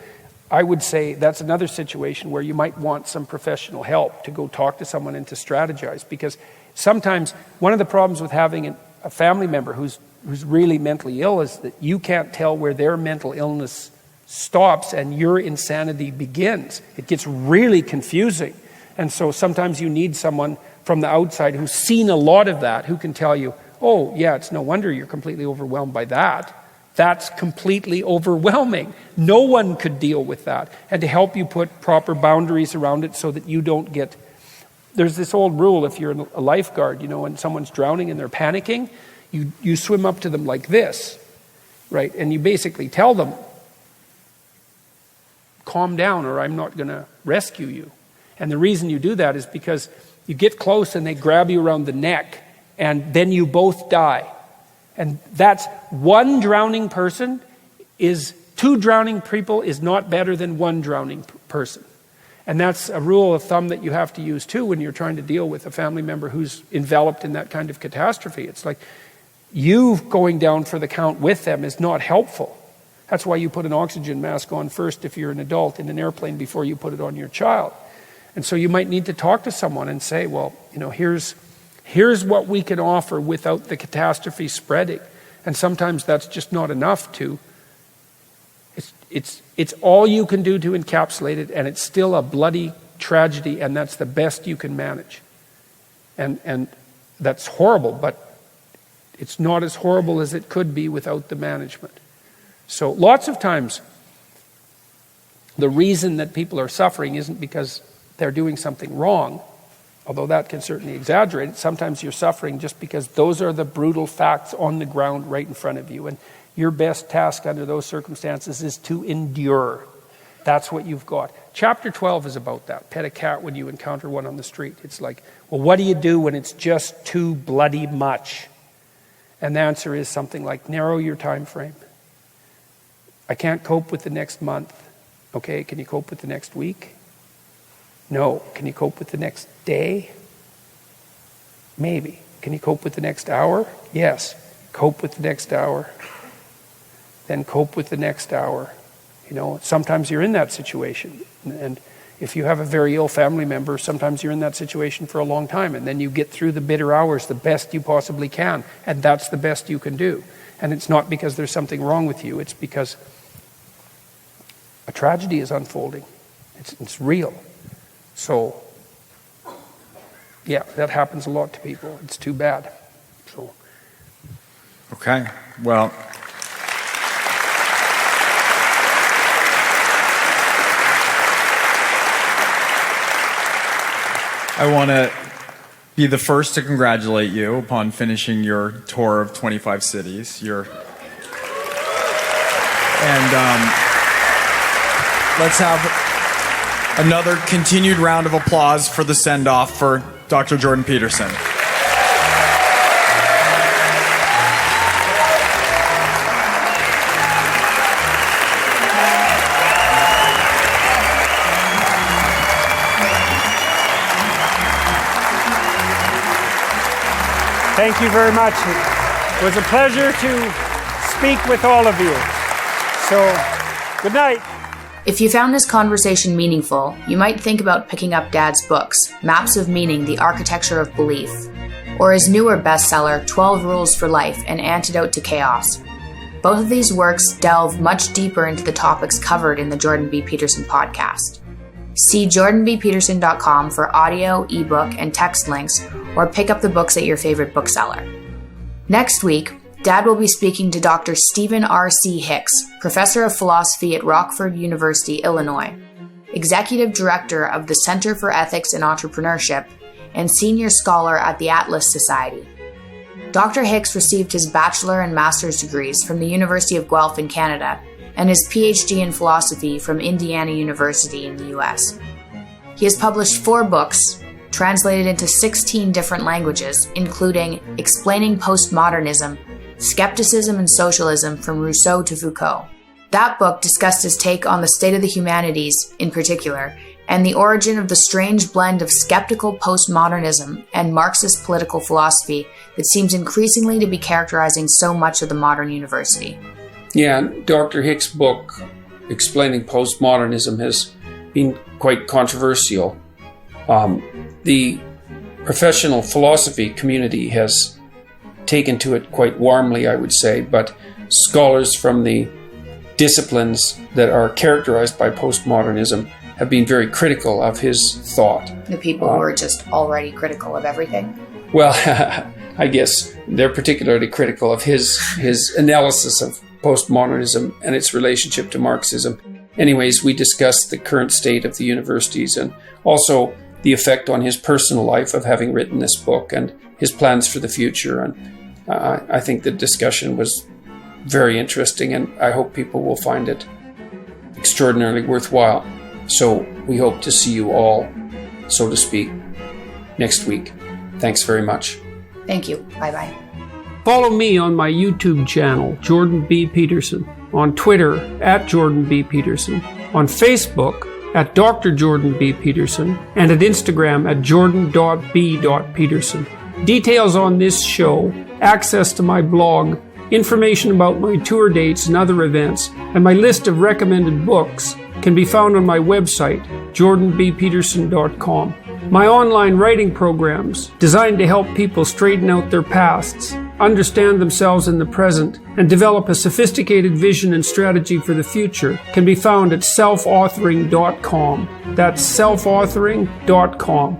I would say that's another situation where you might want some professional help to go talk to someone and to strategize, because sometimes one of the problems with having a family member who's really mentally ill is that you can't tell where their mental illness stops and your insanity begins. It gets really confusing. And so sometimes you need someone from the outside who's seen a lot of that, who can tell you, oh, yeah, it's no wonder you're completely overwhelmed by that. That's completely overwhelming. No one could deal with that. And to help you put proper boundaries around it so that you don't get... There's this old rule, if you're a lifeguard, you know, when someone's drowning and they're panicking, you swim up to them like this, right? And you basically tell them, calm down or I'm not going to rescue you. And the reason you do that is because you get close and they grab you around the neck and then you both die. And that's one drowning person is, two drowning people is not better than one drowning person. And that's a rule of thumb that you have to use too when you're trying to deal with a family member who's enveloped in that kind of catastrophe. It's like you going down for the count with them is not helpful. That's why you put an oxygen mask on first if you're an adult in an airplane before you put it on your child. And so you might need to talk to someone and say, well, you know, here's what we can offer without the catastrophe spreading. And sometimes that's just not enough to... It's all you can do to encapsulate it, and it's still a bloody tragedy, and that's the best you can manage. And that's horrible, but it's not as horrible as it could be without the management. So lots of times, the reason that people are suffering isn't because they're doing something wrong, although that can certainly exaggerate it. Sometimes you're suffering just because those are the brutal facts on the ground right in front of you. And your best task under those circumstances is to endure. That's what you've got. Chapter 12 is about that. Pet a cat when you encounter one on the street. It's like, well, what do you do when it's just too bloody much? And the answer is something like, narrow your time frame. I can't cope with the next month. Okay, can you cope with the next week? No. Can you cope with the next day? Maybe. Can you cope with the next hour? Yes. Cope with the next hour. Then cope with the next hour. You know, sometimes you're in that situation. And if you have a very ill family member, sometimes you're in that situation for a long time. And then you get through the bitter hours the best you possibly can. And that's the best you can do. And it's not because there's something wrong with you. It's because a tragedy is unfolding. It's real. So, yeah, that happens a lot to people. It's too bad. So, okay, well, I want to be the first to congratulate you upon finishing your tour of 25 cities. Let's have another continued round of applause for the send-off for Dr. Jordan Peterson. thank you very much. It was a pleasure to speak with all of you. So, good night. If you found this conversation meaningful, you might think about picking up Dad's books, Maps of Meaning, The Architecture of Belief, or his newer bestseller, 12 Rules for Life, An Antidote to Chaos. Both of these works delve much deeper into the topics covered in the Jordan B. Peterson podcast. See jordanbpeterson.com for audio, ebook, and text links, or pick up the books at your favorite bookseller. Next week, Dad will be speaking to Dr. Stephen R.C. Hicks, Professor of Philosophy at Rockford University, Illinois, Executive Director of the Center for Ethics and Entrepreneurship, and Senior Scholar at the Atlas Society. Dr. Hicks received his bachelor and master's degrees from the University of Guelph in Canada and his PhD in philosophy from Indiana University in the US. He has published 4 books, translated into 16 different languages, including Explaining Postmodernism, Skepticism and Socialism from Rousseau to Foucault. That book discussed his take on the state of the humanities, in particular, and the origin of the strange blend of skeptical postmodernism and Marxist political philosophy that seems increasingly to be characterizing so much of the modern university. Yeah, Dr. Hicks' book explaining postmodernism has been quite controversial. The professional philosophy community has taken to it quite warmly, I would say, but scholars from the disciplines that are characterized by postmodernism have been very critical of his thought. The people who are just already critical of everything. Well, I guess they're particularly critical of his analysis of postmodernism and its relationship to Marxism. Anyways, we discussed the current state of the universities and also the effect on his personal life of having written this book and his plans for the future. And I think the discussion was very interesting, and I hope people will find it extraordinarily worthwhile. So we hope to see you all, so to speak, next week. Thanks very much. Thank you. Bye-bye. Follow me on my YouTube channel, Jordan B. Peterson, on Twitter @Jordan B. Peterson, on Facebook @Dr. Jordan B. Peterson, and at Instagram @Jordan.B.Peterson. Details on this show, access to my blog, information about my tour dates and other events, and my list of recommended books can be found on my website, jordanbpeterson.com. My online writing programs, designed to help people straighten out their pasts, understand themselves in the present, and develop a sophisticated vision and strategy for the future, can be found at selfauthoring.com. That's selfauthoring.com.